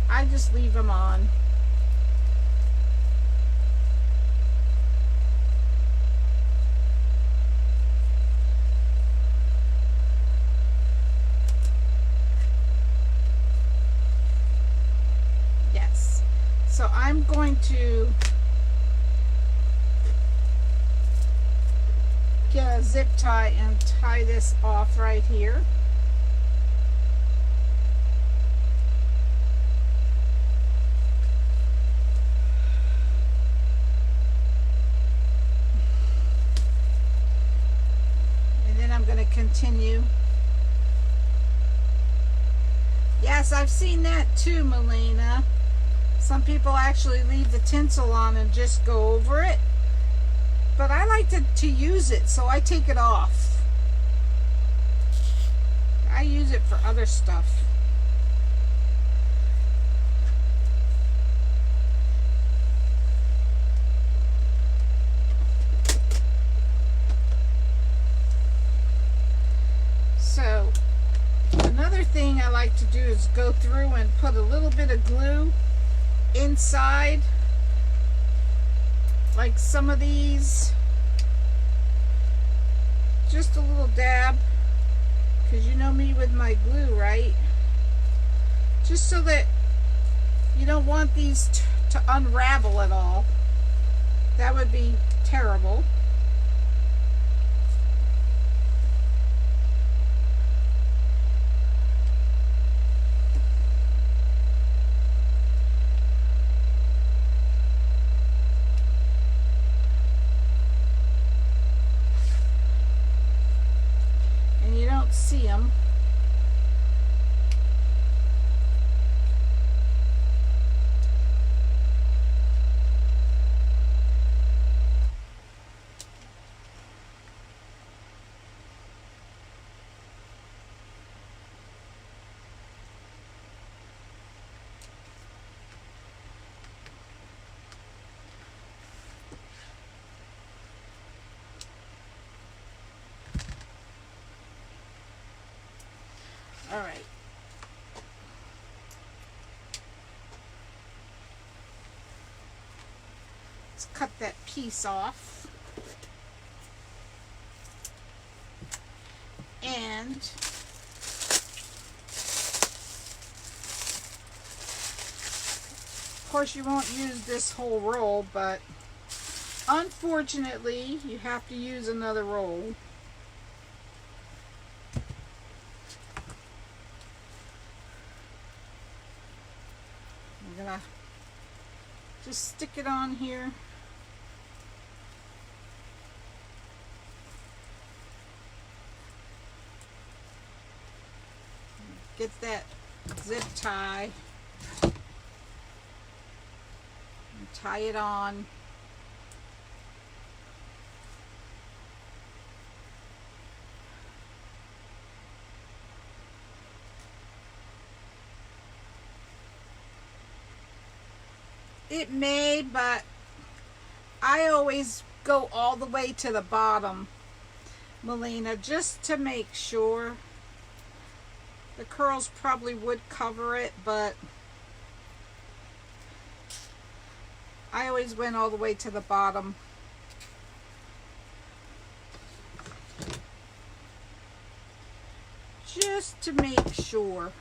I just leave them on. Yes. So I'm going to get a zip tie and tie this off right here. And then I'm going to continue. Yes, I've seen that too, Melina. Some people actually leave the tinsel on and just go over it. But I like to use it, so I take it off. I use it for other stuff. So, another thing I like to do is go through and put a little bit of glue inside. Like some of these, just a little dab, because you know me with my glue, right? Just so that you don't want these to unravel at all. That would be terrible. See them. All right. Let's cut that piece off. And of course you won't use this whole roll, but unfortunately you have to use another roll. I'm gonna just stick it on here. Get that zip tie and tie it on. It may, but I always go all the way to the bottom, Melina, just to make sure. The curls probably would cover it, but I always went all the way to the bottom. Just to make sure.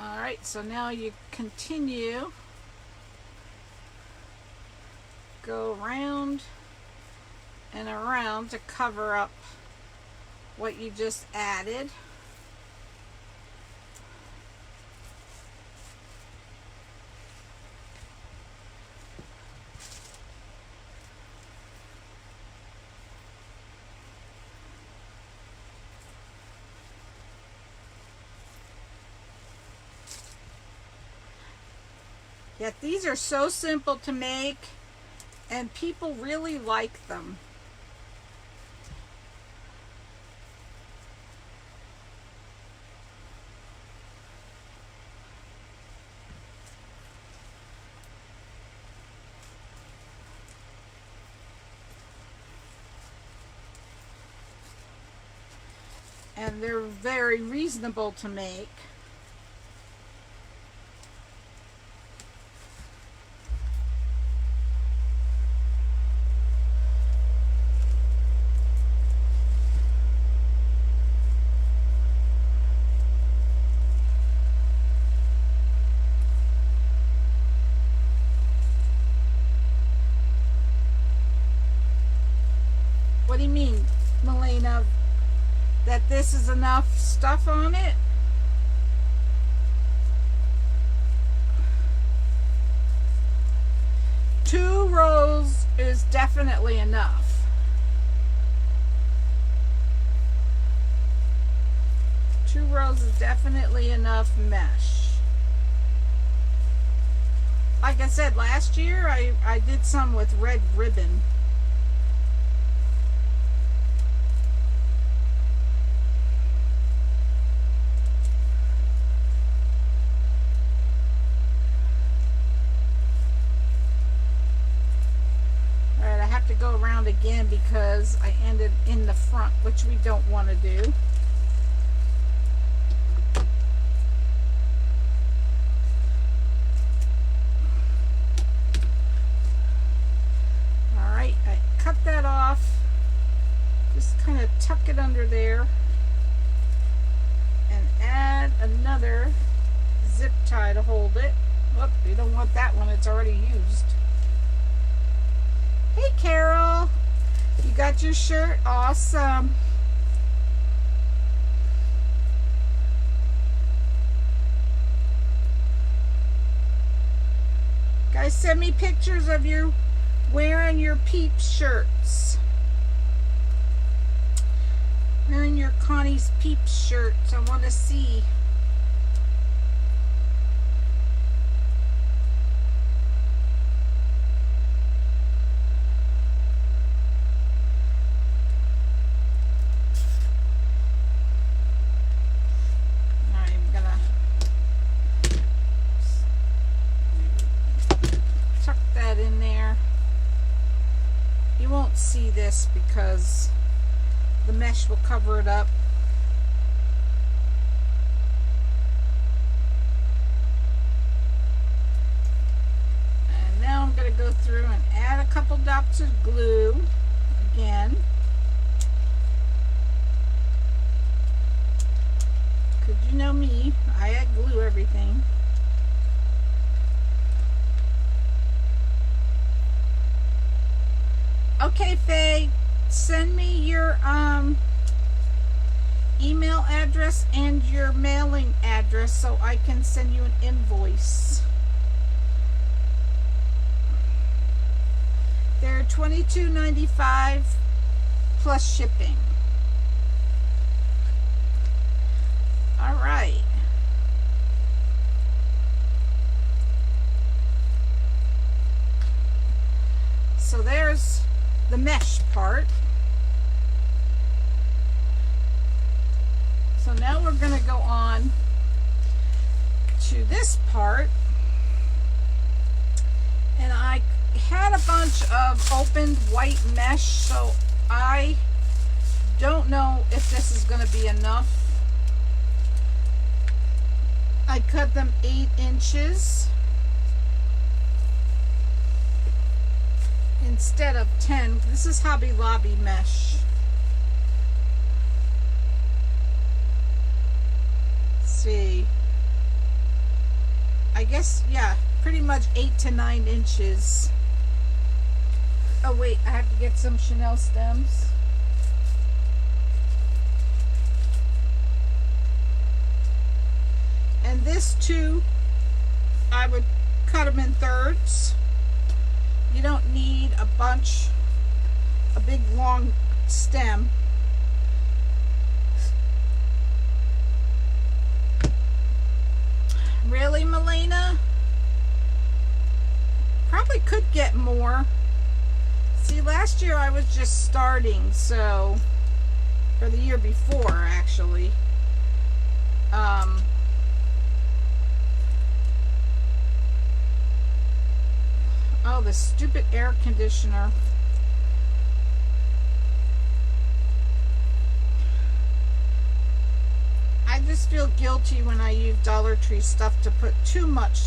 Alright, so now you continue. Go around and around to cover up what you just added. Yet these are so simple to make and people really like them. and they're very reasonable to make. What do you mean, Melena? That this is enough stuff on it? Two rows is definitely enough. Two rows is definitely enough mesh. Like I said, last year I did some with red ribbon. To go around again because I ended in the front, which we don't want to do. All right, I cut that off, just kind of tuck it under there and add another zip tie to hold it. Whoop, you don't want that one, it's already used. Hey Carol, you got your shirt? Awesome. Guys, send me pictures of you wearing your Peeps shirts. Wearing your Connie's Peeps shirts. I want to see. In there. You won't see this because the mesh will cover it up. And now I'm going to go through and add a couple dots of glue again. Because you know me, I add glue everything. Okay, Faye, send me your email address and your mailing address so I can send you an invoice. They're $22.95 plus shipping. All right. So there's the mesh part. So now we're going to go on to this part, and I had a bunch of opened white mesh, so I don't know if this is going to be enough. I cut them 8 inches instead of 10. This is Hobby Lobby mesh. Let's see. I guess, yeah, pretty much 8 to 9 inches. Oh wait, I have to get some Chanel stems. And this too, I would cut them in thirds. You don't need a bunch, a big long stem. Really, Melena? Probably could get more. See, last year I was just starting, so, or the year before actually. Oh, the stupid air conditioner. just feel guilty when I use Dollar Tree stuff to put too much,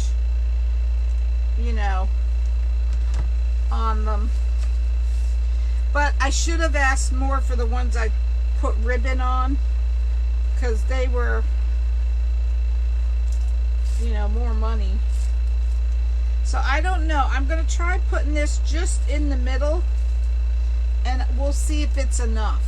you know, on them. But I should have asked more for the ones I put ribbon on, because they were, you know, more money. So I don't know. I'm going to try putting this just in the middle, and we'll see if it's enough.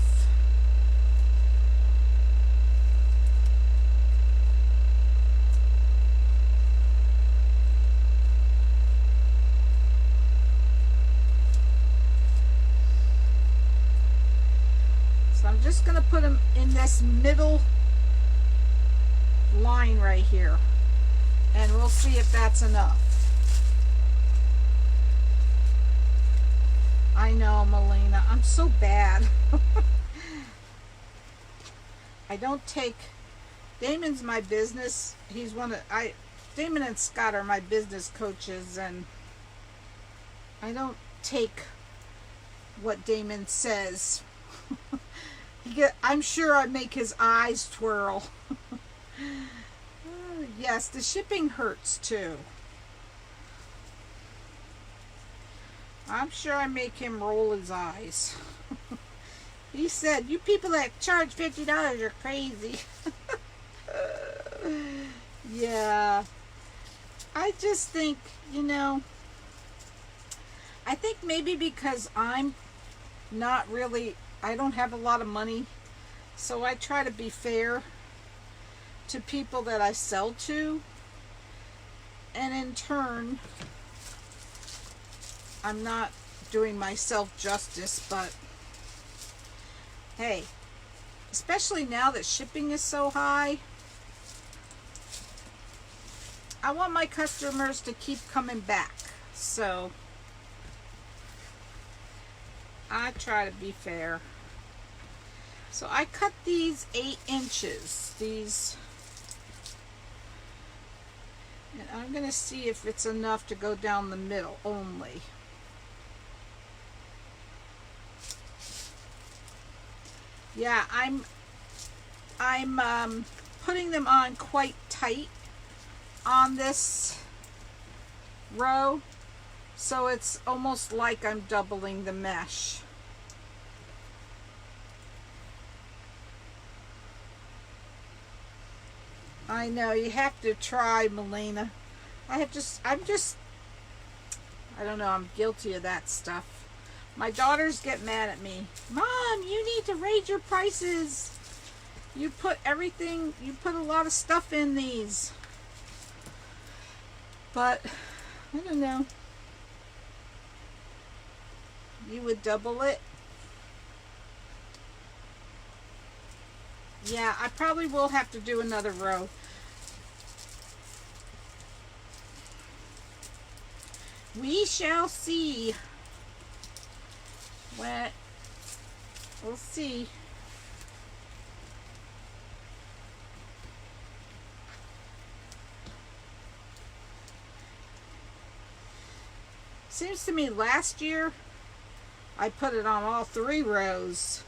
I'm just going to put them in this middle line right here, and we'll see if that's enough. I know, Melina, I'm so bad. I don't take, Damon's my business, he's one of, Damon and Scott are my business coaches, and I don't take what Damon says. I'm sure I make his eyes twirl. Yes, the shipping hurts too. I'm sure I make him roll his eyes. He said, "You people that charge $50 are crazy." Yeah. I just think, you know, I think maybe because I'm not really, I don't have a lot of money, so I try to be fair to people that I sell to, and in turn I'm not doing myself justice. But hey, especially now that shipping is so high, I want my customers to keep coming back, so I try to be fair. So I cut these 8 inches, and I'm going to see if it's enough to go down the middle only. Yeah, I'm putting them on quite tight on this row, so it's almost like I'm doubling the mesh. I know, you have to try, Melina. I don't know, I'm guilty of that stuff. My daughters get mad at me. "Mom, you need to raise your prices. You put everything, you put a lot of stuff in these." But, I don't know. You would double it? Yeah, I probably will have to do another row. We shall see. We'll see. Seems to me last year I put it on all 3 rows.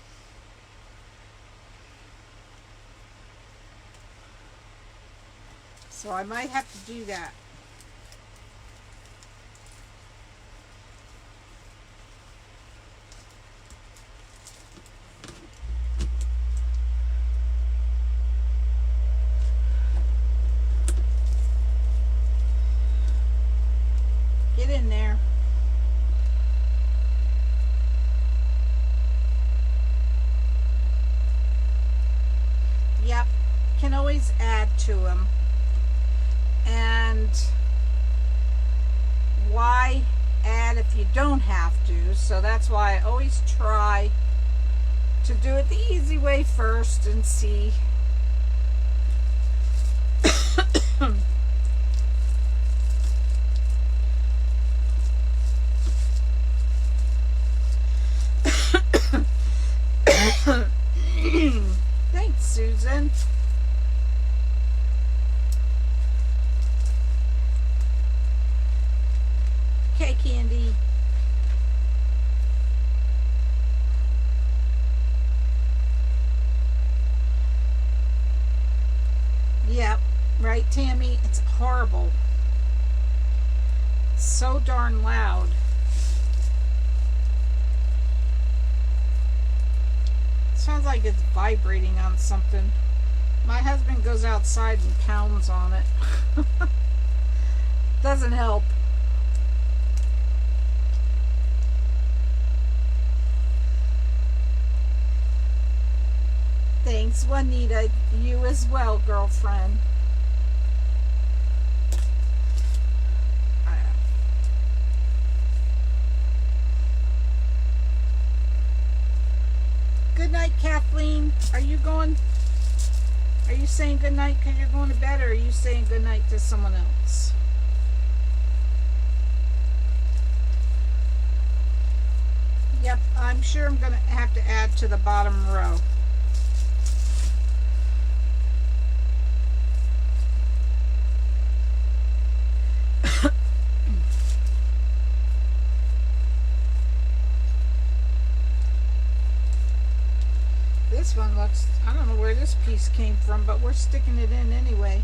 So I might have to do that. Get in there. Yep, can always add to them. And why add if you don't have to? So that's why I always try to do it the easy way first and see. Thanks, Susan. Okay, Candy. Tammy, it's horrible. So darn loud. Sounds like it's vibrating on something. My husband goes outside and pounds on it. Doesn't help. Thanks, Juanita. You as well, girlfriend. Good night, Kathleen. Are you saying good night because you're going to bed, or are you saying good night to someone else? Yep, I'm sure I'm going to have to add to the bottom row. This one looks, I don't know where this piece came from, but we're sticking it in anyway.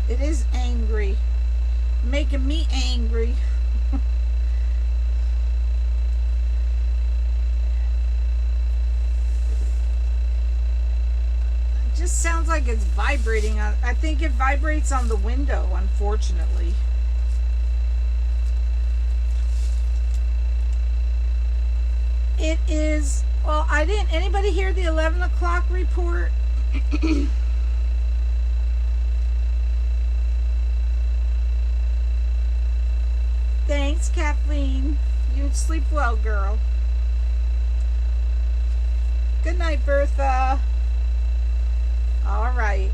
It is angry. Making me angry. It just sounds like it's vibrating. I think it vibrates on the window, unfortunately. It is, well, anybody hear the 11 o'clock report? Thanks, Kathleen. You sleep well, girl. Good night, Bertha. All right.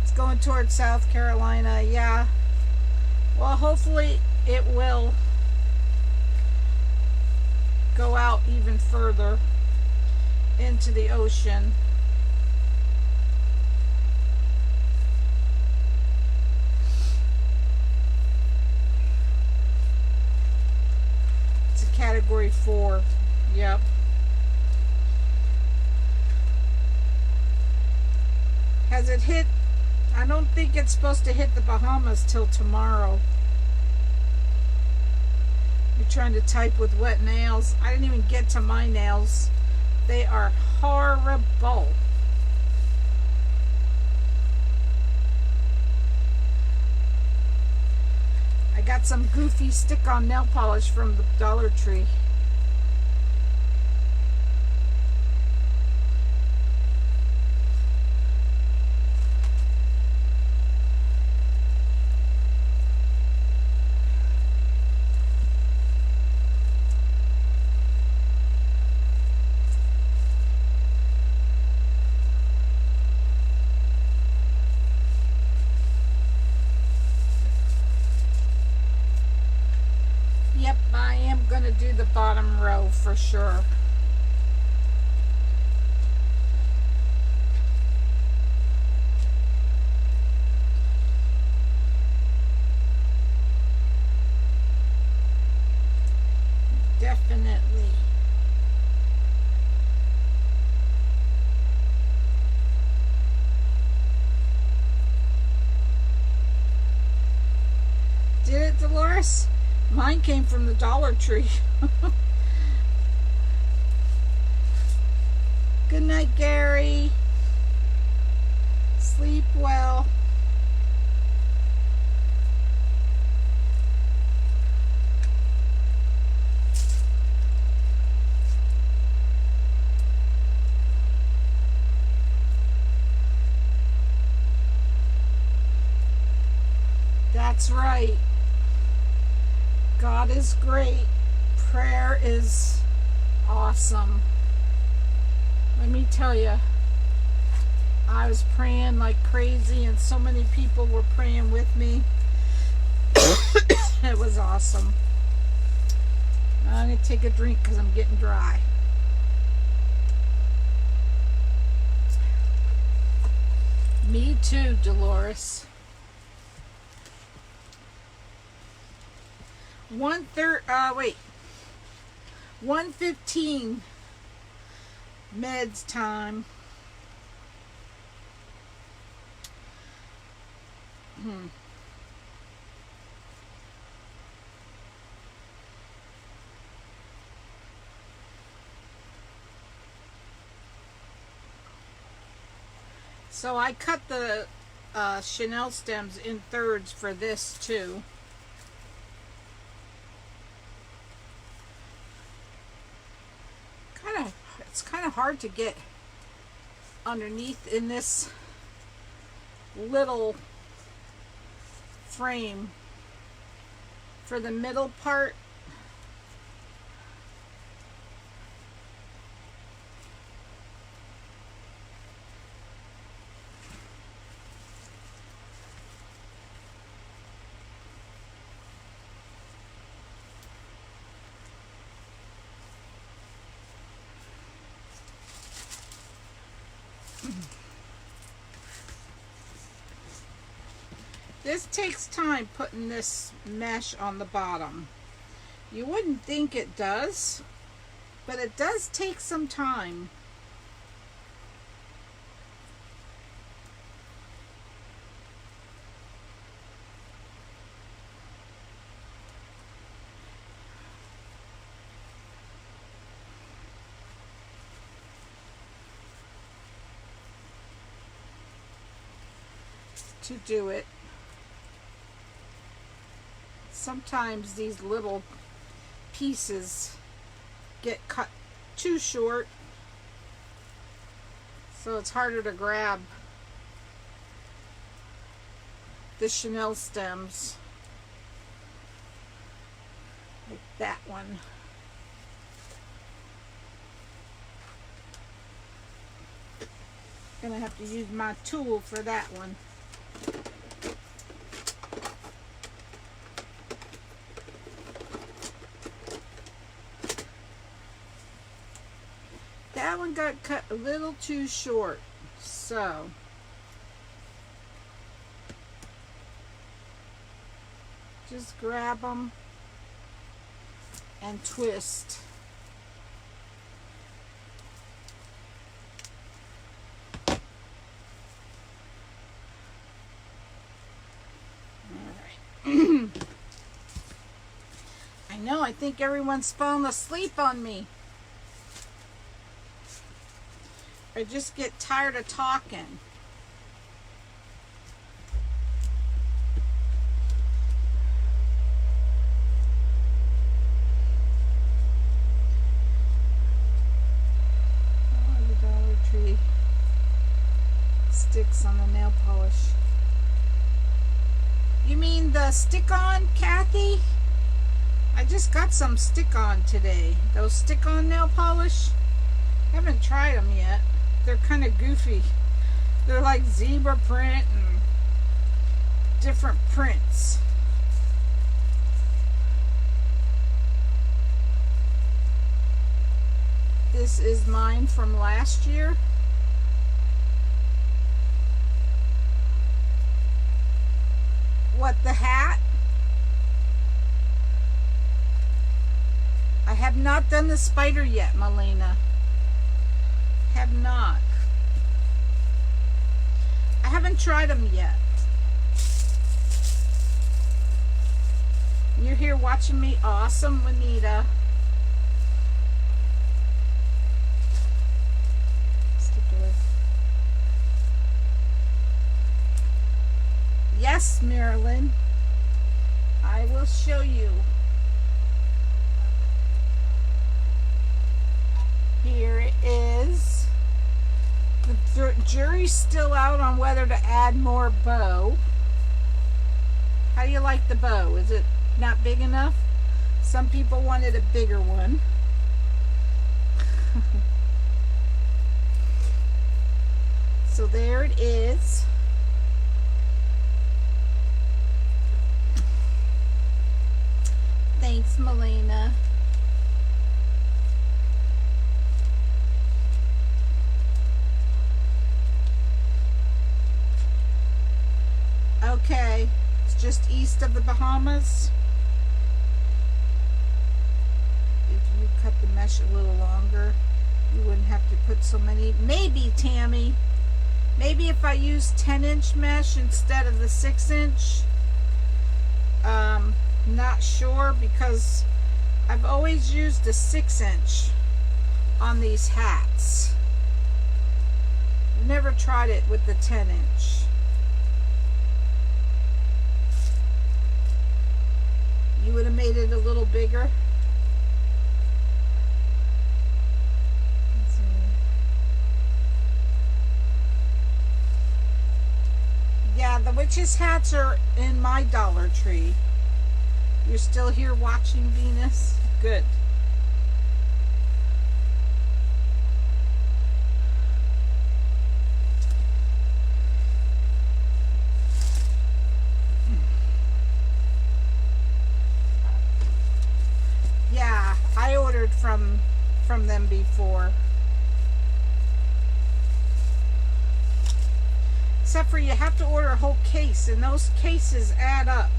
It's going towards South Carolina. Yeah. Well, hopefully it will go out even further into the ocean. It's a category 4. Yep. Has it hit? I don't think it's supposed to hit the Bahamas till tomorrow. You're trying to type with wet nails. I didn't even get to my nails. They are horrible. I got some goofy stick-on nail polish from the Dollar Tree. Yep, I am going to do the bottom row for sure. Definitely. Did it, Dolores? Mine came from the Dollar Tree. Good night, Gary. Sleep well. That's right. God is great. Prayer is awesome. Let me tell you, I was praying like crazy and so many people were praying with me. It was awesome. I'm going to take a drink because I'm getting dry. Me too, Dolores. 1:15 meds time. So I cut the chenille stems in thirds for this too. It's kind of hard to get underneath in this little frame for the middle part. This takes time putting this mesh on the bottom. You wouldn't think it does, but it does take some time. To do it. Sometimes these little pieces get cut too short, so it's harder to grab the chenille stems, like that one. Gonna have to use my tool for that one. That one got cut a little too short, so just grab them and twist. Alright. I know, I think everyone's falling asleep on me. I just get tired of talking. Oh, the Dollar Tree sticks on the nail polish. You mean the stick-on, Kathy? I just got some stick-on today. Those stick-on nail polish. Haven't tried them yet. They're kind of goofy. They're like zebra print and different prints. This is mine from last year. What, the hat? I have not done the spider yet, Melina. Have not. I haven't tried them yet. You're here watching me. Awesome, Juanita. Stick away. Yes, Marilyn. I will show you. Here it is. The jury's still out on whether to add more bow. How do you like the bow? Is it not big enough? Some people wanted a bigger one. So there it is. Thanks, Melina. Okay, it's just east of the Bahamas. If you cut the mesh a little longer, you wouldn't have to put so many. Maybe, Tammy. Maybe if I use 10-inch mesh instead of the 6-inch. Not sure, because I've always used a 6-inch on these hats. I've never tried it with the 10-inch. You would have made it a little bigger. Let's see. Yeah, the witches' hats are in my Dollar Tree. You're still here watching, Venus? Good. Yeah, I ordered from them before. Except for you have to order a whole case, and those cases add up.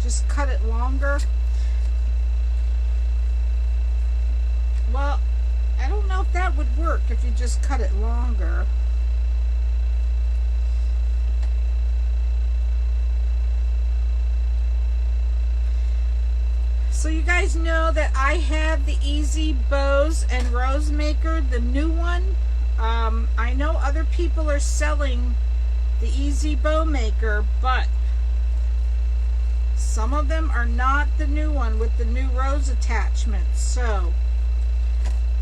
Just cut it longer. Well, I don't know if that would work if you just cut it longer. So you guys know that I have the Easy Bows and Rose Maker, the new one. I know other people are selling the Easy Bow Maker, but some of them are not the new one with the new rose attachments. So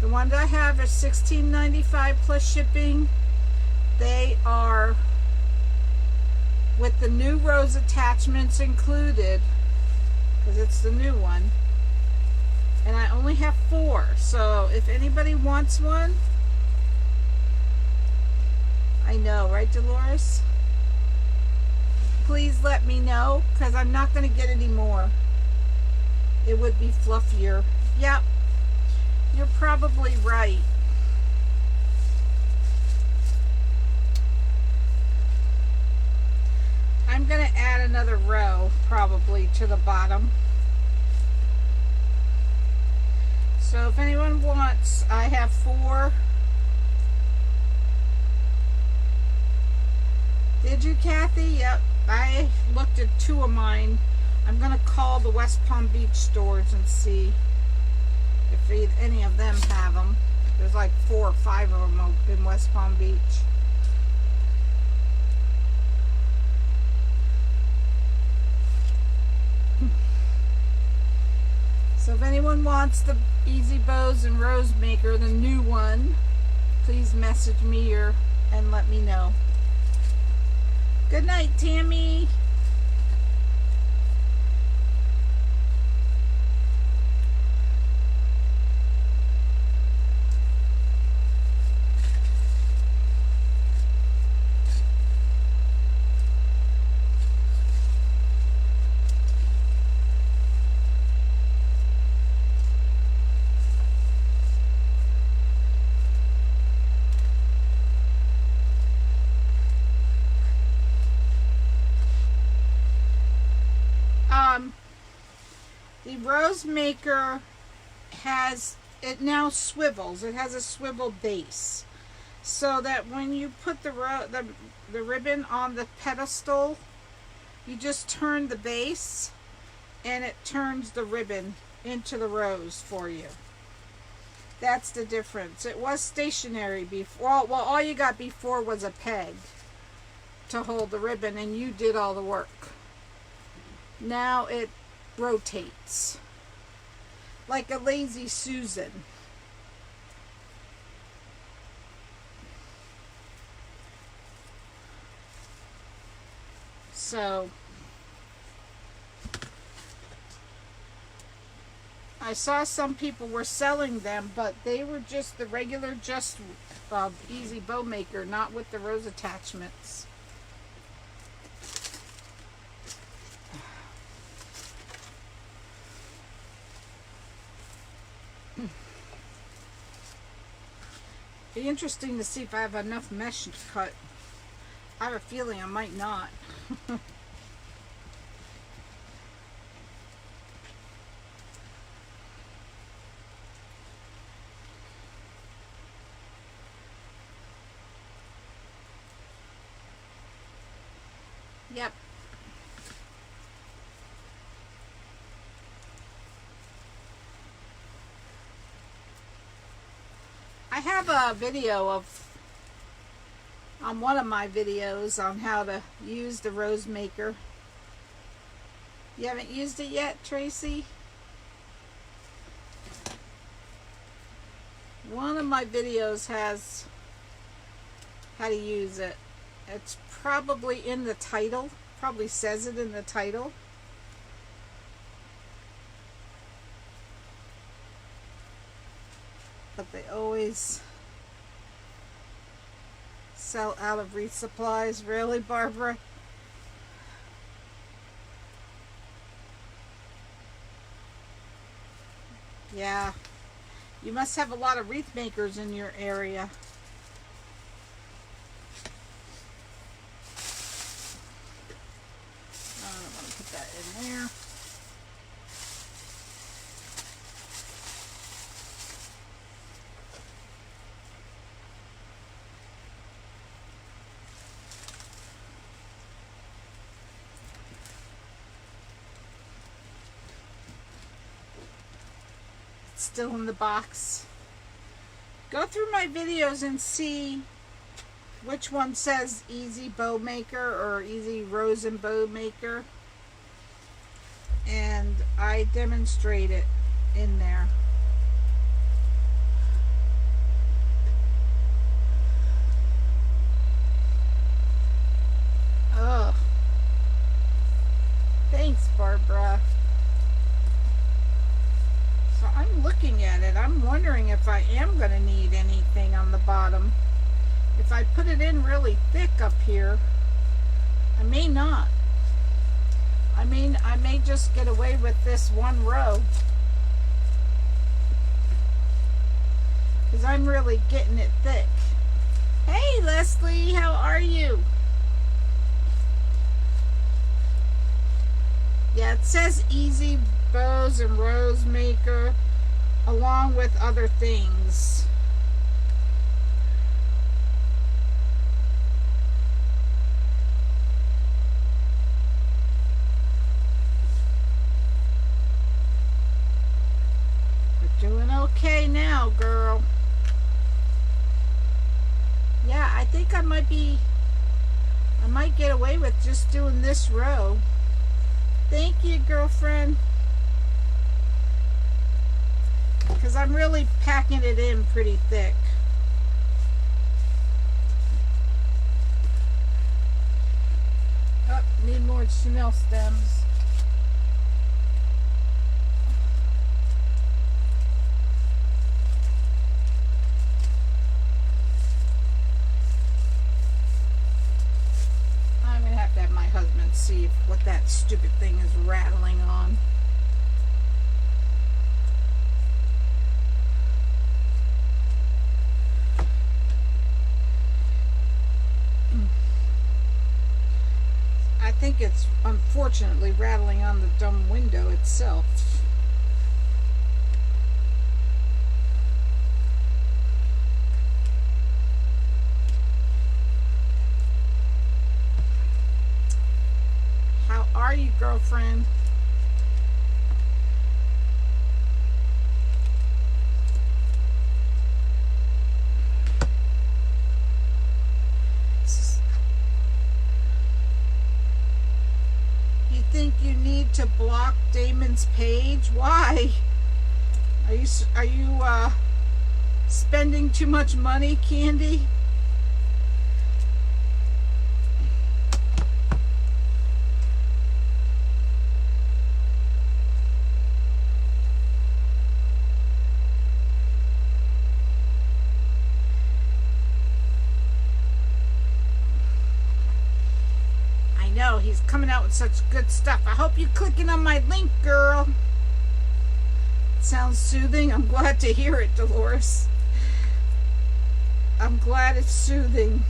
the one that I have is $16.95 plus shipping. They are with the new rose attachments included, because it's the new one. And I only have 4. So if anybody wants one, I know, right, Dolores? Please let me know, because I'm not going to get any more. It would be fluffier. Yep, you're probably right. I'm going to add another row probably to the bottom. So if anyone wants, I have 4. Did you, Kathy? Yep. I looked at 2 of mine. I'm going to call the West Palm Beach stores and see if any of them have them. There's like 4 or 5 of them in West Palm Beach. So if anyone wants the Easy Bows and Rose Maker, the new one, please message me and let me know. Good night, Tammy. The Rose Maker it now swivels. It has a swivel base, so that when you put the ribbon on the pedestal, you just turn the base and it turns the ribbon into the rose for you. That's the difference. It was stationary before. Well, all you got before was a peg to hold the ribbon, and you did all the work. Now it rotates like a lazy Susan. So I saw some people were selling them, but they were just the regular Easy Bow Maker, not with the rose attachments. Be interesting to see if I have enough mesh to cut. I have a feeling I might not. Yep. I have a video on one of my videos on how to use the rose maker. You haven't used it yet, Tracy? One of my videos has how to use it. It's probably in the title. Probably says it in the title. But they always sell out of wreath supplies. Really, Barbara? Yeah. You must have a lot of wreath makers in your area. I'm going to put that in there. Still in the box. Go through my videos and see which one says easy bow maker or easy rose and bow maker, and I demonstrate it in there. Oh, thanks, Barbara. So I'm looking at it. I'm wondering if I am going to need anything on the bottom. If I put it in really thick up here, I may not. I may just get away with this one row, because I'm really getting it thick. Hey, Leslie, how are you? Yeah, it says easy bows and rose maker along with other things. We're doing okay now, girl. Yeah, I think I might get away with just doing this row. Thank you, girlfriend. Because I'm really packing it in pretty thick. Oh, need more Chanel stems. I'm going to have my husband see what that stupid thing is rattling on. I think it's unfortunately rattling on the dumb window itself. How are you, girlfriend? Think you need to block Damon's page? Why? Are you spending too much money, Candy? He's coming out with such good stuff. I hope you're clicking on my link, girl. It sounds soothing. I'm glad to hear it, Dolores. I'm glad it's soothing.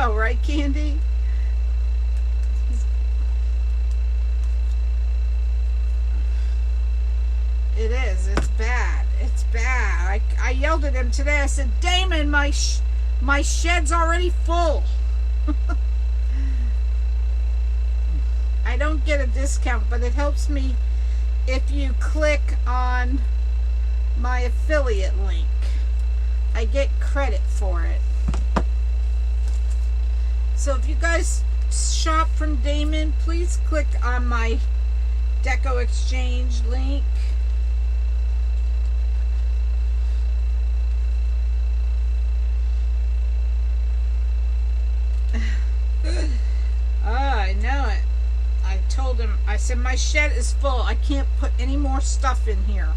know, right, Candy? It is. It's bad. It's bad. I yelled at him today. I said, Damon, my shed's already full. I don't get a discount, but it helps me if you click on my affiliate link. I get credit for it. So if you guys shop from Damon, please click on my Deco Exchange link. I know it. I told him, I said, my shed is full. I can't put any more stuff in here.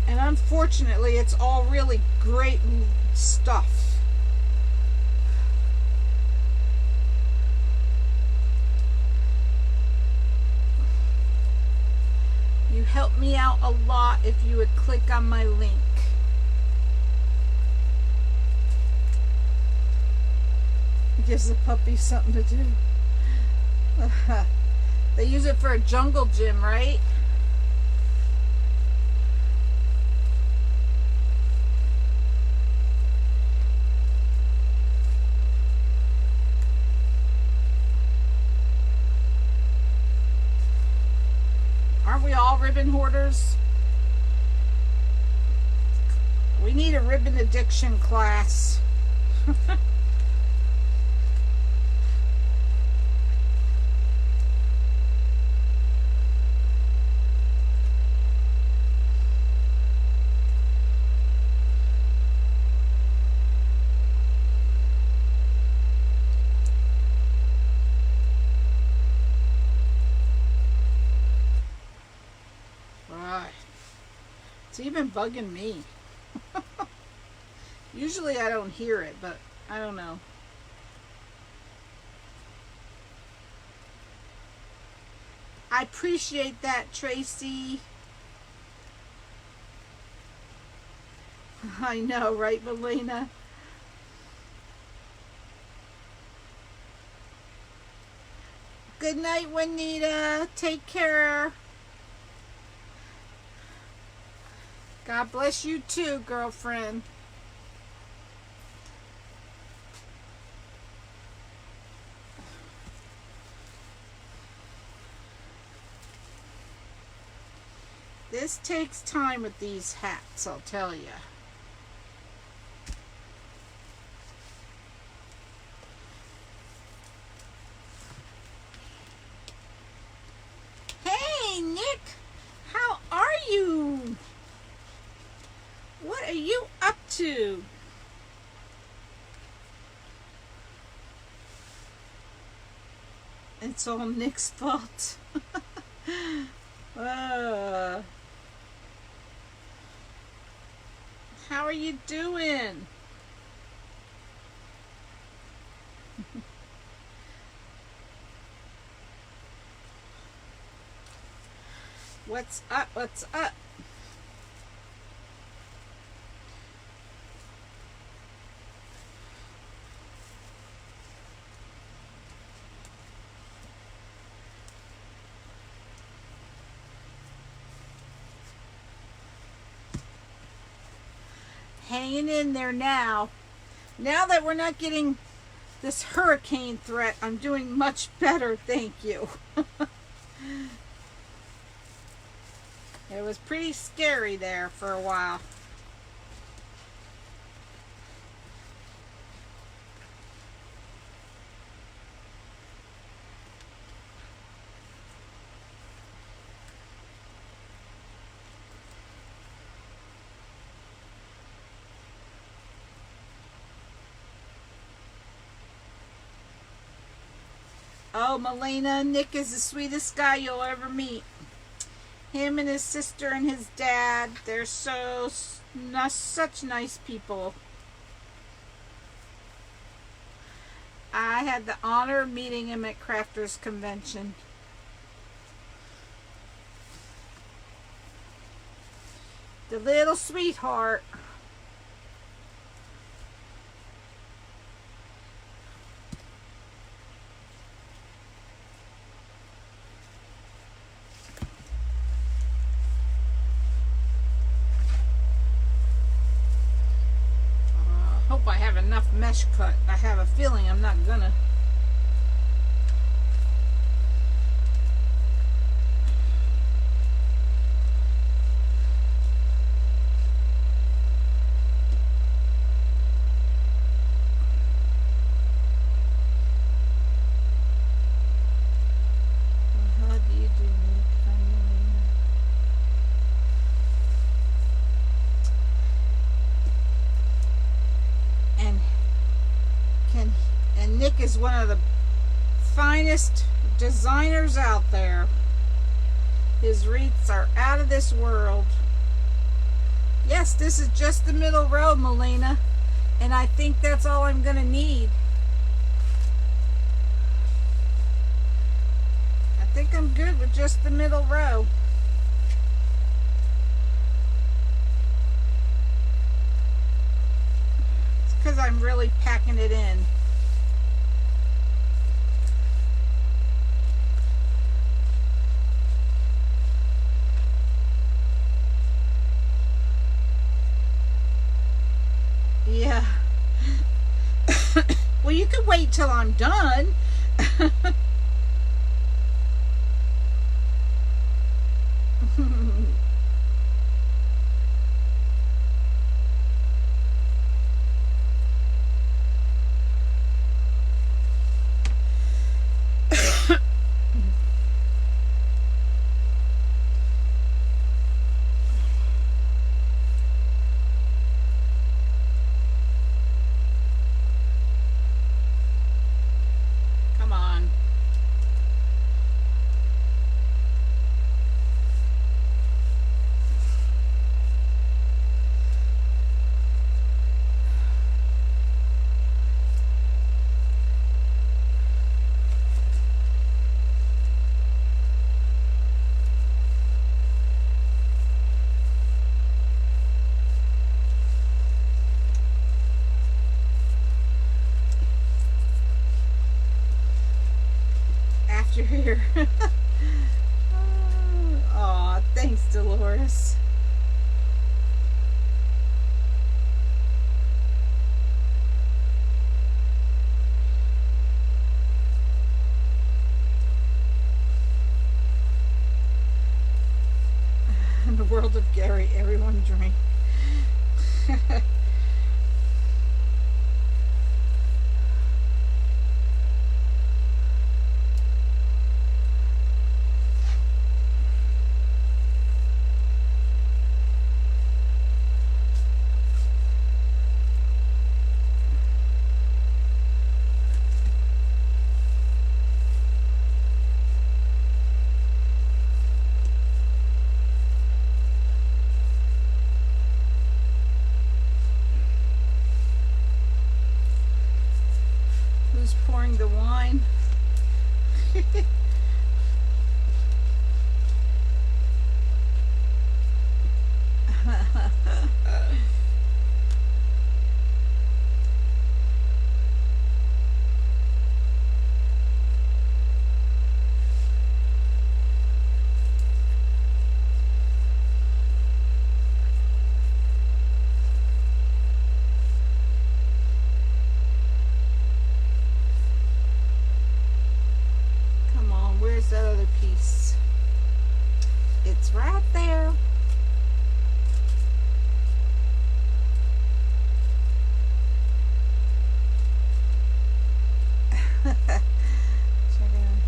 And unfortunately, it's all really great stuff. You help me out a lot if you would click on my link. It gives the puppy something to do. They use it for a jungle gym, right? Aren't we all ribbon hoarders? We need a ribbon addiction class. It's even bugging me. Usually I don't hear it, but I don't know. I appreciate that, Tracy. I know, right, Melina? Good night, Juanita. Take care. God bless you too, girlfriend. This takes time with these hats, I'll tell you. Hey, Nick. How are you? What are you up to? It's all Nick's fault. How are you doing? What's up? What's up? Hanging in there now. Now that we're not getting this hurricane threat, I'm doing much better, thank you. It was pretty scary there for a while. Oh, Melina, Nick is the sweetest guy you'll ever meet. Him and his sister and his dad, they're such nice people. I had the honor of meeting him at Crafters Convention. The little sweetheart. Hope I have enough mesh cut. I have a feeling I'm not gonna. How do you do, Connie? And Nick is one of the finest designers out there. His wreaths are out of this world. Yes, this is just the middle row, Melina, and I think that's all I'm gonna need. I think I'm good with just the middle row. It's because I'm really packing it in. Yeah. Well, you can wait till I'm done. Come on. After here. Aw, thanks, Dolores. In the world of Gary, everyone drink. Who's pouring the wine? Come on, where's that other piece? It's right there. Check it out.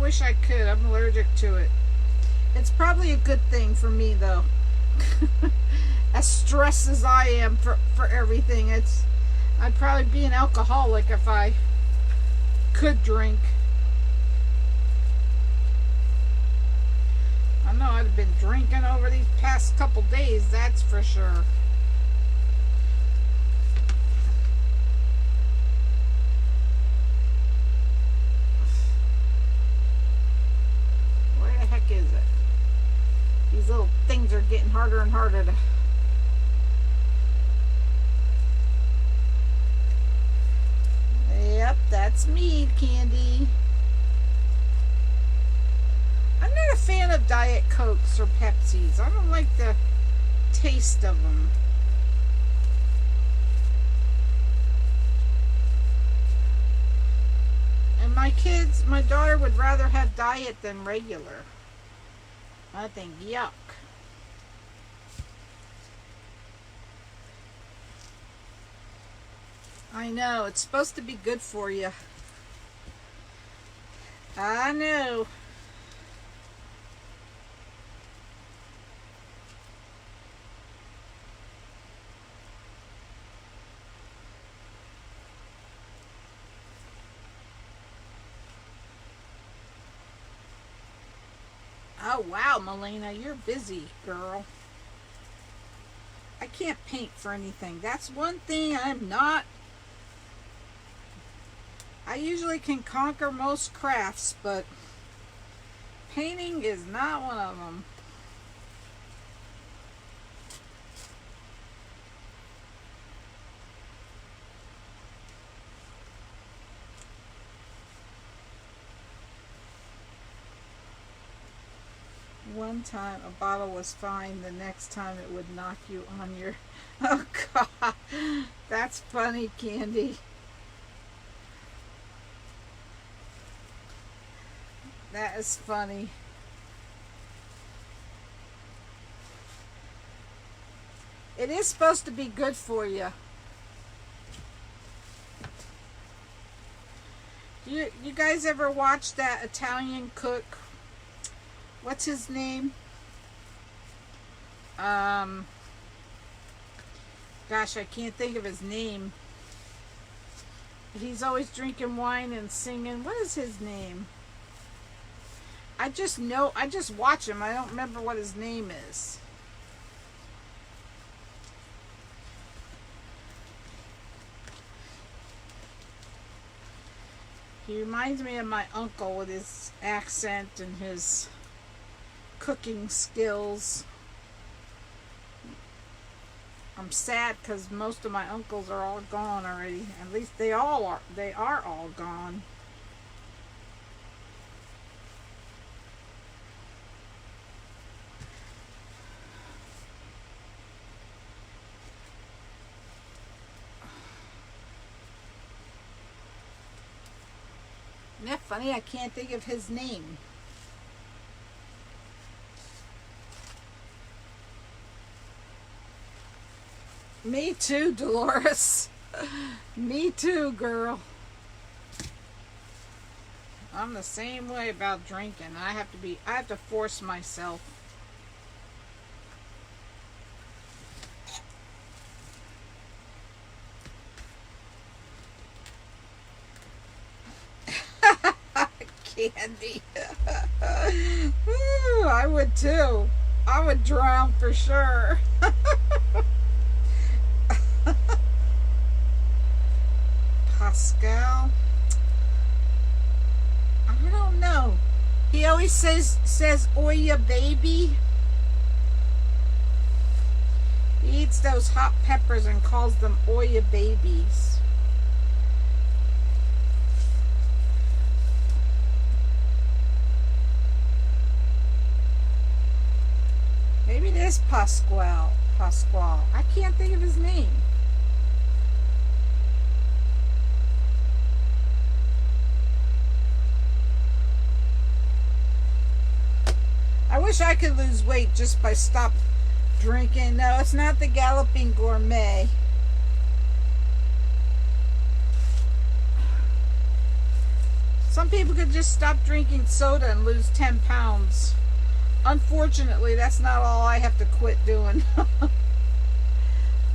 wish I could. I'm allergic to it. It's probably a good thing for me though. As stressed as I am for everything, I'd probably be an alcoholic if I could drink. I know I'd have been drinking over these past couple days, that's for sure. Where the heck is it? These little things are getting harder and harder to... Yep, that's me, Candy. I'm not a fan of Diet Cokes or Pepsis. I don't like the taste of them. And my daughter would rather have diet than regular. I think, yuck. I know, it's supposed to be good for you. I know. Oh wow, Melina, you're busy, girl. I can't paint for anything. That's one thing I'm not. I usually can conquer most crafts, but painting is not one of them. One time a bottle was fine, the next time it would knock you on your... Oh God, that's funny, Candy. That is funny. It is supposed to be good for you. You guys ever watch that Italian cook? What's his name? Gosh, I can't think of his name. He's always drinking wine and singing. What is his name? I just watch him. I don't remember what his name is. He reminds me of my uncle with his accent and his cooking skills. I'm sad because most of my uncles are all gone already. At least they are all gone. Isn't that funny? I can't think of his name. Me too, Dolores. Me too, girl. I'm the same way about drinking. I have to force myself. Candy. Ooh, I would too. I would drown for sure. Pascal. I don't know. He always says Oya baby. He eats those hot peppers and calls them Oya babies. Maybe it is Pasquale. I can't think of his name. I wish I could lose weight just by stop drinking. No, it's not the Galloping Gourmet. Some people could just stop drinking soda and lose 10 pounds. Unfortunately, that's not all I have to quit doing.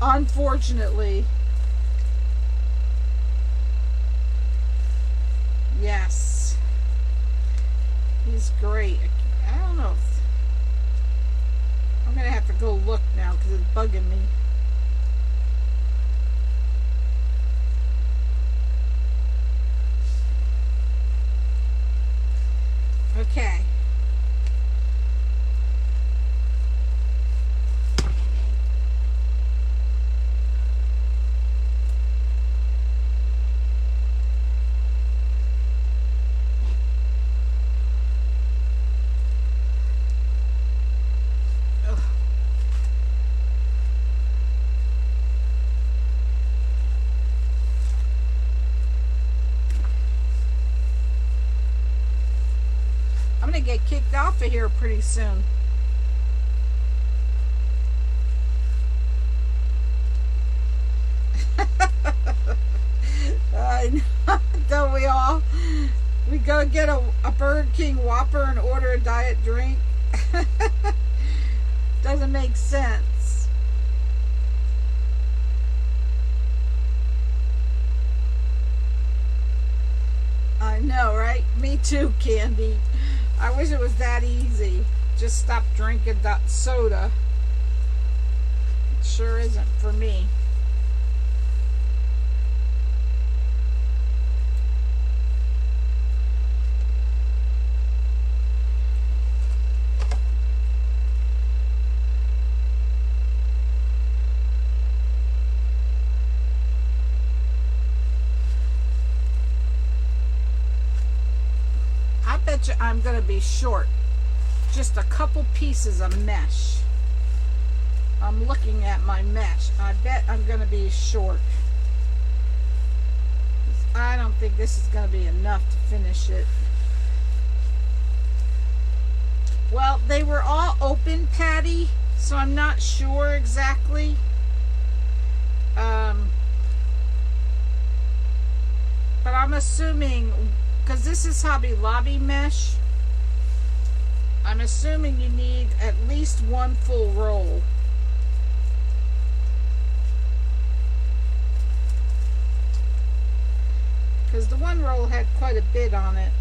Unfortunately. Yes. He's great. I don't know if... I'm going to have to go look now because it's bugging me. Okay. I'm going to get kicked off of here pretty soon. Don't we all? We go get a Burger King Whopper and order a diet drink. Doesn't make sense. I know, right? Me too, Candy. I wish it was that easy. Just stop drinking that soda. It sure isn't for me. I bet you I'm going to be short. Just a couple pieces of mesh. I'm looking at my mesh. I bet I'm going to be short. I don't think this is going to be enough to finish it. Well, they were all open, Patty, so I'm not sure exactly. But I'm assuming, because this is Hobby Lobby mesh, I'm assuming you need at least one full roll. Because the one roll had quite a bit on it.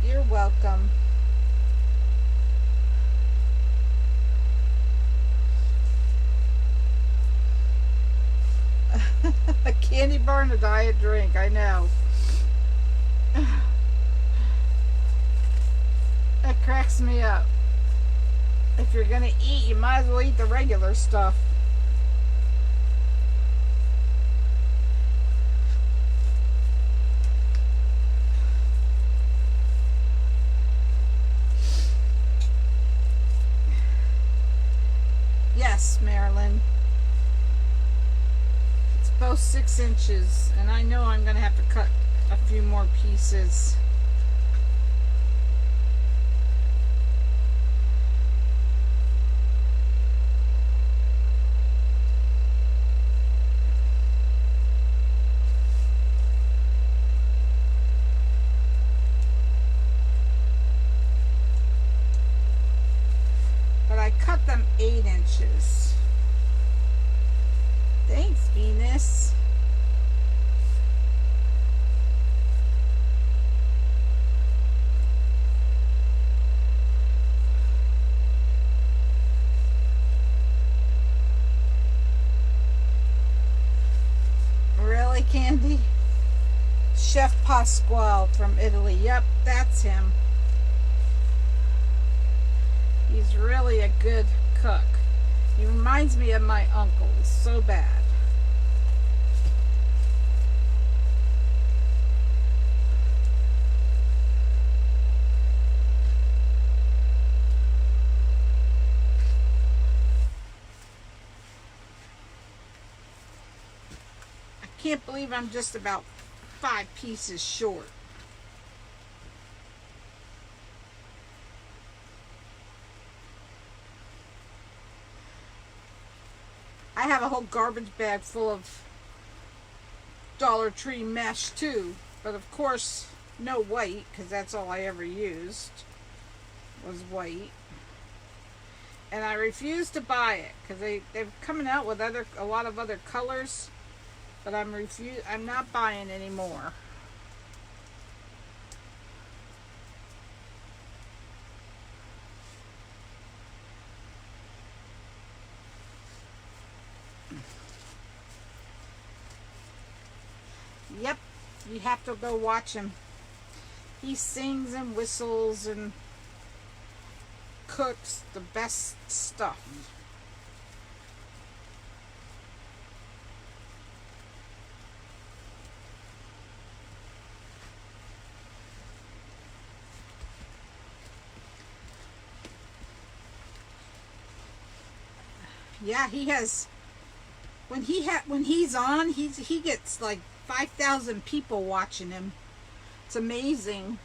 You're welcome. A candy bar and a diet drink, I know. That cracks me up. If you're gonna eat, you might as well eat the regular stuff. Yes, Marilyn. Both 6 inches, and I know I'm going to have to cut a few more pieces. But I cut them 8 inches. Thanks, Venus. Really, Candy? Chef Pasquale from Italy. Yep, that's him. He's really a good cook. He reminds me of my uncle so bad. I can't believe I'm just about 5 pieces short. I have a whole garbage bag full of Dollar Tree mesh too, but of course no white, because that's all I ever used was white. And I refuse to buy it because they're coming out with a lot of other colors, but I'm not buying anymore. Yep, you have to go watch him. He sings and whistles and cooks the best stuff. Yeah, he has. When he's on, he gets like 5,000 people watching him. It's amazing.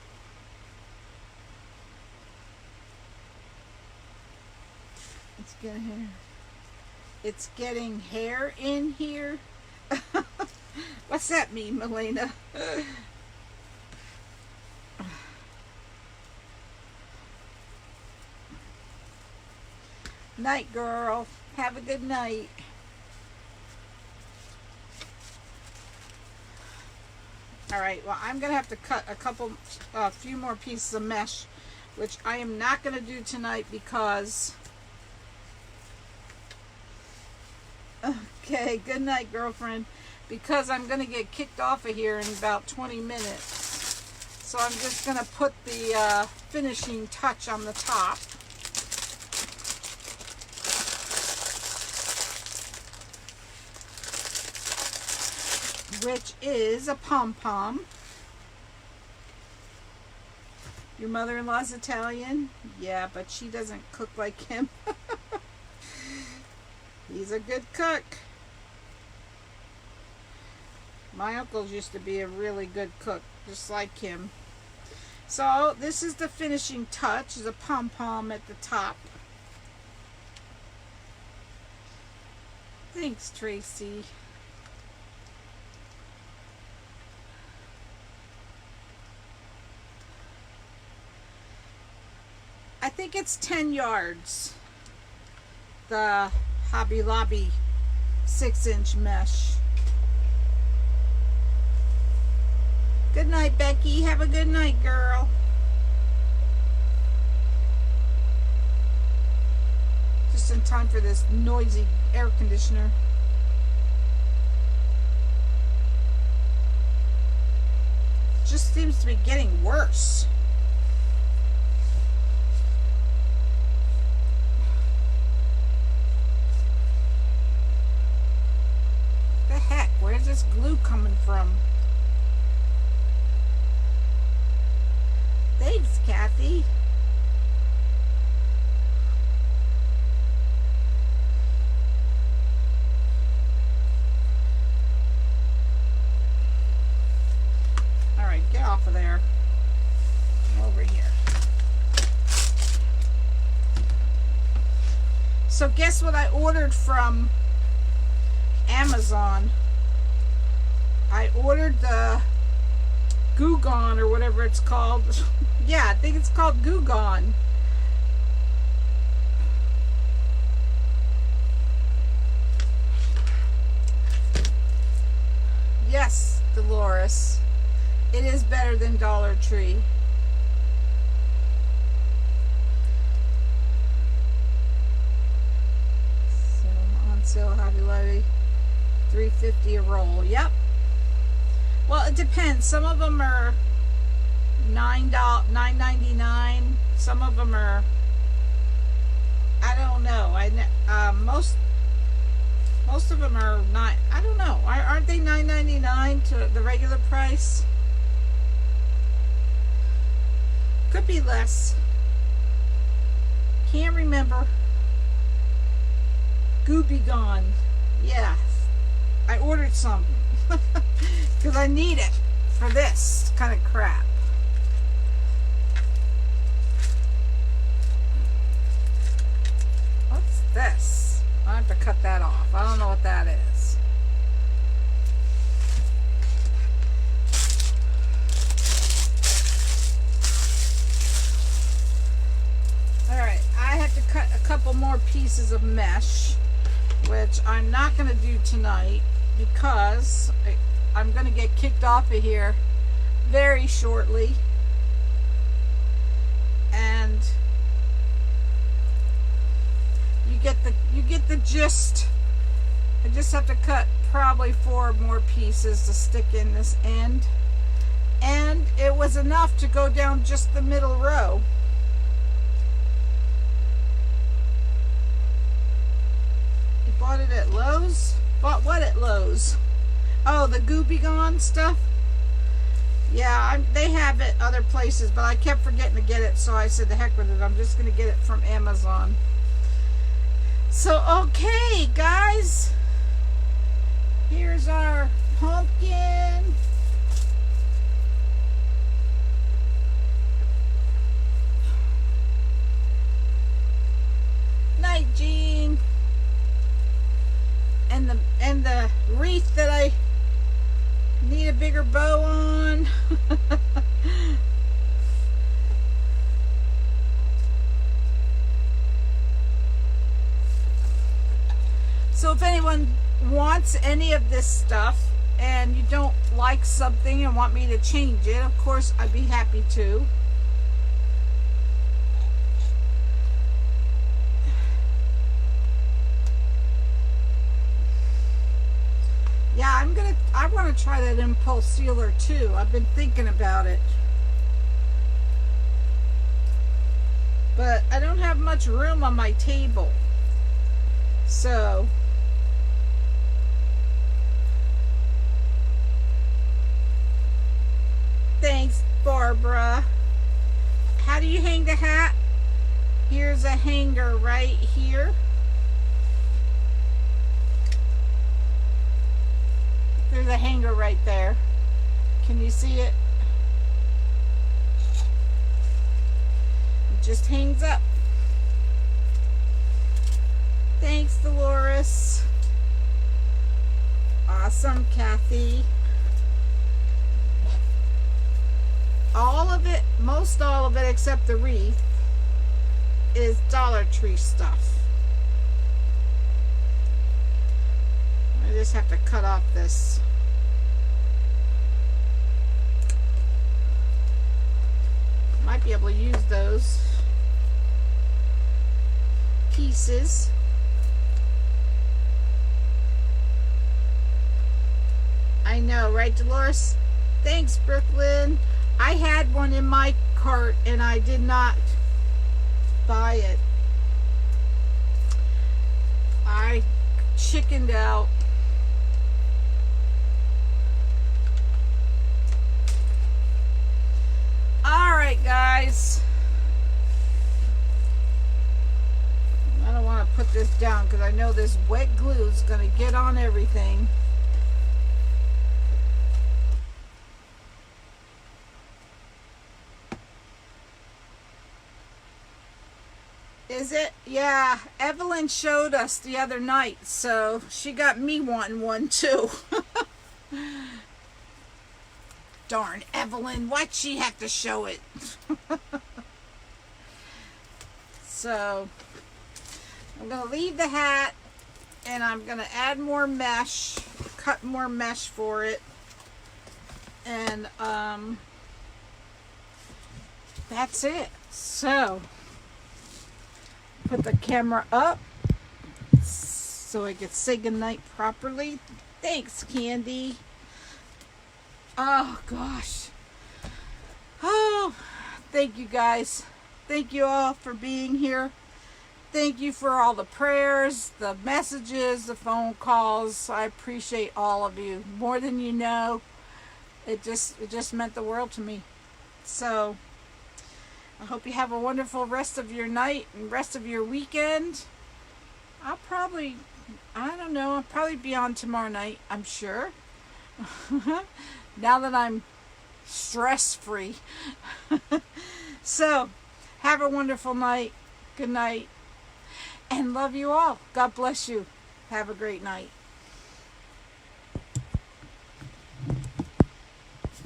It's getting hair in here. What's that mean, Melena? Night, girl. Have a good night. Alright, well, I'm going to have to cut a few more pieces of mesh, which I am not going to do tonight because... Okay, good night, girlfriend. Because I'm going to get kicked off of here in about 20 minutes. So I'm just going to put the finishing touch on the top. Which is a pom-pom. Your mother-in-law's Italian? Yeah, but she doesn't cook like him. He's a good cook. My uncles used to be a really good cook, just like him. So this is the finishing touch, is a pom-pom at the top. Thanks, Tracy. I think it's 10 yards. The Hobby Lobby 6-inch mesh. Good night, Becky. Have a good night, girl. Just in time for this noisy air conditioner. Just seems to be getting worse. The heck? Where's this glue coming from? Thanks, Kathy. All right, get off of there. Over here. So guess what I ordered from Amazon? I ordered the Goo Gone or whatever it's called. Yeah, I think it's called Goo Gone. Yes, Dolores. It is better than Dollar Tree. So on sale, Hobby Lobby, $3.50 a roll. Yep. Well, it depends. Some of them are $9.99. Some of them are, I don't know. Most of them are not. I don't know. Aren't they $9.99 to the regular price? Could be less. Can't remember. Gooby Gone. Yeah, I ordered some. Because I need it. for this kind of crap. What's this? I have to cut that off. I don't know what that is. Alright, I have to cut a couple more pieces of mesh, which I'm not going to do tonight because I'm going to get kicked off of here very shortly. And you get the gist. I just have to cut probably 4 more pieces to stick in this end. And it was enough to go down just the middle row. You bought it at Lowe's? Bought what at Lowe's? Oh, the Goopy Gone stuff? Yeah, they have it other places, but I kept forgetting to get it, so I said the heck with it. I'm just going to get it from Amazon. So, okay, guys. Here's our pumpkin. Night, Jean. And the wreath that I need a bigger bow on. So if anyone wants any of this stuff and you don't like something and want me to change it, of course I'd be happy to. Yeah, I want to try that impulse sealer too. I've been thinking about it. But I don't have much room on my table. So thanks, Barbara. How do you hang the hat? Here's a hanger right here. There's a hanger right there. Can you see it? It just hangs up. Thanks, Dolores. Awesome, Kathy. All of it, most all of it except the wreath, is Dollar Tree stuff. I just have to cut off this. Might be able to use those pieces. I know, right, Dolores? Thanks, Brooklyn. I had one in my cart and I did not buy it. I chickened out. Alright, guys. I don't want to put this down because I know this wet glue is going to get on everything. Is it? Yeah, Evelyn showed us the other night, so she got me wanting one too. Darn Evelyn, why'd she have to show it? So, I'm going to leave the hat, and I'm going to add more mesh, cut more mesh for it, and that's it. So, put the camera up so I can say goodnight properly. Thanks, Candy. Oh, gosh. Oh, thank you, guys. Thank you all for being here. Thank you for all the prayers, the messages, the phone calls. I appreciate all of you more than you know. It just meant the world to me. So, I hope you have a wonderful rest of your night and rest of your weekend. I'll probably be on tomorrow night, I'm sure. Now that I'm stress-free. So, have a wonderful night. Good night. And love you all. God bless you. Have a great night.